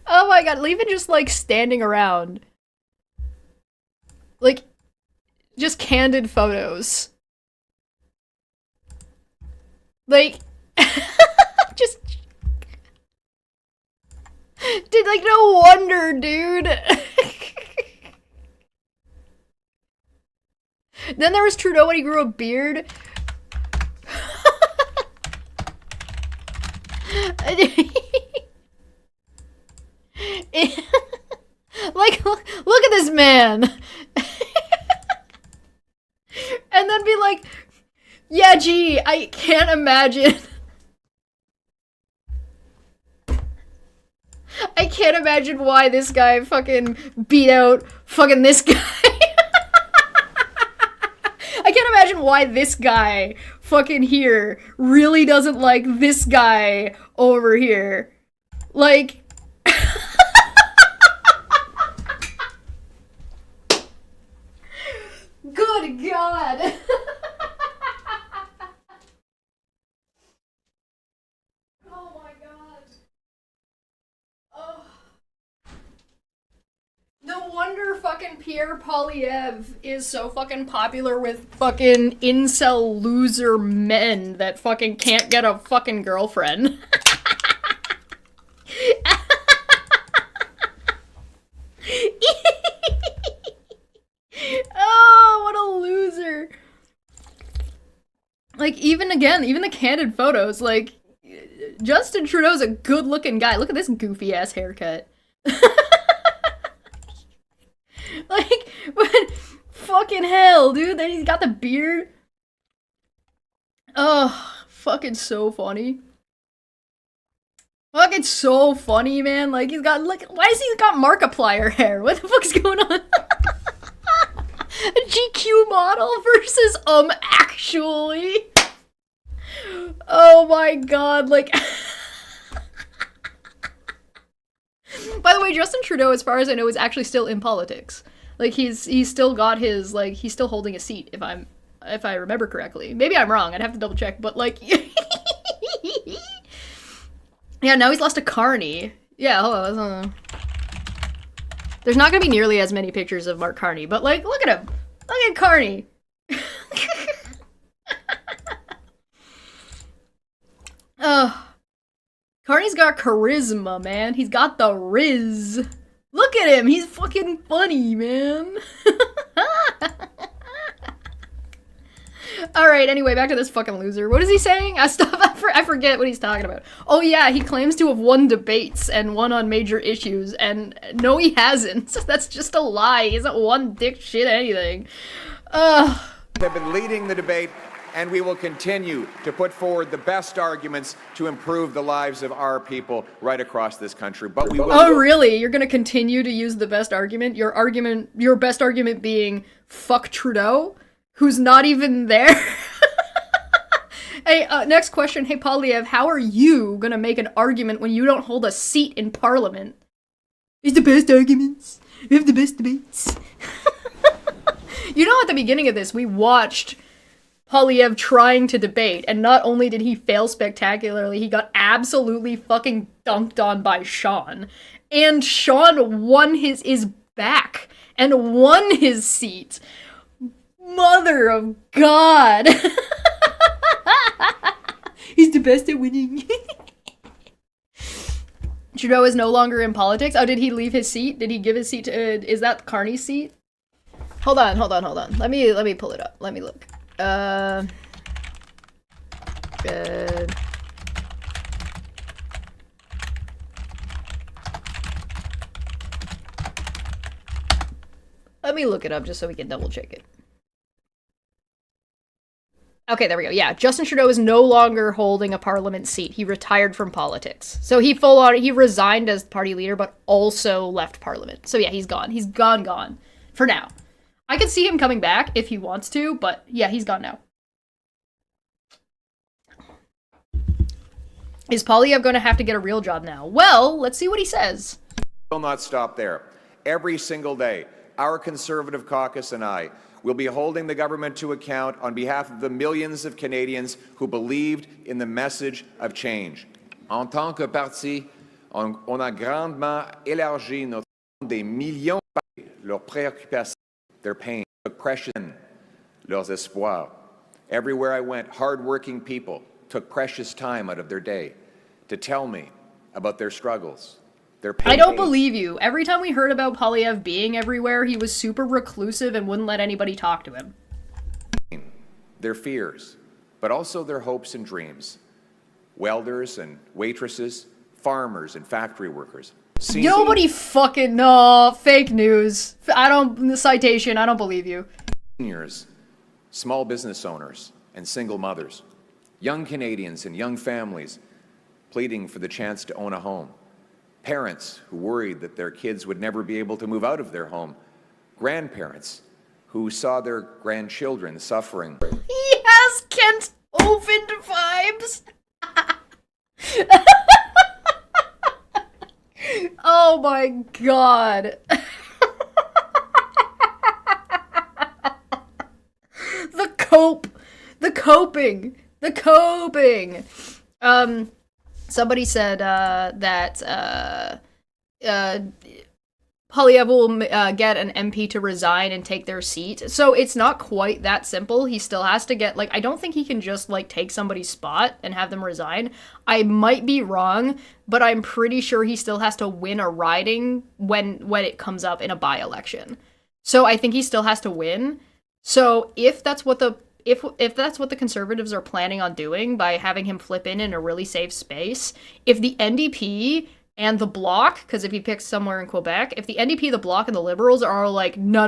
oh my God, even just, like, standing around. Like, just candid photos. Like... just... Dude, like, no wonder, dude. Then there was Trudeau when he grew a beard. Like, look at this man. And then be like, yeah, gee, I can't imagine. I can't imagine why this guy fucking beat out fucking this guy. I can't imagine why this guy fucking here really doesn't like this guy over here. Like... Good God. Oh my God. Oh. No wonder fucking Pierre Poilievre is so fucking popular with fucking incel loser men that fucking can't get a fucking girlfriend. Like, even the candid photos, like, Justin Trudeau's a good-looking guy. Look at this goofy-ass haircut. Like, but fucking hell, dude. Then he's got the beard. Oh, fucking so funny. Fucking so funny, man. Like, he's got, like, why has he got Markiplier hair? What the fuck's going on? A GQ model versus, actually. Oh my god, like... By the way, Justin Trudeau, as far as I know, is actually still in politics. Like, he's still got his, like, he's still holding a seat, if I remember correctly. Maybe I'm wrong, I'd have to double check, but, like... Yeah, now he's lost to Carney. Yeah, hold on. There's not gonna be nearly as many pictures of Mark Carney, but, like, look at him. Look at Carney. Carney's got charisma, man. He's got the riz. Look at him. He's fucking funny, man. Alright, anyway, back to this fucking loser. What is he saying? I forget what he's talking about. Oh yeah, he claims to have won debates and won on major issues, and no he hasn't. That's just a lie. He hasn't won dick shit anything. They've been leading the debate, and we will continue to put forward the best arguments to improve the lives of our people right across this country. But we will. Oh really? You're gonna continue to use the best argument? Your best argument being fuck Trudeau? Who's not even there? Hey, next question. Hey, Polyev, how are you gonna make an argument when you don't hold a seat in Parliament? It's the best arguments. We have the best debates. You know, at the beginning of this, we watched Polyev trying to debate, and not only did he fail spectacularly, he got absolutely fucking dunked on by Sean. And Sean won his back and won his seat. Mother of God! He's the best at winning. Trudeau is no longer in politics. Oh, did he leave his seat? Did he give his seat to... is that Carney's seat? Hold on. Let me pull it up. Let me look. Good. Let me look it up just so we can double check it. Okay, there we go. Yeah, Justin Trudeau is no longer holding a parliament seat. He retired from politics. So he resigned as party leader, but also left parliament. So yeah, he's gone. He's gone. For now. I could see him coming back if he wants to, but yeah, he's gone now. Is Polyev going to have to get a real job now? Well, let's see what he says. Will not stop there. Every single day, our Conservative caucus and I will be holding the government to account on behalf of the millions of Canadians who believed in the message of change. En tant que parti, on a grandement élargi notre des millions de leurs préoccupations, their pain, took precious in leurs espoirs. Everywhere I went, hard-working people took precious time out of their day to tell me about their struggles. I don't believe you. Every time we heard about Polyev being everywhere, he was super reclusive and wouldn't let anybody talk to him. Their fears, but also their hopes and dreams. Welders and waitresses, farmers and factory workers. Nobody fucking... No, fake news. I don't believe you. Seniors, small business owners, and single mothers. Young Canadians and young families pleading for the chance to own a home. Parents who worried that their kids would never be able to move out of their home. Grandparents who saw their grandchildren suffering. He has Kent Ovind vibes. Oh my god. The coping. Somebody said that Polyev will get an MP to resign and take their seat. So it's not quite that simple. He still has to get, like, I don't think he can just, like, take somebody's spot and have them resign. I might be wrong, but I'm pretty sure he still has to win a riding when it comes up in a by-election. So I think he still has to win. So if that's what if that's what the Conservatives are planning on doing by having him flip in a really safe space, if the NDP and the Bloc, because if he picks somewhere in Quebec, if the NDP, the Bloc, and the Liberals are like, no,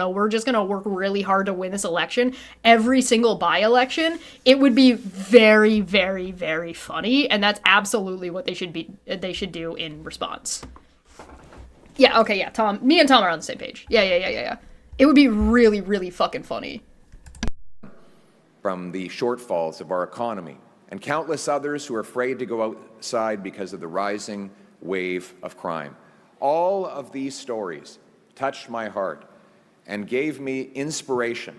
we're just gonna work really hard to win this election, every single by-election, it would be very, very, very funny, and that's absolutely what they should do in response. Yeah, okay, yeah, Tom, me and Tom are on the same page. Yeah. It would be really, really fucking funny. From the shortfalls of our economy, and countless others who are afraid to go outside because of the rising wave of crime. All of these stories touched my heart and gave me inspiration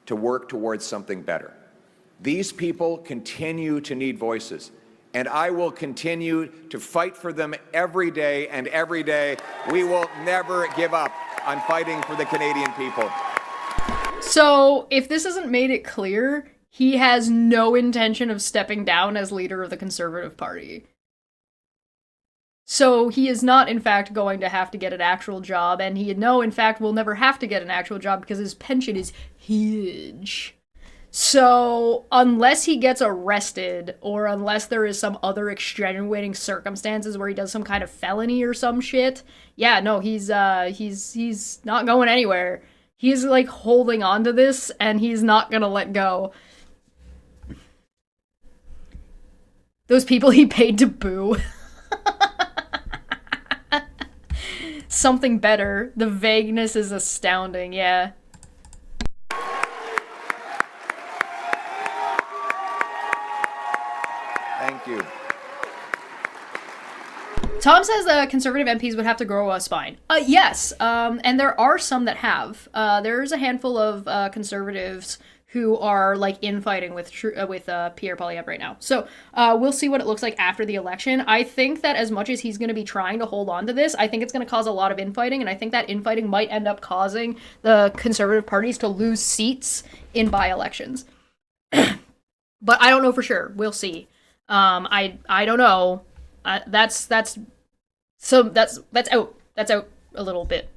to work towards something better. These people continue to need voices, and I will continue to fight for them every day, and every day we will never give up on fighting for the Canadian people. So, if this hasn't made it clear, he has no intention of stepping down as leader of the Conservative Party. So he is not, in fact, going to have to get an actual job, and in fact, will never have to get an actual job because his pension is huge. So, unless he gets arrested, or unless there is some other extenuating circumstances where he does some kind of felony or some shit, yeah, no, he's not going anywhere. He's, like, holding on to this, and he's not gonna let go. Those people he paid to boo. Something better. The vagueness is astounding, yeah. Thank you. Tom says that Conservative MPs would have to grow a spine. Yes, and there are some that have. There's a handful of Conservatives who are, like, infighting with Pierre Poilievre right now. So, we'll see what it looks like after the election. I think that as much as he's going to be trying to hold on to this, I think it's going to cause a lot of infighting, and I think that infighting might end up causing the Conservative parties to lose seats in by-elections. But I don't know for sure. We'll see. I don't know. That's out. That's out a little bit.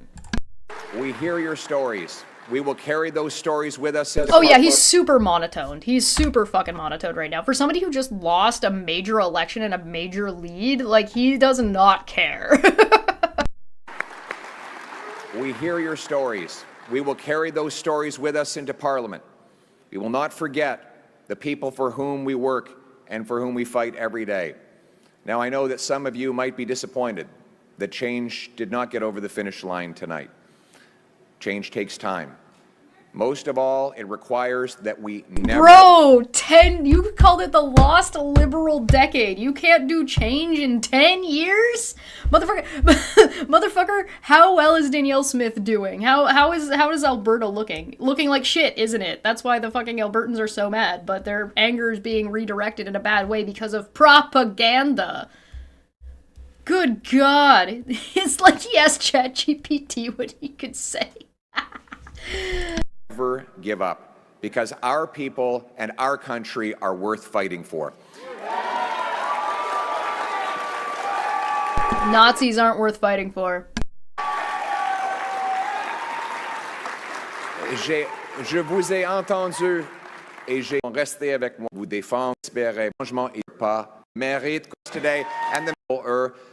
We hear your stories. We will carry those stories with us. Oh yeah, he's super monotoned. He's super fucking monotoned right now. For somebody who just lost a major election and a major lead, like, he does not care. We hear your stories. We will carry those stories with us into Parliament. We will not forget the people for whom we work and for whom we fight every day. Now, I know that some of you might be disappointed that change did not get over the finish line tonight. Change takes time. Most of all, it requires that we never... Bro, you called it the lost liberal decade. You can't do change in 10 years? Motherfucker, how well is Danielle Smith doing? How is Alberta looking? Looking like shit, isn't it? That's why the fucking Albertans are so mad, but their anger is being redirected in a bad way because of propaganda. Good God. It's like he asked ChatGPT what he could say. Never give up, because our people and our country are worth fighting for. Nazis aren't worth fighting for. Je vous ai entendu et j'ai resté avec moi. Vous défendre, espérer, changement et pas mérite today, and the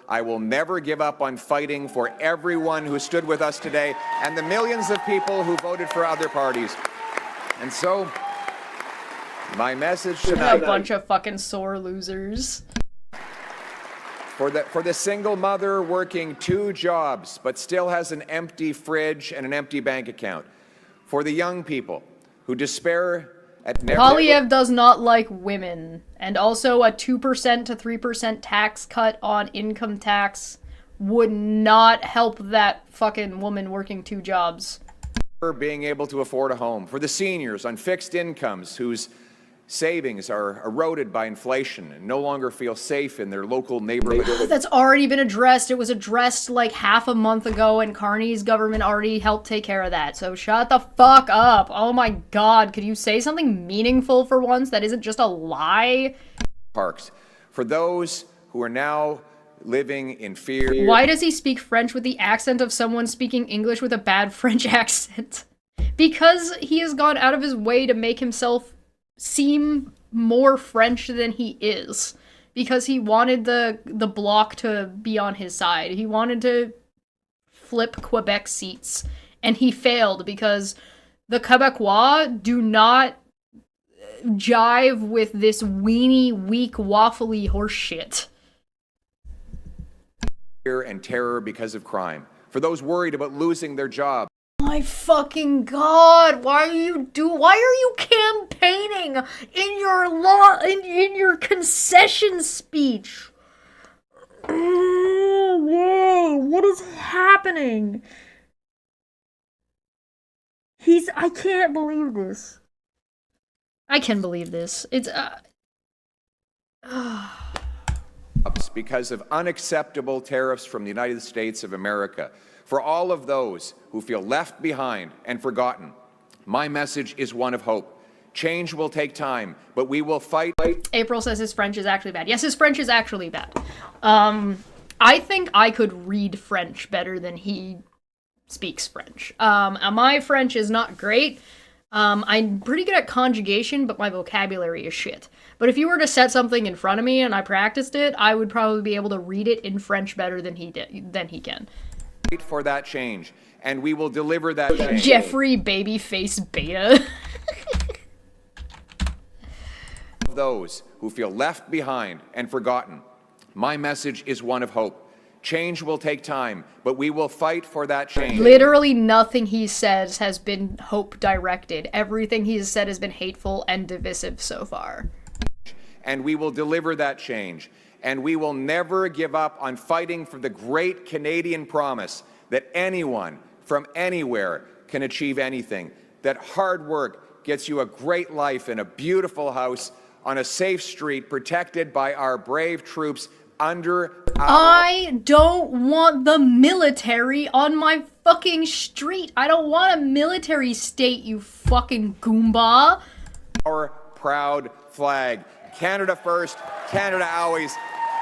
I will never give up on fighting for everyone who stood with us today and the millions of people who voted for other parties. And so, my message tonight... A bunch of fucking sore losers. For the single mother working 2 jobs but still has an empty fridge and an empty bank account. For the young people who despair at never... Poilievre does not like women. And also a 2% to 3% tax cut on income tax would not help that fucking woman working 2 jobs. Being able to afford a home. For the seniors on fixed incomes whose savings are eroded by inflation and no longer feel safe in their local neighborhood. That's already been addressed. It was addressed like half a month ago, and Carney's government already helped take care of that. So shut the fuck up. Oh my God, could you say something meaningful for once that isn't just a lie? Parks. For those who are now living in fear. Why does he speak French with the accent of someone speaking English with a bad French accent? because he has gone out of his way to make himself seem more French than he is. Because he wanted the Bloc to be on his side. He wanted to flip Quebec seats. And he failed because the Quebecois do not jive with this weenie, weak, waffly horse shit. Fear and terror because of crime. For those worried about losing their job. My fucking god, why are you campaigning in your concession speech? Whoa, what is happening? I can't believe this. I can believe this. It's Because of unacceptable tariffs from the United States of America. For all of those who feel left behind and forgotten, my message is one of hope. Change will take time, but we will fight. April says his French is actually bad. Yes, his French is actually bad. I think I could read French better than he speaks French. My French is not great. I'm pretty good at conjugation, but my vocabulary is shit. But if you were to set something in front of me and I practiced it, I would probably be able to read it in French better than he can. For that change, and we will deliver that change. Jeffrey Babyface Beta. Those who feel left behind and forgotten, my message is one of hope. Change will take time, but we will fight for that change. Literally nothing he says has been hope directed. Everything he has said has been hateful and divisive so far. And we will deliver that change. And we will never give up on fighting for the great Canadian promise that anyone from anywhere can achieve anything. That hard work gets you a great life in a beautiful house on a safe street protected by our brave troops under our... I don't want the military on my fucking street. I don't want a military state, you fucking Goomba. Our proud flag. Canada first, Canada always.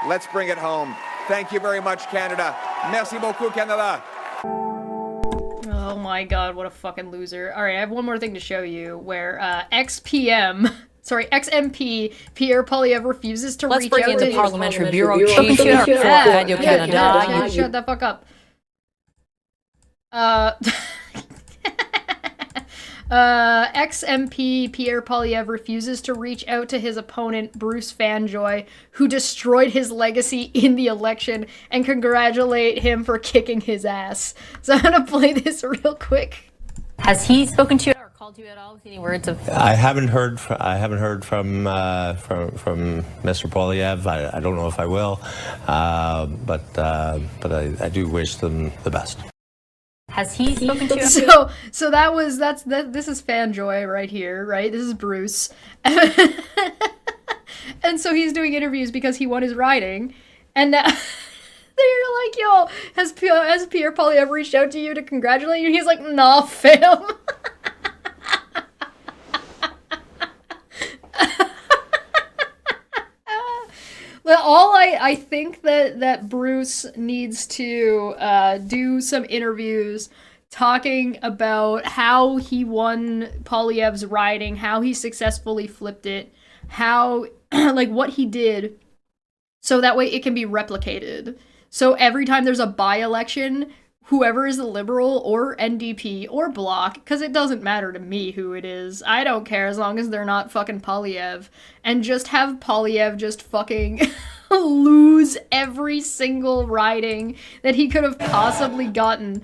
Let's bring it home. Thank you very much, Canada. Merci beaucoup, Canada. Oh my god, what a fucking loser. Alright, I have one more thing to show you where XMP Pierre Poilievre refuses to reach out to his... Let's bring in the Parliamentary Bureau Chief here for Radio Canada. Shut the fuck up. XMP Pierre Poilievre refuses to reach out to his opponent, Bruce Fanjoy, who destroyed his legacy in the election, and congratulate him for kicking his ass. So I'm gonna play this real quick. Has he spoken to you or called you at all with any words of... I haven't heard from Mr. Poilievre. I don't know if I will, but I do wish them the best. Has he spoken to you? So this is Fanjoy right here, right? This is Bruce. And so he's doing interviews because he won his riding. And they're like, yo, has Pierre Poilievre reached out to you to congratulate you? He's like, nah, fam. Well, I think that Bruce needs to do some interviews talking about how he won Poilievre's riding, how he successfully flipped it, how, like, what he did, so that way it can be replicated. So every time there's a by-election, whoever is the Liberal or NDP or Bloc, because it doesn't matter to me who it is, I don't care as long as they're not fucking Poilievre, and just have Poilievre just fucking lose every single riding that he could have possibly gotten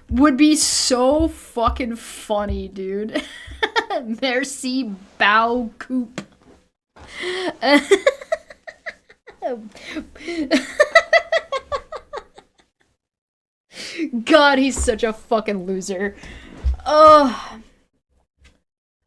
would be so fucking funny, dude. Merci, Bao Coop. God, he's such a fucking loser.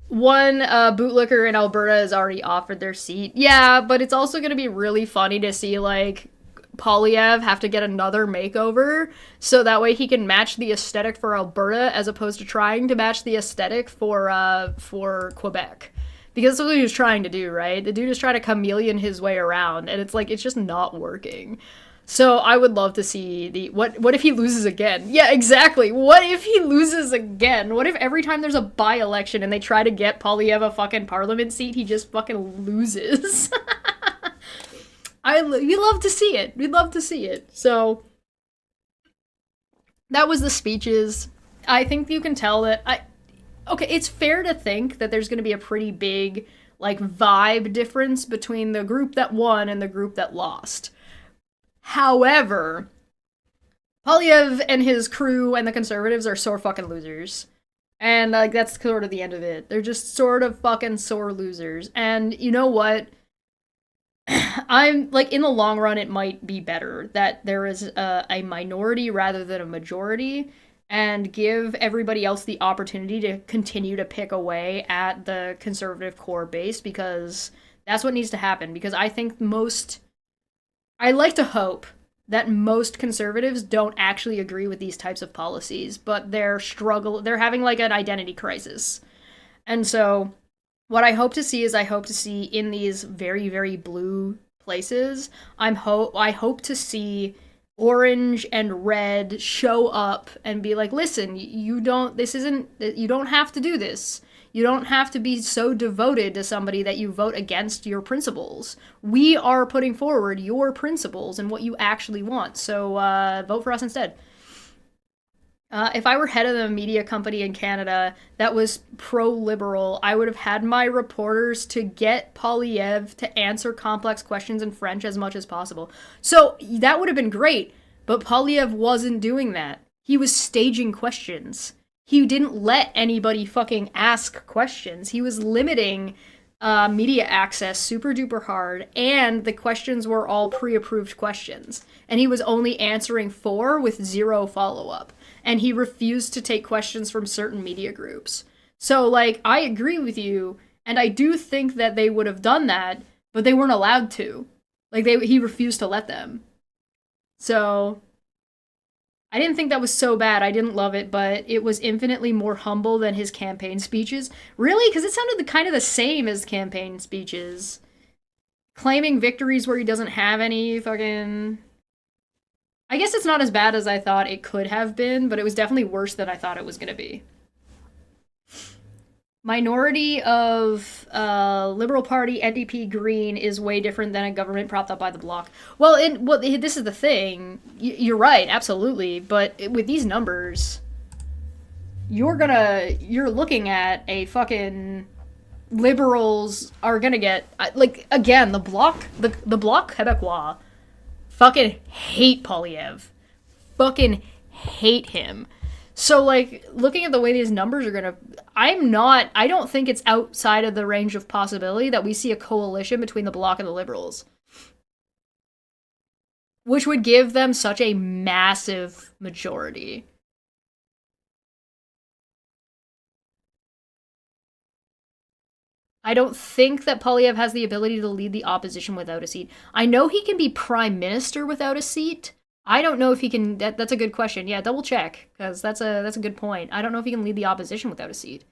One bootlicker in Alberta has already offered their seat. Yeah, but it's also gonna be really funny to see, like, Poilievre have to get another makeover, so that way he can match the aesthetic for Alberta as opposed to trying to match the aesthetic for Quebec. Because that's what he was trying to do, right? The dude is trying to chameleon his way around, and it's like, it's just not working. So I would love to see the what if he loses again? Yeah, exactly. What if he loses again? What if every time there's a by-election and they try to get Poilievre a fucking parliament seat, he just fucking loses? We'd love to see it. We'd love to see it. So that was the speeches. I think you can tell that okay, it's fair to think that there's going to be a pretty big like vibe difference between the group that won and the group that lost. However, Poilievre and his crew and the Conservatives are sore fucking losers. And, like, that's sort of the end of it. They're just sort of fucking sore losers. And you know what? I'm, like, in the long run, it might be better that there is a minority rather than a majority, and give everybody else the opportunity to continue to pick away at the Conservative core base, because that's what needs to happen. Because I think I like to hope that most Conservatives don't actually agree with these types of policies, but they're having like an identity crisis. And so what I hope to see in these very, very blue places, I hope to see orange and red show up and be like, listen, you don't have to do this. You don't have to be so devoted to somebody that you vote against your principles. We are putting forward your principles and what you actually want, so vote for us instead. If I were head of the media company in Canada that was pro-liberal, I would have had my reporters to get Poilievre to answer complex questions in French as much as possible. So that would have been great, but Poilievre wasn't doing that. He was staging questions. He didn't let anybody fucking ask questions. He was limiting media access super duper hard, and the questions were all pre-approved questions. And he was only answering 4 with 0 follow-up. And he refused to take questions from certain media groups. So, like, I agree with you, and I do think that they would have done that, but they weren't allowed to. Like, he refused to let them. So I didn't think that was so bad. I didn't love it, but it was infinitely more humble than his campaign speeches. Really? Because it sounded kind of the same as campaign speeches. Claiming victories where he doesn't have any fucking... I guess it's not as bad as I thought it could have been, but it was definitely worse than I thought it was going to be. Minority of Liberal Party, NDP, Green is way different than a government propped up by the Bloc. Well, this is the thing. You're right, absolutely. But with these numbers, you're looking at a fucking... Liberals are gonna get... Like, again, the Bloc Québécois fucking hate Poilievre. Fucking hate him. So, like, looking at the way these numbers are gonna... I don't think it's outside of the range of possibility that we see a coalition between the Bloc and the Liberals. Which would give them such a massive majority. I don't think that Poilievre has the ability to lead the opposition without a seat. I know he can be prime minister without a seat. I don't know if he can... That's a good question. Yeah, double check, because that's a good point. I don't know if he can lead the opposition without a seat.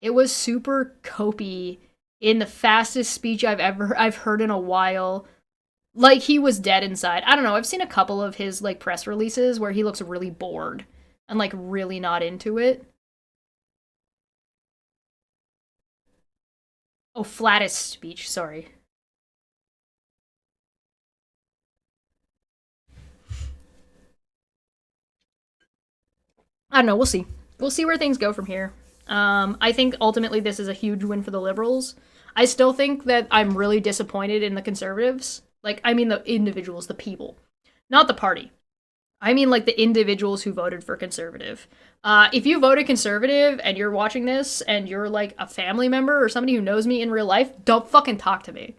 It was super copy in the fastest speech I've heard in a while. Like, he was dead inside. I don't know, I've seen a couple of his, like, press releases where he looks really bored and, like, really not into it. Oh, flattest speech, sorry. I don't know, we'll see. We'll see where things go from here. I think ultimately this is a huge win for the Liberals. I still think that I'm really disappointed in the Conservatives. Like, I mean the individuals, the people. Not the party. I mean, like, the individuals who voted for Conservative. If you voted Conservative and you're watching this and you're, like, a family member or somebody who knows me in real life, don't fucking talk to me.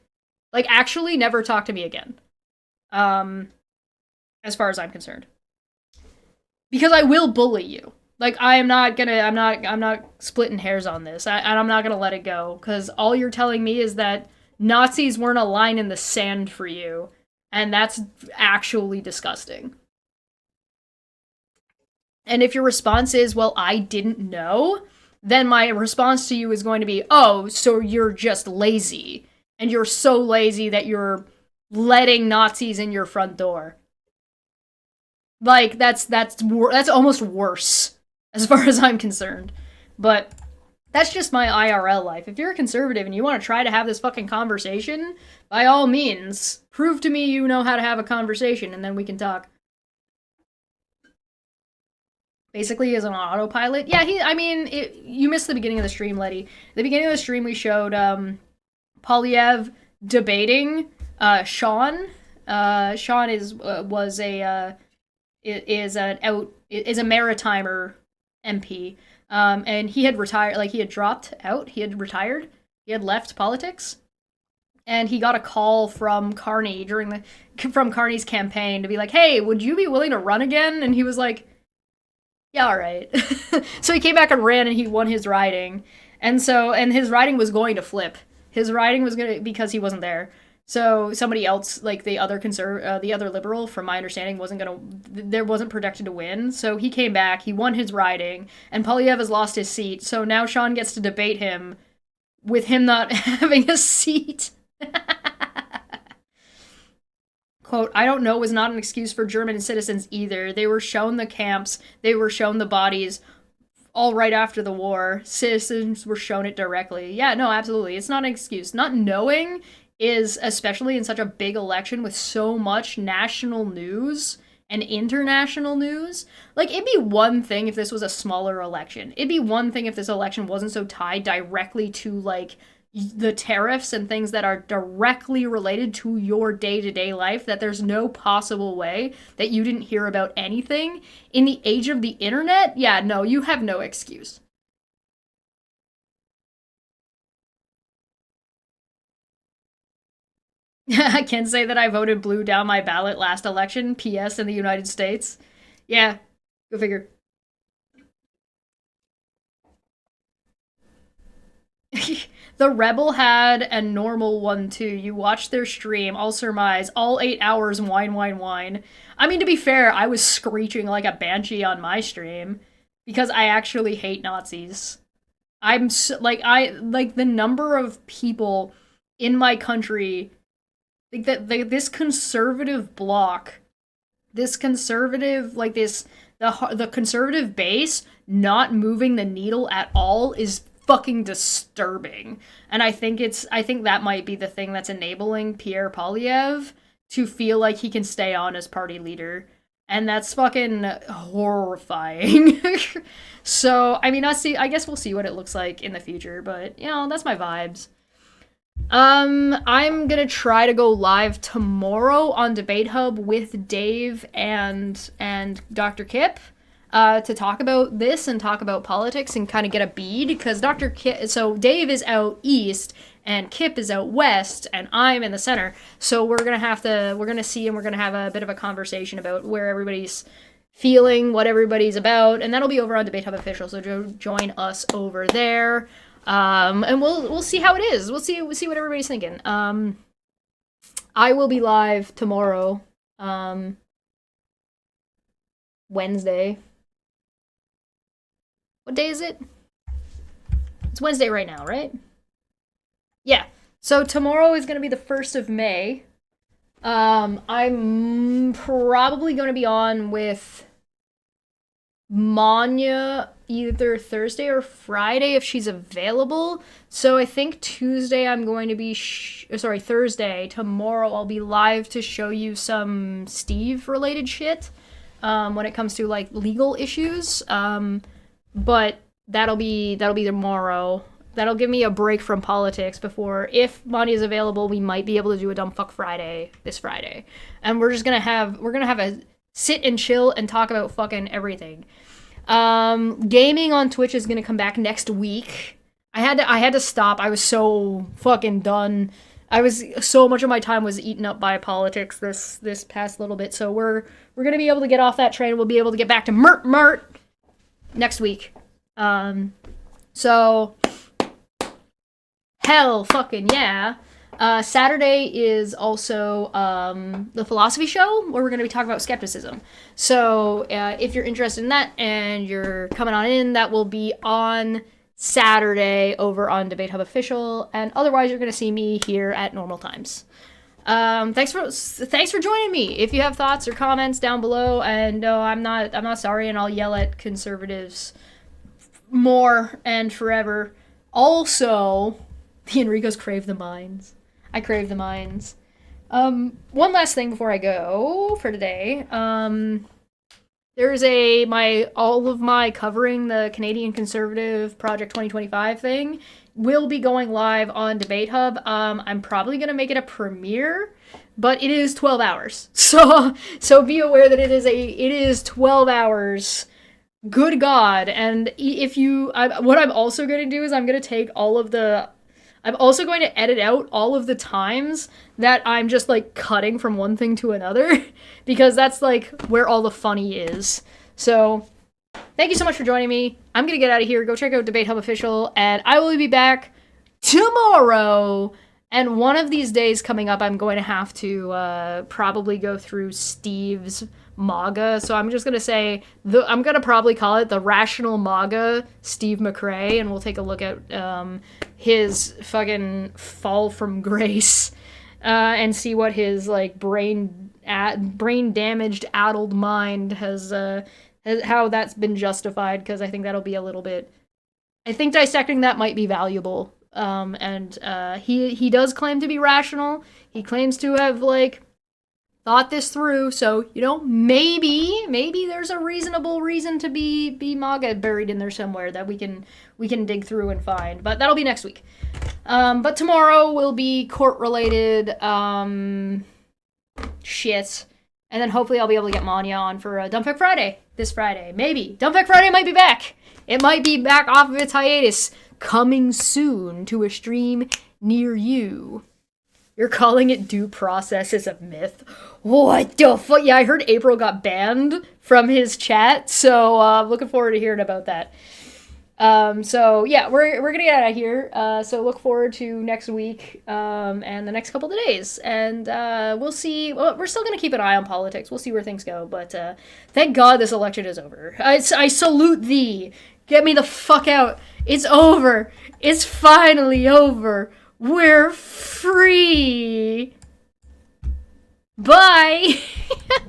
Like, actually never talk to me again. As far as I'm concerned. Because I will bully you. Like, I'm not splitting hairs on this. I'm not gonna let it go. Because all you're telling me is that Nazis weren't a line in the sand for you. And that's actually disgusting. And if your response is, well, I didn't know, then my response to you is going to be, oh, so you're just lazy. And you're so lazy that you're letting Nazis in your front door. Like, that's almost worse, as far as I'm concerned. But that's just my IRL life. If you're a conservative and you want to try to have this fucking conversation, by all means, prove to me you know how to have a conversation, and then we can talk. Basically, as an autopilot. Yeah, you missed the beginning of the stream, Letty. The beginning of the stream, we showed Polyev debating Sean. Sean is a maritimer MP, and he had retired. Like, he had dropped out. He had retired. He had left politics, and he got a call from Carney from Carney's campaign to be like, "Hey, would you be willing to run again?" And he was like, "Yeah, all right." So he came back and ran, and he won his riding. And his riding was going to flip. His riding was going to, because he wasn't there. So somebody else, like the other liberal, from my understanding, wasn't projected to win. So he came back, he won his riding, and Polyev has lost his seat. So now Sean gets to debate him with him not having a seat. Quote, "I don't know" was not an excuse for German citizens either. They were shown the camps, they were shown the bodies all right after the war. Citizens were shown it directly. Yeah, no, absolutely. It's not an excuse. Not knowing is, especially in such a big election with so much national news and international news. Like, it'd be one thing if this was a smaller election. It'd be one thing if this election wasn't so tied directly to, like, the tariffs and things that are directly related to your day-to-day life, that there's no possible way that you didn't hear about anything. In the age of the internet, yeah, no, you have no excuse. I can say that I voted blue down my ballot last election, PS, in the United States. Yeah, go figure. The Rebel had a normal one too. You watch their stream, I'll surmise, all 8 hours, whine, whine, whine. I mean, to be fair, I was screeching like a banshee on my stream because I actually hate Nazis. The number of people in my country, like this conservative bloc, the conservative base not moving the needle at all is fucking disturbing. And I think that might be the thing that's enabling Pierre Polyev to feel like he can stay on as party leader. And that's fucking horrifying. So, I mean, I guess we'll see what it looks like in the future, but, you know, that's my vibes. I'm gonna try to go live tomorrow on Debate Hub with Dave and Dr. Kip. To talk about this and talk about politics and kind of get a bead, because so Dave is out east and Kip is out west and I'm in the center. So we're gonna see, and we're gonna have a bit of a conversation about where everybody's feeling, what everybody's about, and that'll be over on Debate Hub Official. So join us over there, and we'll see how it is. We'll see what everybody's thinking. I will be live tomorrow, Wednesday. What day is it? It's Wednesday right now, right? Yeah. So tomorrow is going to be the 1st of May. I'm probably going to be on with Manya either Thursday or Friday if she's available. So I think Tuesday I'm going to be... Thursday. Tomorrow I'll be live to show you some Steve-related shit when it comes to, like, legal issues. But that'll be tomorrow. That'll give me a break from politics before, if money is available, we might be able to do a Dumb Fuck Friday this Friday. And we're gonna have a sit and chill and talk about fucking everything. Gaming on Twitch is gonna come back next week. I had to stop. I was so fucking done. So much of my time was eaten up by politics this past little bit. So we're gonna be able to get off that train. We'll be able to get back to Mert next week. So hell fucking yeah. Saturday is also the philosophy show where we're going to be talking about skepticism. So if you're interested in that and you're coming on in, that will be on Saturday over on Debate Hub Official, and otherwise you're going to see me here at normal times. Thanks for joining me. If you have thoughts or comments down below, and no, I'm not sorry, and I'll yell at conservatives more and forever. Also, the Enricos crave the mines. I crave the mines. One last thing before I go for today. There's all of my covering the Canadian Conservative Project 2025 thing will be going live on Debate Hub. I'm probably gonna make it a premiere, but it is 12 hours. So be aware that it is 12 hours. Good God. And if you, what I'm also going to do is I'm also going to edit out all of the times that I'm just like cutting from one thing to another, because that's like where all the funny is. So thank you so much for joining me. I'm going to get out of here. Go check out Debate Hub Official, and I will be back tomorrow. And one of these days coming up, I'm going to have to probably go through Steve's MAGA. So I'm just going to say, I'm going to probably call it the Rational MAGA Steve McRae, and we'll take a look at his fucking fall from grace and see what his like brain damaged, addled mind has how that's been justified, because I think that'll be a little bit, I think dissecting that might be valuable. He does claim to be rational. He claims to have like thought this through, so you know, maybe there's a reasonable reason to be MAGA buried in there somewhere that we can dig through and find. But that'll be next week. But tomorrow will be court related shit, and then hopefully I'll be able to get Manya on for Dumpfuck Friday this Friday. Maybe Dumpfuck Friday might be back. It might be back off of its hiatus, coming soon to a stream near you. You're calling it due process is a myth. What the fuck? Yeah, I heard April got banned from his chat, so I'm looking forward to hearing about that. So yeah, we're gonna get out of here. So look forward to next week and the next couple of days, and we'll see. Well, we're still gonna keep an eye on politics. We'll see where things go, but thank God this election is over. I salute thee. Get me the fuck out. It's over. It's finally over. We're free. Bye.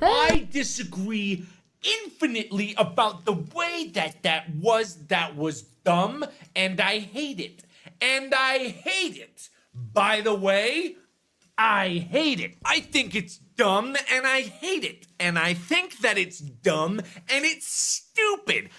I disagree infinitely about the way that was dumb, and I hate it. And I hate it. By the way, I hate it. I think it's dumb, and I hate it. And I think that it's dumb, and it's stupid.